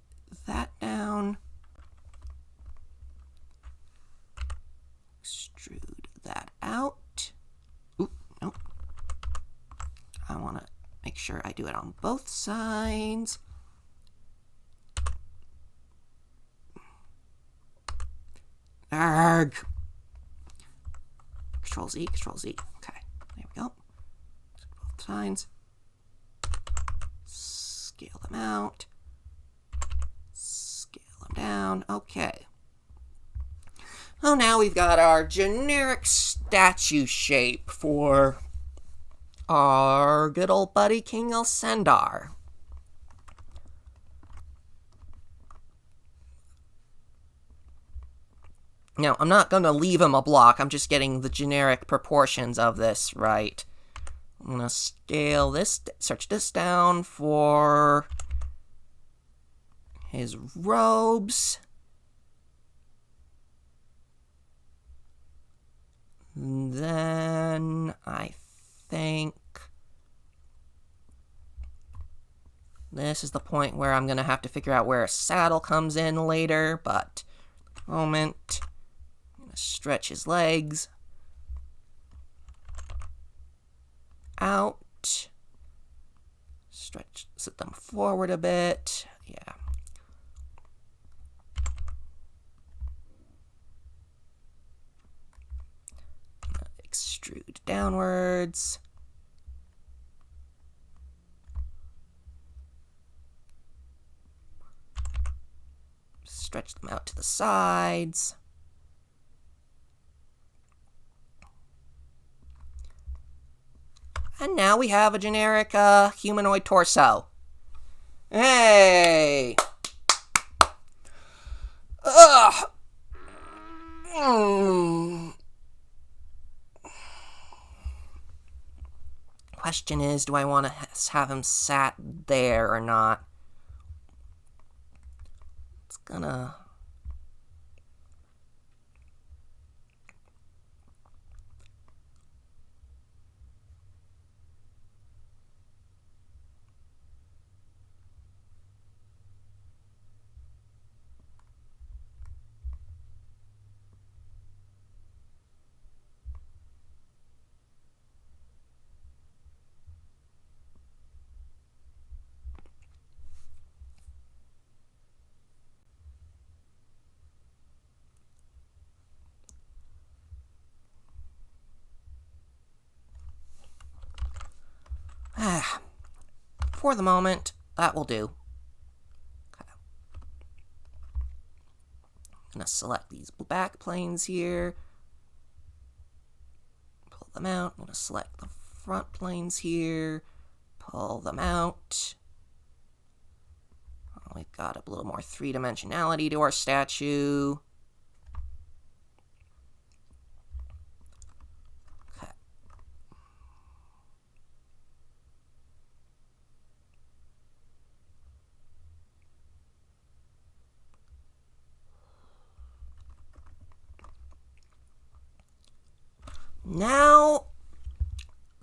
that down. Extrude that out. Oop, nope. I want to make sure I do it on both sides. Arrgh. Control Z, Control Z. Okay, there we go. Both sides. Scale them out. Scale them down. Okay. Oh, now we've got our generic statue shape for our good old buddy King Elsendar. Now, I'm not going to leave him a block. I'm just getting the generic proportions of this right. I'm going to scale this, search this down for his robes. And then I think this is the point where I'm going to have to figure out where a saddle comes in later, but at the moment, I'm going to stretch his legs out, sit them forward a bit, yeah. Extrude downwards. Stretch them out to the sides. And now we have a generic humanoid torso. Hey! Ugh! Question is, do I want to have him sat there or not? It's gonna... For the moment, that will do. Okay. I'm going to select these back planes here. Pull them out. I'm going to select the front planes here. Pull them out. Oh, we've got a little more three-dimensionality to our statue. Now,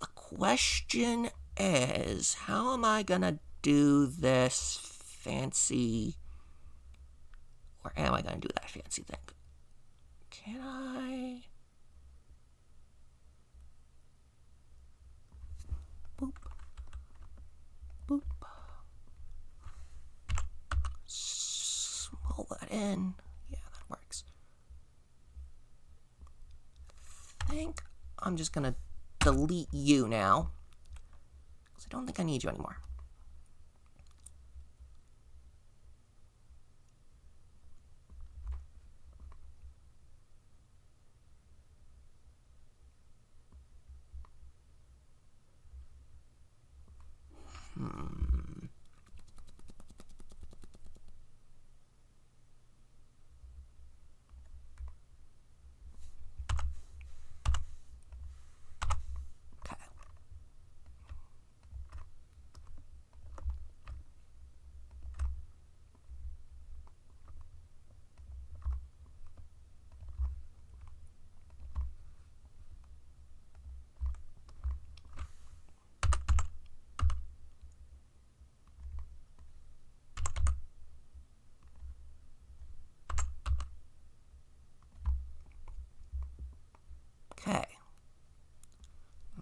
the question is, how am I gonna do this fancy, or am I gonna do that fancy thing? Can I? Boop. Boop. Pull that in. Yeah, that works. I think I'm just going to delete you now, because I don't think I need you anymore. Okay.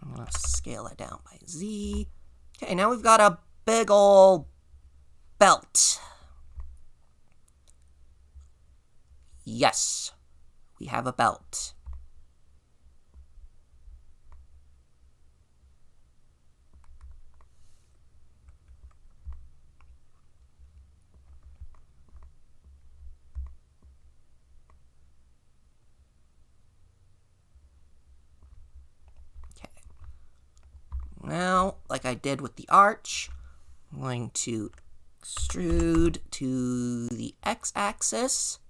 I'm going to scale it down by Z. Okay, now we've got a big ol' belt. Yes, we have a belt. Now, like I did with the arch, I'm going to extrude to the x-axis.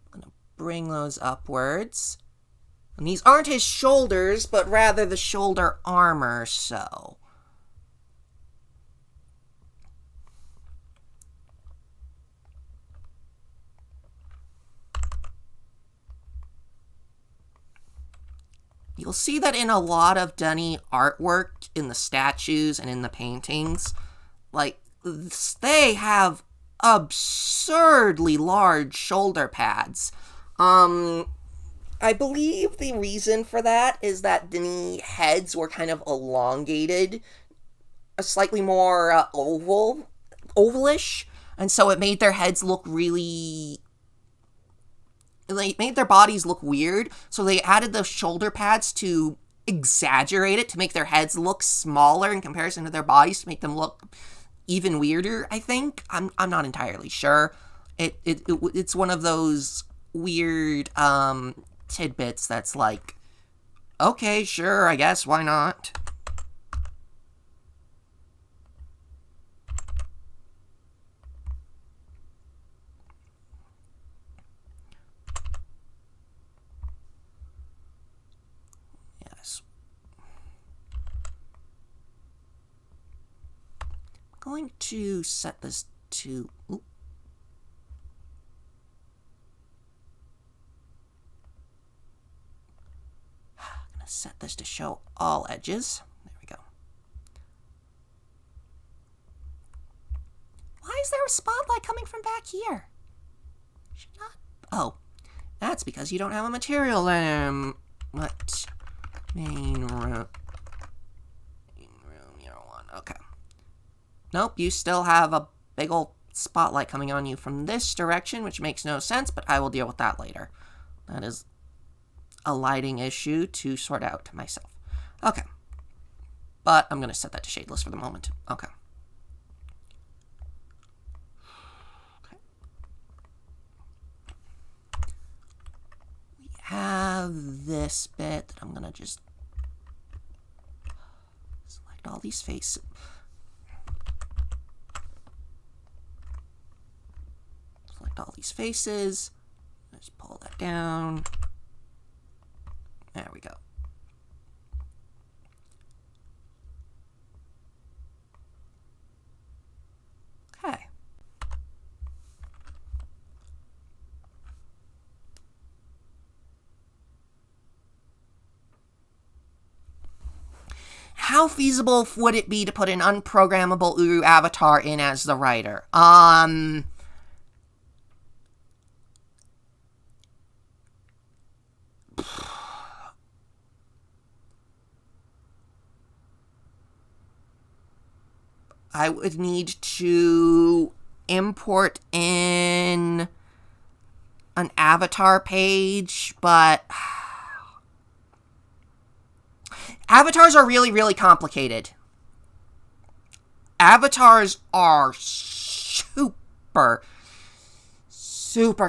I'm going to bring those upwards. And these aren't his shoulders, but rather the shoulder armor, so... You'll see that in a lot of Denny artwork, in the statues and in the paintings, like, they have absurdly large shoulder pads. I believe the reason for that is that Denny heads were kind of elongated, slightly more ovalish, and so it made their heads look really... They made their bodies look weird, so they added the shoulder pads to exaggerate it, to make their heads look smaller in comparison to their bodies, to make them look even weirder, I think. I'm not entirely sure. It's one of those weird tidbits that's like, okay, sure, I guess, why not? Going to set this to... Oop. I'm going to set this to show all edges. There we go. Why is there a spotlight coming from back here? Should not... Oh, that's because you don't have a material in what? Main room. Okay. Nope, you still have a big old spotlight coming on you from this direction, which makes no sense, but I will deal with that later. That is a lighting issue to sort out myself. Okay. But I'm going to set that to shadeless for the moment. Okay. We have this bit that I'm going to just select all these faces. All these faces. Let's pull that down. There we go. Okay. How feasible would it be to put an unprogrammable Uru avatar in as the writer? I would need to import in an avatar page, but avatars are really, really complicated. Avatars are super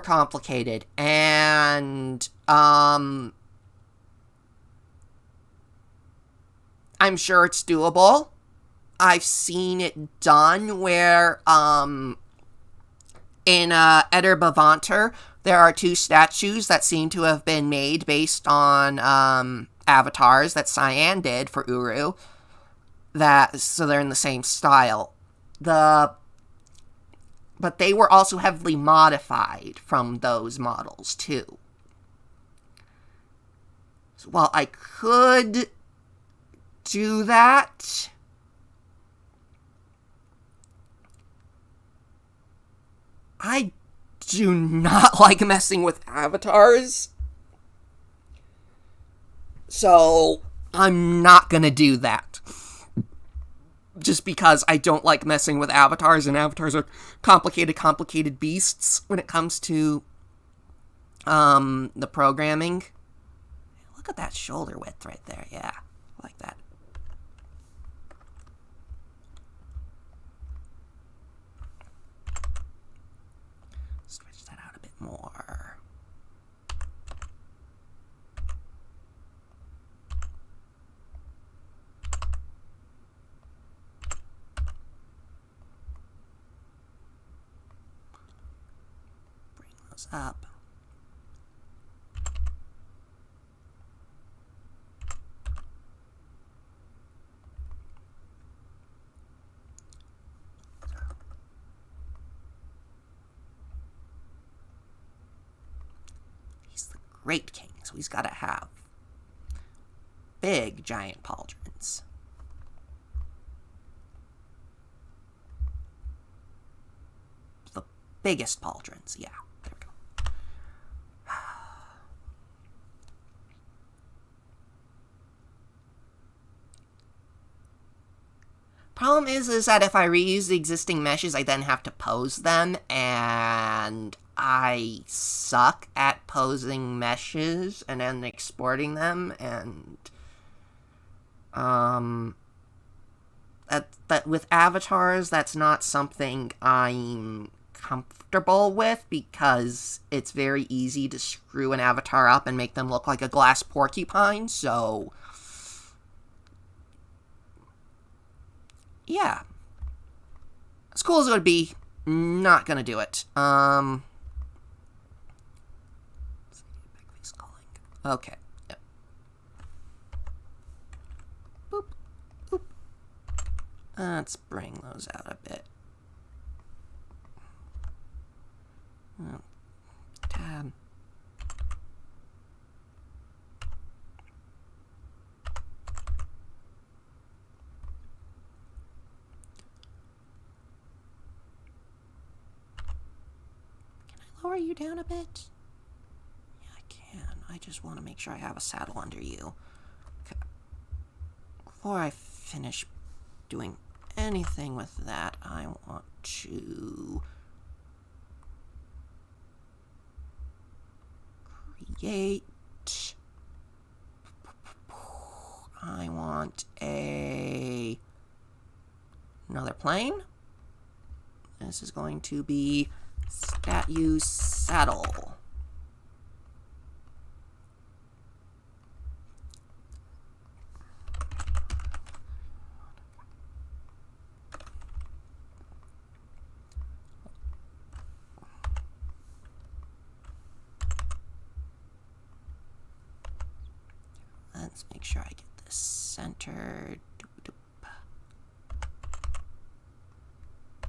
complicated, and I'm sure it's doable. I've seen it done where, in Eder Bavanter, there are 2 statues that seem to have been made based on avatars that Cyan did for Uru. So they're in the same style. But they were also heavily modified from those models too. So while I could do that, I do not like messing with avatars. So I'm not gonna do that. Just because I don't like messing with avatars, and avatars are complicated beasts when it comes to the programming. Look at that shoulder width right there. Yeah, I like that. Stretch that out a bit more. Bring those up. He's the Great King, so he's got to have big, giant pauldrons. The biggest pauldrons, yeah. There we go. Problem is that if I reuse the existing meshes, I then have to pose them, and I suck at posing meshes and then exporting them, and that with avatars, that's not something I'm comfortable with, because it's very easy to screw an avatar up and make them look like a glass porcupine. So yeah, as cool as it would be, not gonna do it. Okay. Yep. Boop. Boop. Let's bring those out a bit. Tab. Lower you down a bit? Yeah, I can. I just want to make sure I have a saddle under you. Okay. Before I finish doing anything with that, I want to create... I want another plane. This is going to be statue saddle. Let's make sure I get this centered.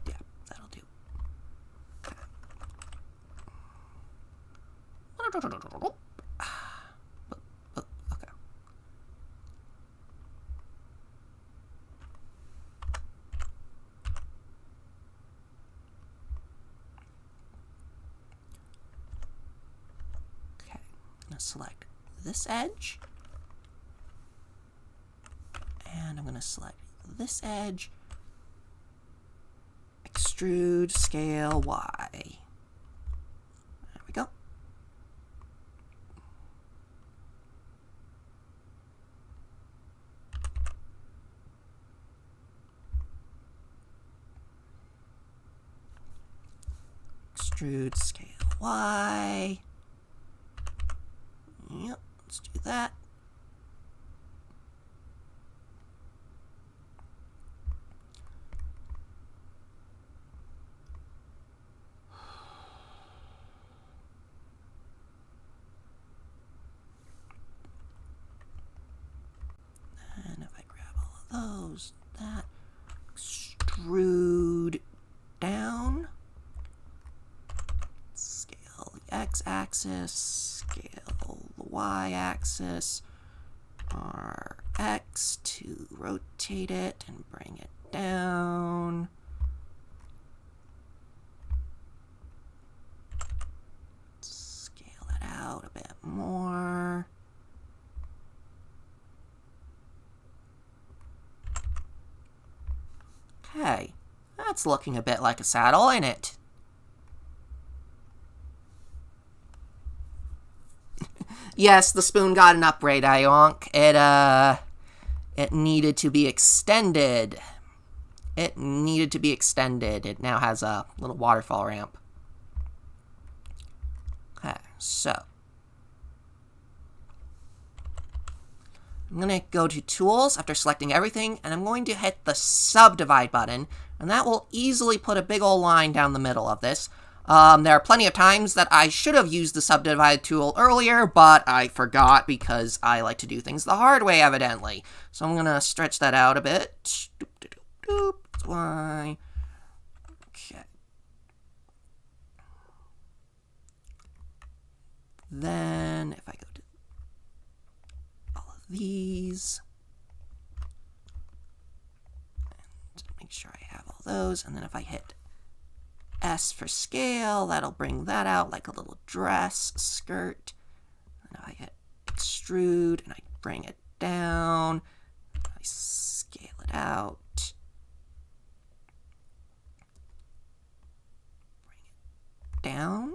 Yeah, that'll do. Okay. Okay, I'm going to select this edge. And I'm going to select this edge. Extrude, scale, Y. There we go. Extrude, scale, Y. Yep, let's do that. that. Extrude down. Scale the x-axis. Scale the y-axis. Rx to rotate it and bring it down. Scale it out a bit more. Okay, that's looking a bit like a saddle, ain't it? Yes, the spoon got an upgrade, Ionk. It needed to be extended. It needed to be extended. It now has a little waterfall ramp. Okay, so I'm going to go to Tools after selecting everything, and I'm going to hit the Subdivide button, and that will easily put a big old line down the middle of this. There are plenty of times that I should have used the Subdivide tool earlier, but I forgot because I like to do things the hard way, evidently. So I'm going to stretch that out a bit. Doop, doop, doop, doop. That's why. Okay. Then, if I go to all of these, and make sure I have all those, and then if I hit S for scale, that'll bring that out like a little dress skirt. And I hit extrude and I bring it down. I scale it out. Bring it down.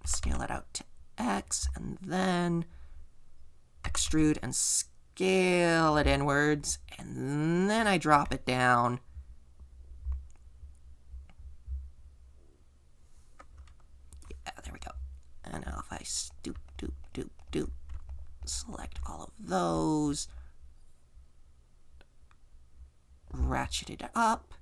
Scale it out to X and then extrude and scale it inwards, and then I drop it down. Yeah, there we go. And now if I stoop, doop, doop, doop, select all of those, ratchet it up.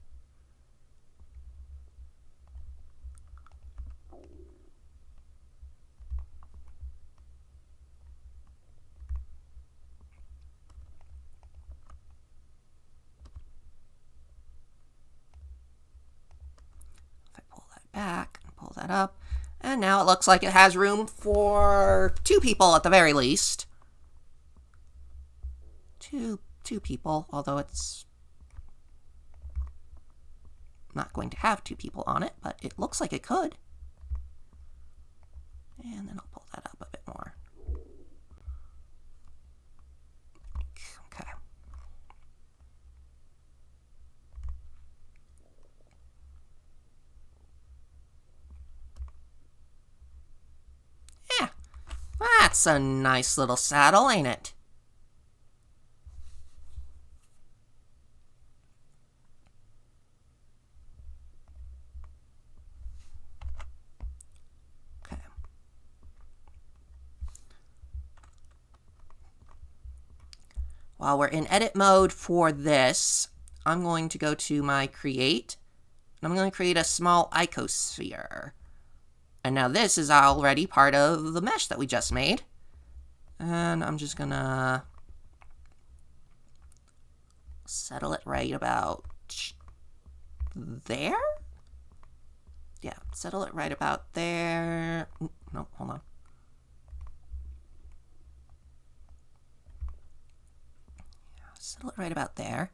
Back and pull that up, and now it looks like it has room for 2 people at the very least. Two people, although it's not going to have 2 people on it, but it looks like it could. And then I'll pull that up a bit more. Okay. That's a nice little saddle, ain't it? Okay. While we're in edit mode for this, I'm going to go to my create, and I'm going to create a small icosphere. And now this is already part of the mesh that we just made. And I'm just gonna settle it right about there. Yeah, settle it right about there. No, hold on. Settle it right about there.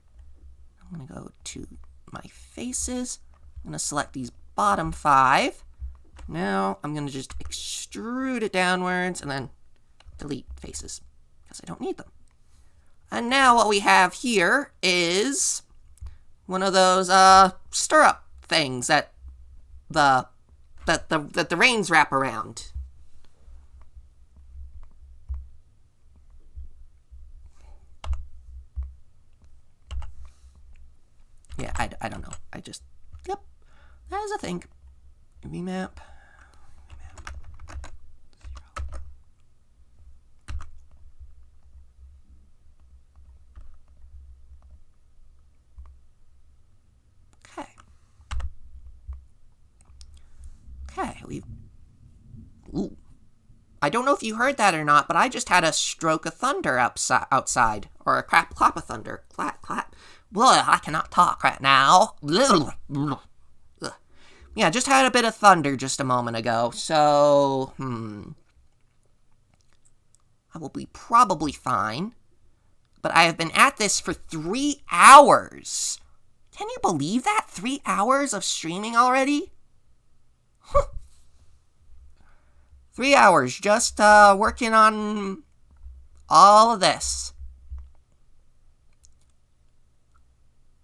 I'm gonna go to my faces. I'm gonna select these bottom 5. Now I'm going to just extrude it downwards and then delete faces because I don't need them. And now what we have here is one of those stirrup things that the reins wrap around. Yeah, I don't know. Yep, that is a thing. VMap. Okay, we've I don't know if you heard that or not, but I just had a stroke of thunder outside. Or a clap of thunder. Clap. Blah, I cannot talk right now. Yeah, just had a bit of thunder just a moment ago. So, I will be probably fine. But I have been at this for 3 hours. Can you believe that? 3 hours of streaming already? 3 hours just working on all of this.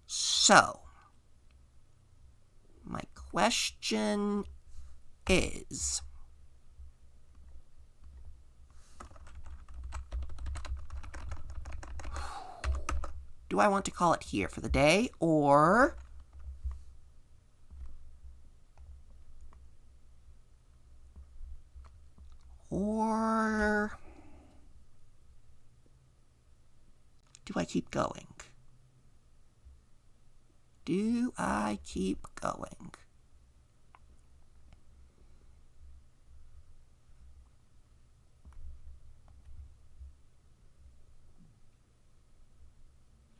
So, my question is, do I want to call it here for the day, or do I keep going? Do I keep going?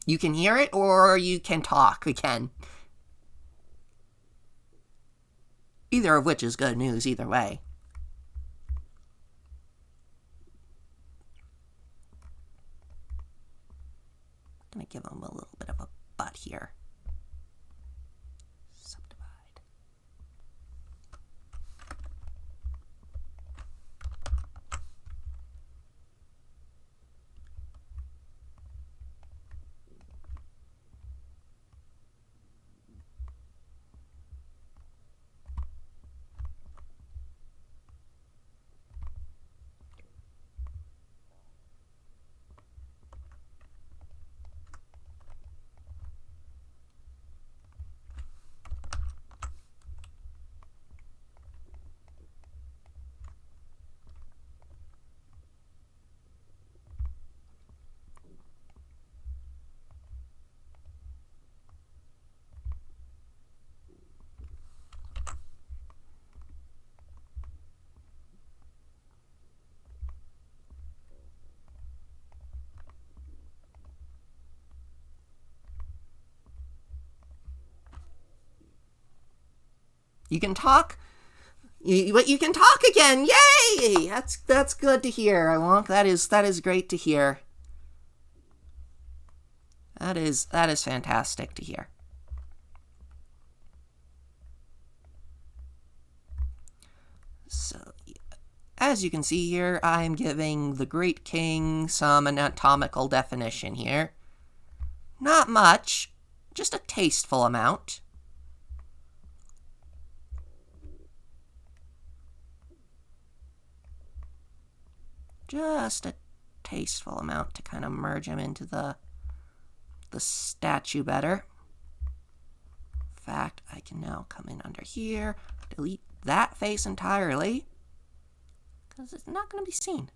You can hear it, or you can talk again. Either of which is good news, either way. I'm gonna give them a little bit of a butt here. Subdivide. You can talk. But you can talk again. Yay! That's good to hear. That is great to hear. That is fantastic to hear. So, as you can see here, I am giving the Great King some anatomical definition here. Not much, just a tasteful amount. Just a tasteful amount to kind of merge him into the statue better. In fact, I can now come in under here, delete that face entirely, because it's not going to be seen.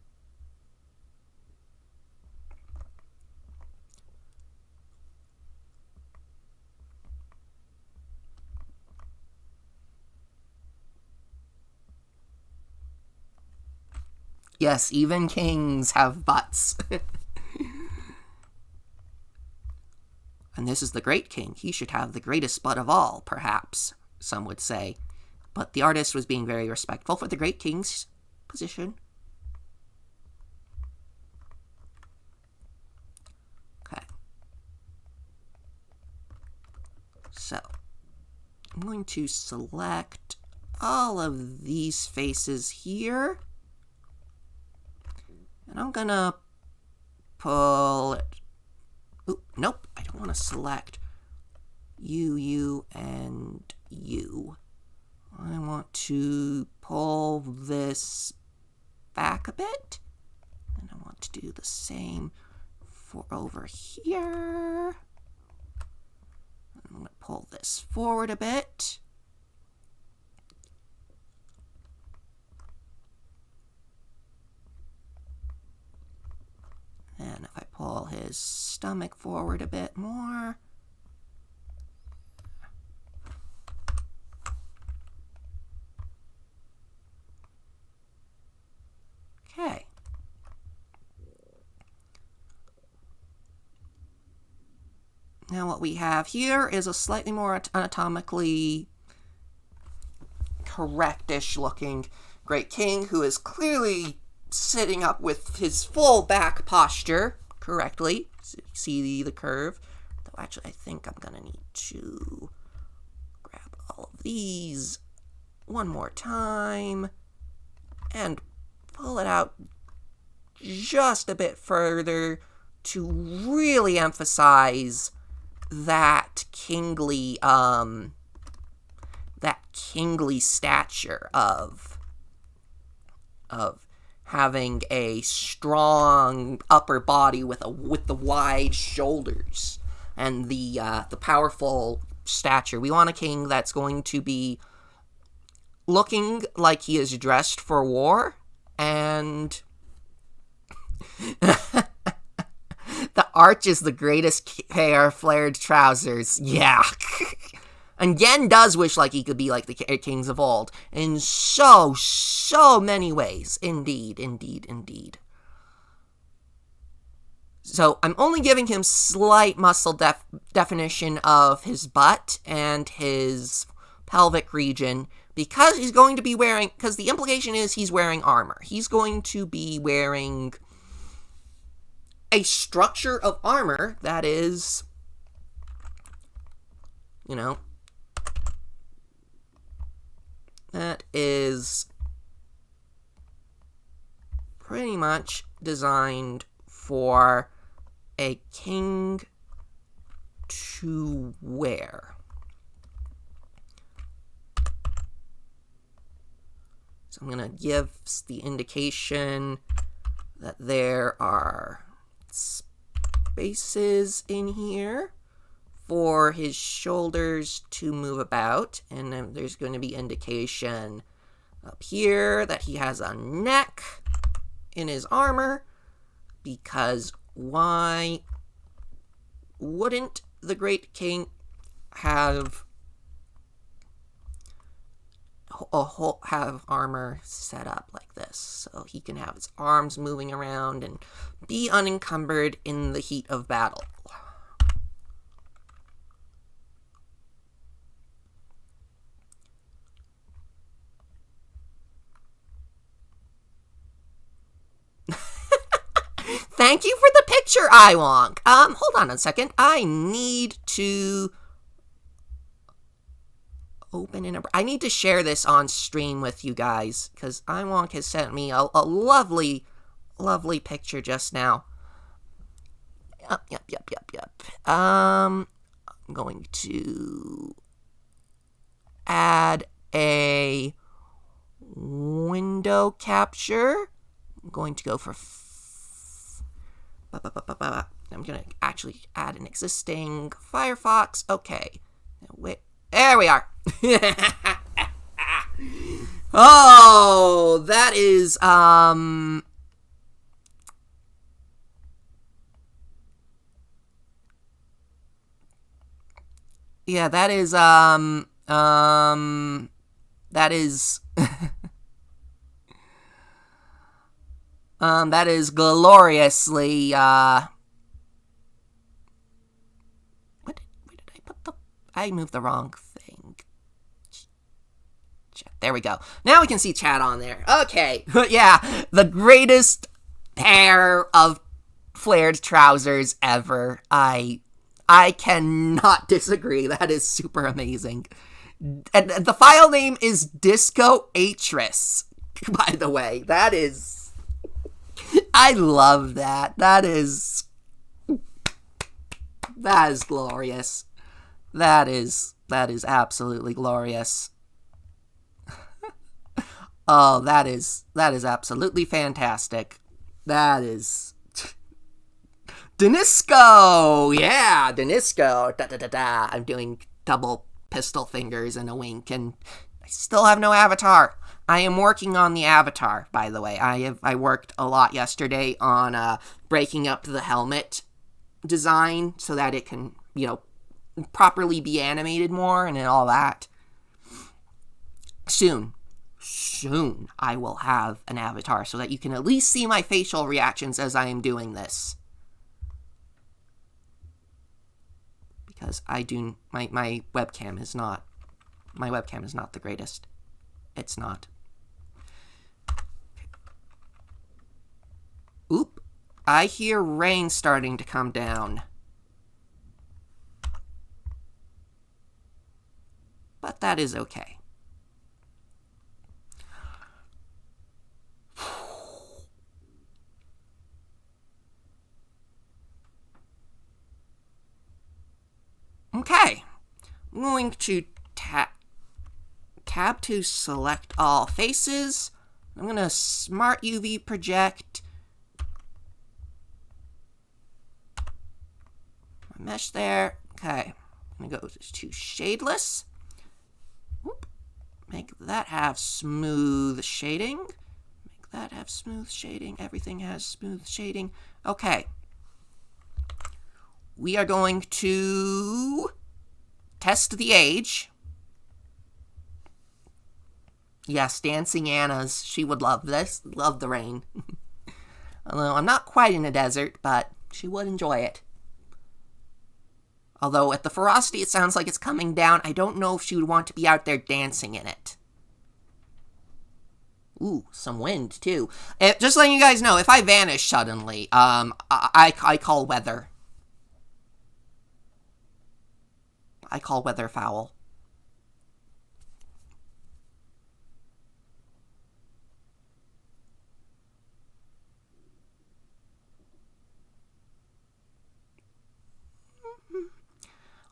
Yes, even kings have butts. And this is the great king. He should have the greatest butt of all, perhaps, some would say. But the artist was being very respectful for the great king's position. Okay. So, I'm going to select all of these faces here. And I'm gonna pull it. Oop, nope, I don't want to select you, and you. I want to pull this back a bit. And I want to do the same for over here. I'm going to pull this forward a bit. And if I pull his stomach forward a bit more. And what we have here is a slightly more anatomically correctish looking Great King, who is clearly sitting up with his full back posture correctly. See the curve? Though actually, I think I'm going to need to grab all of these one more time and pull it out just a bit further to really emphasize that kingly stature of having a strong upper body with the wide shoulders and the powerful stature. We want a king that's going to be looking like he is dressed for war, and the arch is the greatest pair of flared trousers. Yeah. And Yen does wish like he could be like the kings of old in so many ways. Indeed. So I'm only giving him slight muscle definition of his butt and his pelvic region because he's going to be wearing, because the implication is he's wearing armor. He's going to be wearing a structure of armor that is, that is pretty much designed for a king to wear. So I'm going to give the indication that there are spaces in here for his shoulders to move about, and then there's going to be indication up here that he has a neck in his armor, because why wouldn't the Great King have armor set up like this, so he can have his arms moving around and be unencumbered in the heat of battle? Thank you for the picture, Iwonk. Hold on a second. I need to I need to share this on stream with you guys, because Iwonk has sent me a lovely picture just now. Yep. I'm going to add a window capture. I'm going to go for I'm going to actually add an existing Firefox. Okay. Wait. There we are. Oh, that is, yeah, that is, that is, that is gloriously, where did I put the, I moved the wrong thing. There we go. Now we can see chat on there. Okay, yeah, the greatest pair of flared trousers ever. I cannot disagree. That is super amazing. And the file name is Disco Atris, by the way. That is, I love that. That is glorious. That is absolutely glorious. Oh, that is absolutely fantastic. That is Denisco! Yeah, Denisco. Da. I'm doing double pistol fingers and a wink, and I still have no avatar. I am working on the avatar, by the way. I worked a lot yesterday on breaking up the helmet design so that it can, properly be animated more and all that. Soon I will have an avatar so that you can at least see my facial reactions as I am doing this. because my webcam is not the greatest. It's not. Oop, I hear rain starting to come down. But that is okay. Okay, I'm going to tab to select all faces. I'm going to smart UV project my mesh there. Okay, I'm going to go to shadeless. Whoop. Make that have smooth shading. Make that have smooth shading. Everything has smooth shading. Okay. We are going to test the age. Yes, Dancing Anna's. She would love this. Love the rain. Although I'm not quite in a desert, but she would enjoy it. Although at the ferocity it sounds like it's coming down, I don't know if she would want to be out there dancing in it. Ooh, some wind too. Just letting you guys know, if I vanish suddenly, I call weather. I call weather foul.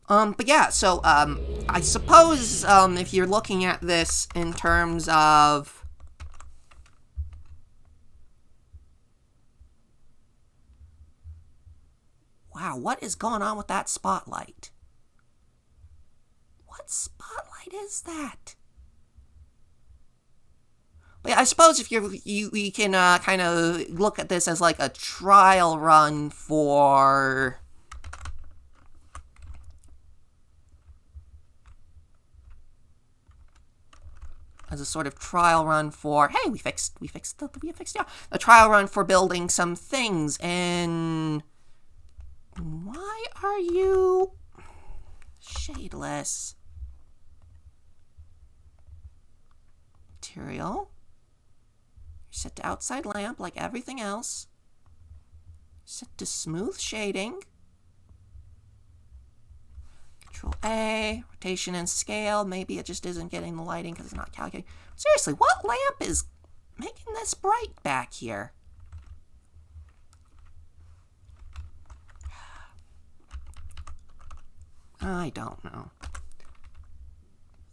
But yeah, so, I suppose, if you're looking at this in terms of... Wow, what is going on with that spotlight? What spotlight is that? But yeah, I suppose if you can, kind of look at this as like a trial run for... As a sort of trial run for, hey, we fixed a trial run for building some things. And why are you shadeless? Material. You're set to outside lamp like everything else. Set to smooth shading. Control A, rotation and scale. Maybe it just isn't getting the lighting because it's not calculating. Seriously, what lamp is making this bright back here? I don't know.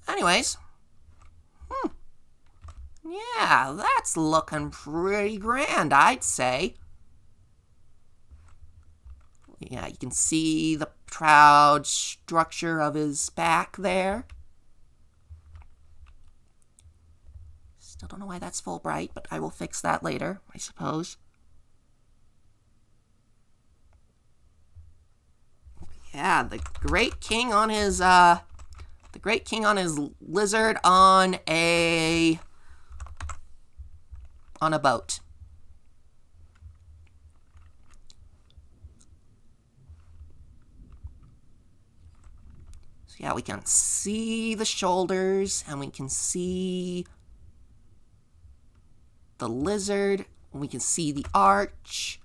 Anyways. Yeah, that's looking pretty grand, I'd say. Yeah, you can see the proud structure of his back there. Still don't know why that's full bright, but I will fix that later, I suppose. Yeah, the Great King on his lizard on a boat. Yeah, we can see the shoulders, and we can see the lizard, and we can see the arch.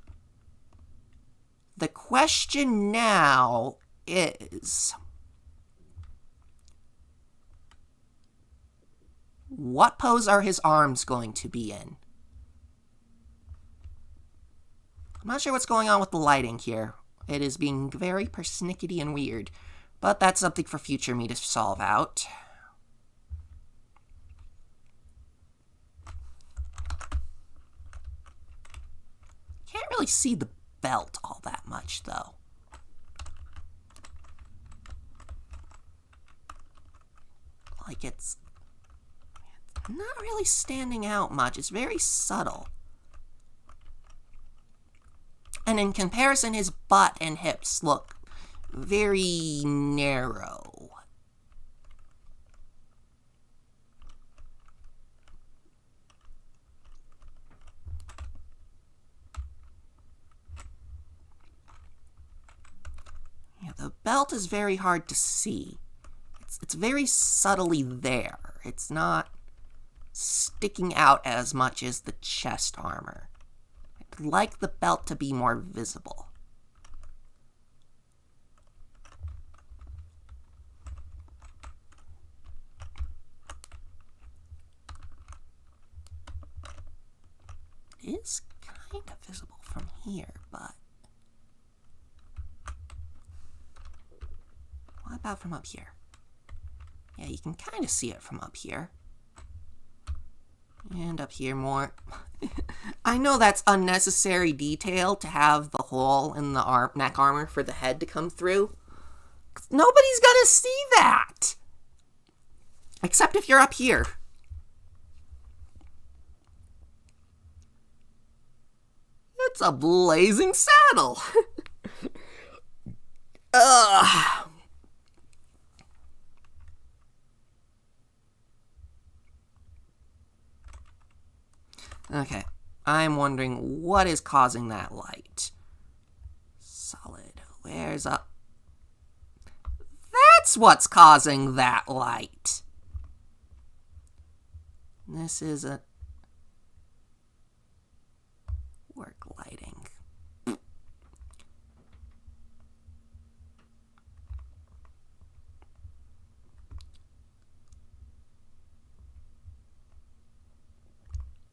The question now is, what pose are his arms going to be in? I'm not sure what's going on with the lighting here. It is being very persnickety and weird. But that's something for future me to solve out. Can't really see the belt all that much, though. Like, it's not really standing out much. It's very subtle. And in comparison, his butt and hips look very narrow. Yeah, the belt is very hard to see. It's very subtly there. It's not sticking out as much as the chest armor. I'd like the belt to be more visible. It is kind of visible from here, but what about from up here? Yeah, you can kind of see it from up here. And up here more. I know that's unnecessary detail to have the hole in the neck armor for the head to come through. Nobody's gonna see that! Except if you're up here. It's a blazing saddle! Ugh. Okay, I'm wondering what is causing that light. Solid, where's up? That's what's causing that light! This is a work lighting.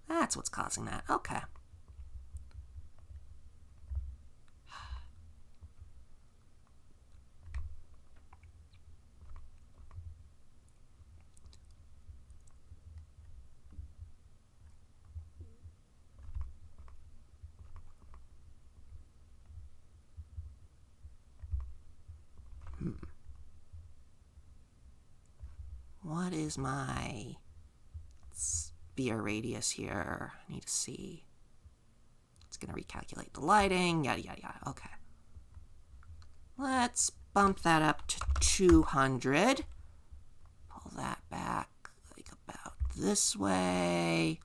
That's what's causing that. Okay. What is my sphere radius here? I need to see. It's going to recalculate the lighting, yada, yada, yada. Okay. Let's bump that up to 200. Pull that back, like about this way.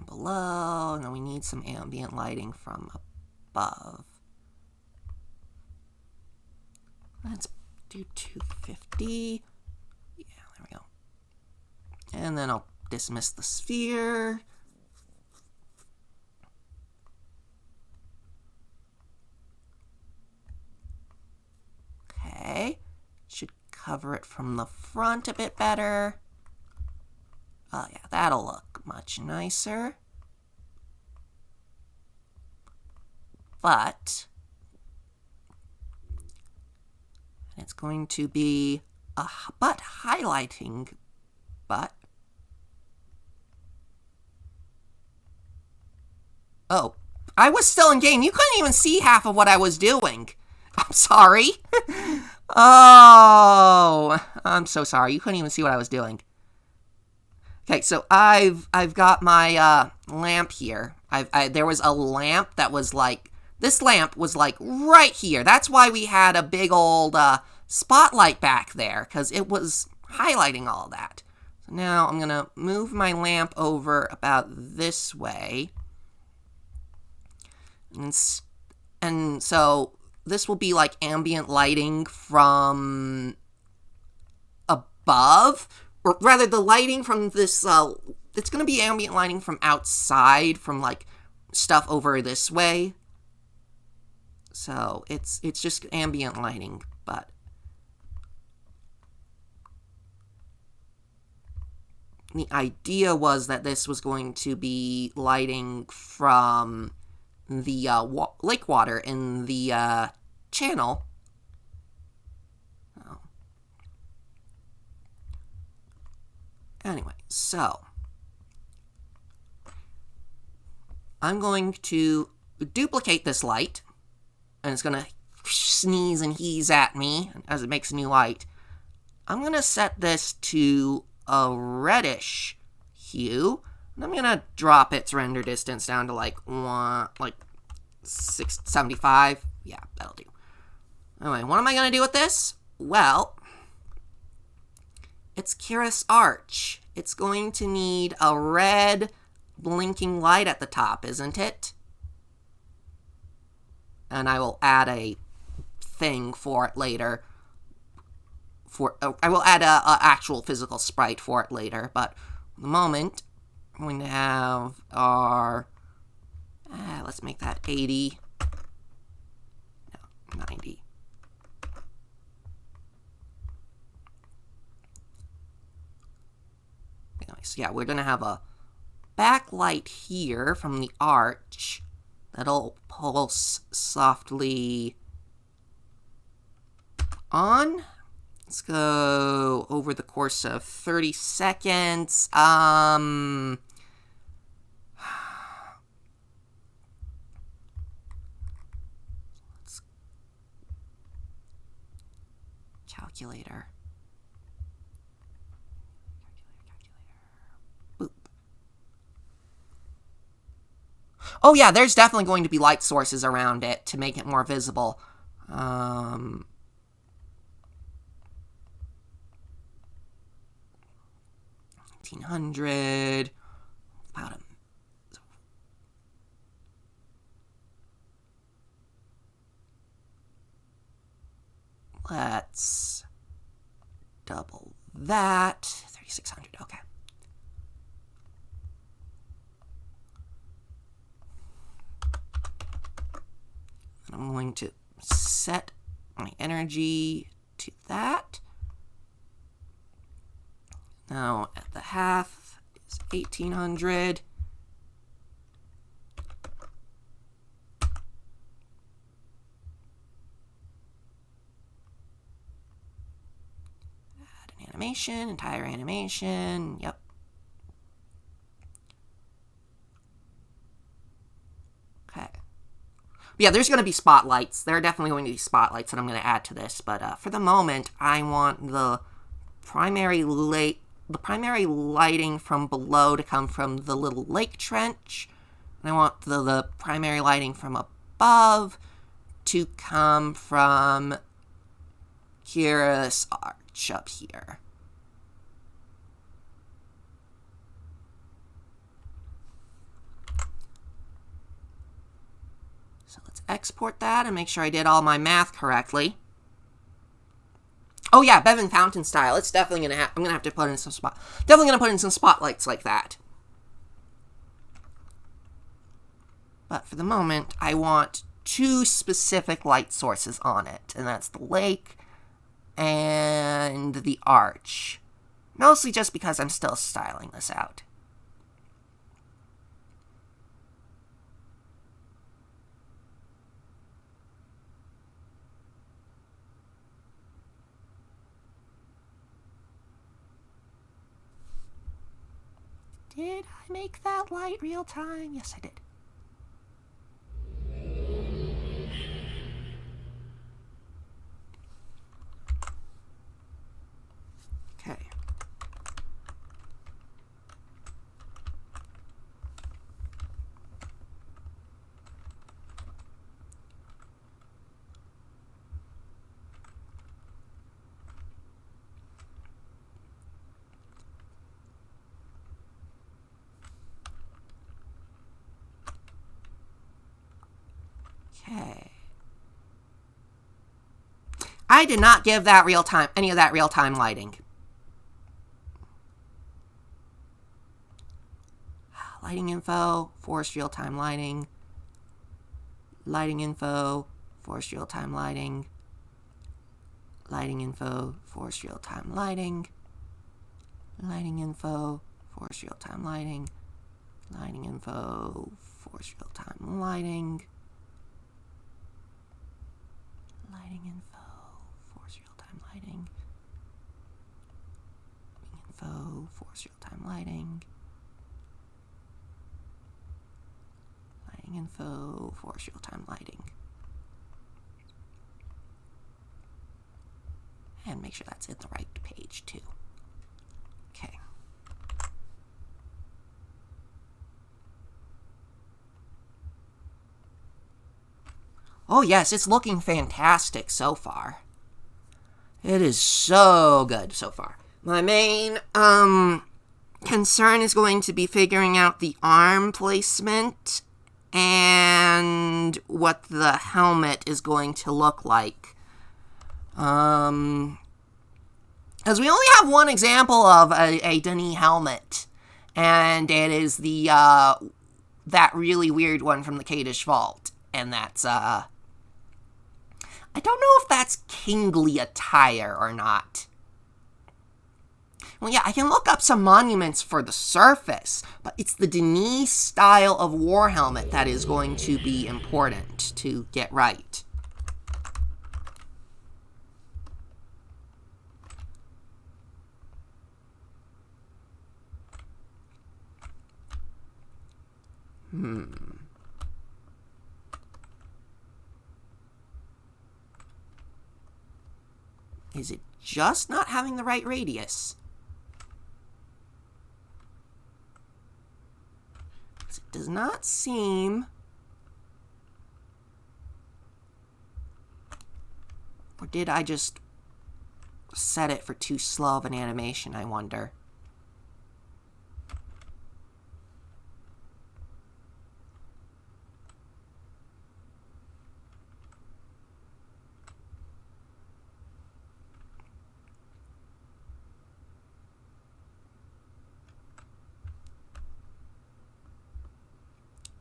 Below, and then we need some ambient lighting from above. Let's do 250. Yeah, there we go. And then I'll dismiss the sphere. Okay, should cover it from the front a bit better. Oh yeah, that'll look much nicer. But it's going to be a butt highlighting butt. Oh, I was still in game. You couldn't even see half of what I was doing. I'm sorry. Oh, I'm so sorry. You couldn't even see what I was doing. Okay, so I've got my lamp here. There was a lamp that was like, this lamp was like right here. That's why we had a big old spotlight back there, because it was highlighting all that. So now I'm gonna move my lamp over about this way. And so this will be like ambient lighting from above. Or rather, the lighting from this, it's going to be ambient lighting from outside, from, like, stuff over this way. So, it's just ambient lighting, but the idea was that this was going to be lighting from the lake water in the channel. Anyway, so I'm going to duplicate this light, and it's going to sneeze and heeze at me as it makes a new light. I'm going to set this to a reddish hue, and I'm going to drop its render distance down to like 675. Yeah, that'll do. Anyway, what am I going to do with this? Well, It's Kira's arch. It's going to need a red blinking light at the top, isn't it? And I will add a thing for it later. I will add a actual physical sprite for it later, but at the moment, we're going to have our... let's make that 80. No, 90. Nice. Yeah, we're going to have a backlight here from the arch that'll pulse softly on. Let's go over the course of 30 seconds. Let's calculator. Boop. Oh yeah, there's definitely going to be light sources around it to make it more visible. 1800. About a... Let's double that. 3600, okay. And I'm going to set my energy to that. Now, at the half is 1800. Add an animation, entire animation, yep. Okay. Yeah, there's going to be spotlights. There are definitely going to be spotlights that I'm going to add to this, but for the moment, I want the primary lighting from below to come from the little lake trench. And I want the primary lighting from above to come from Kira's arch up here. So let's export that and make sure I did all my math correctly. Oh yeah, Bevan Fountain style. It's definitely gonna I'm gonna have to put in some spotlights like that. But for the moment, I want two specific light sources on it, and that's the lake and the arch. Mostly just because I'm still styling this out. Did I make that light real time? Yes, I did. Okay. Okay. I did not give that any of that real-time lighting. Lighting info, forced real-time lighting. Lighting info, forced real-time lighting. Lighting info, forced real-time lighting. Lighting info, forced real-time lighting. Lighting info, forced real-time lighting. Lighting info, force real-time lighting. Info, force real-time lighting. Lighting info, force real-time lighting. And make sure that's in the right page too. Okay. Oh yes, it's looking fantastic so far. It is so good so far. My main, concern is going to be figuring out the arm placement and what the helmet is going to look like. As we only have one example of a Denis helmet, and it is the, that really weird one from the Kadish Vault, and that's, I don't know if that's kingly attire or not. Well, yeah, I can look up some monuments for the surface, but it's the Denis style of war helmet that is going to be important to get right. Is it just not having the right radius? It does not seem... Or did I just set it for too slow of an animation, I wonder?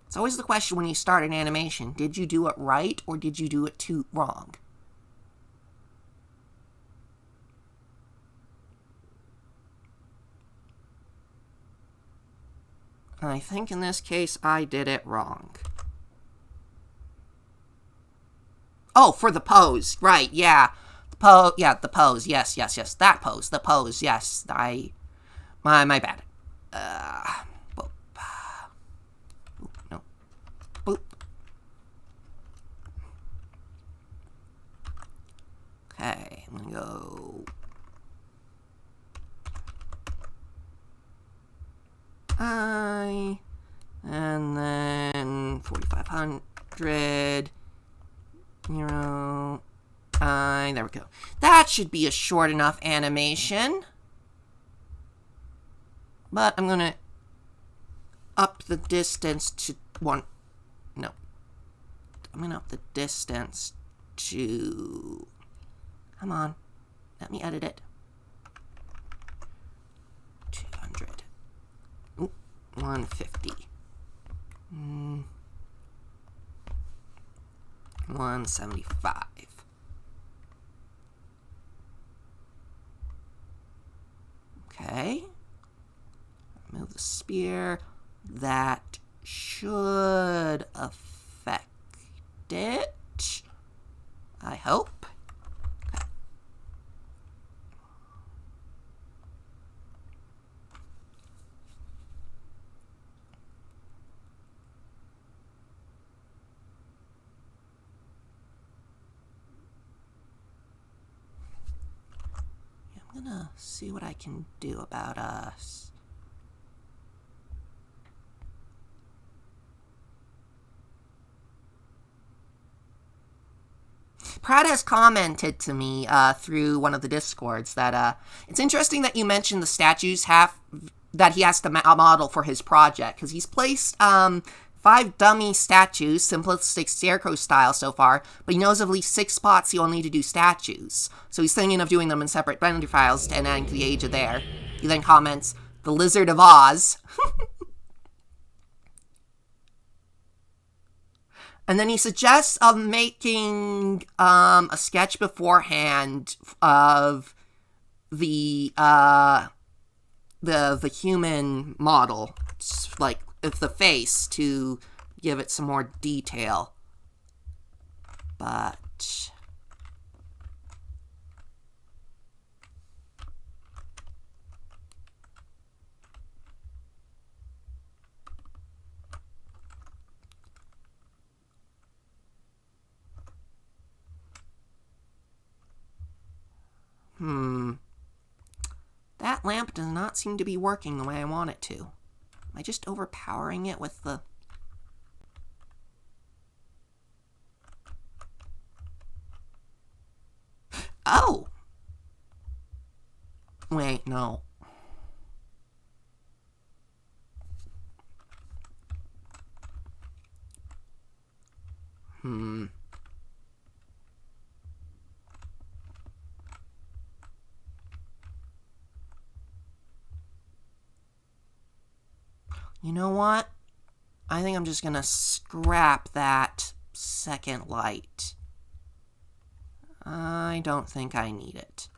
It's always the question when you start an animation, did you do it right or did you do it too wrong? I think in this case I did it wrong. Oh, for the pose, right, yeah. The pose, yes, that pose, the pose, yes, my bad. Boop. Oop, no. Boop. Okay, I'm gonna go... and then 4,500, 0, there we go. That should be a short enough animation. But I'm gonna up the distance to I'm gonna up the distance to, come on, let me edit it. 200. 150. 175. Okay. Move the spear. That should affect it. I hope. I'm gonna see what I can do about us. Pratt has commented to me through one of the Discords that it's interesting that you mentioned the statues that he has to model for his project, because he's placed 5 dummy statues, simplistic scarecrow style so far, but he knows of at least 6 spots he'll need to do statues. So he's thinking of doing them in separate render files and adding to the age of there. He then comments, the Lizard of Oz. And then he suggests of making a sketch beforehand of the human model, like of the face, to give it some more detail. But that lamp does not seem to be working the way I want it to. Am I just overpowering it with the... Oh! Wait, no. You know what? I think I'm just gonna scrap that second light. I don't think I need it.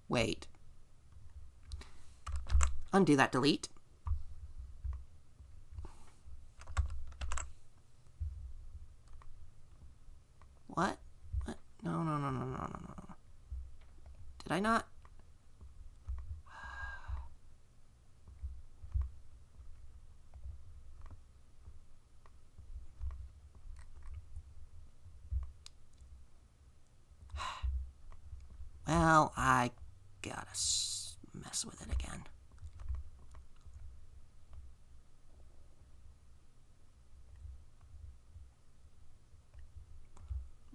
Wait. Undo that delete. What? What? No. Did I not? Well, I gotta mess with it again.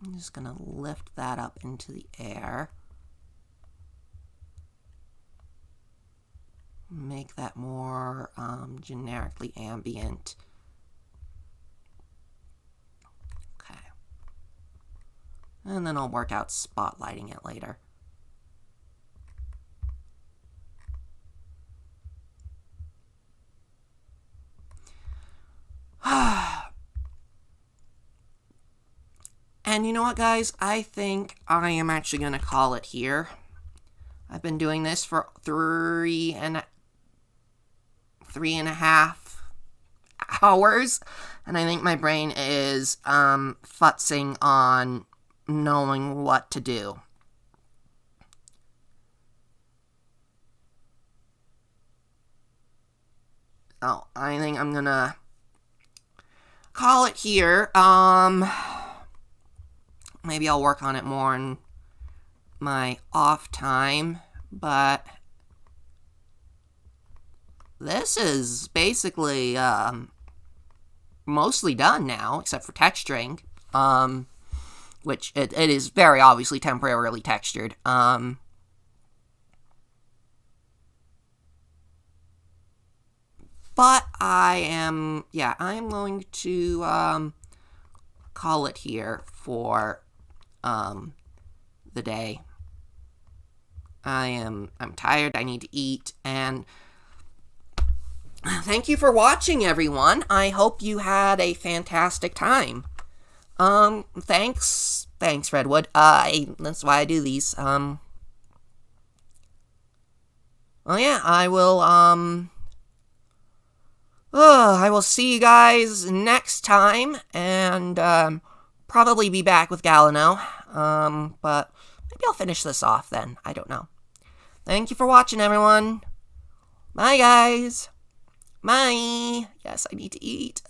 I'm just gonna lift that up into the air. Make that more generically ambient. Okay. And then I'll work out spotlighting it later. And you know what, guys? I think I am actually going to call it here. I've been doing this for 3.5 hours, and I think my brain is futzing on knowing what to do. Oh, I think I'm gonna call it here. Maybe I'll work on it more in my off time, but this is basically mostly done now, except for texturing, which it is very obviously temporarily textured. But I'm going to call it here for the day. I'm tired, I need to eat, and thank you for watching, everyone. I hope you had a fantastic time. Thanks, Redwood. That's why I do these. Oh yeah, I will see you guys next time, and probably be back with Galino. But maybe I'll finish this off then. I don't know. Thank you for watching, everyone. Bye, guys. Bye. Yes, I need to eat.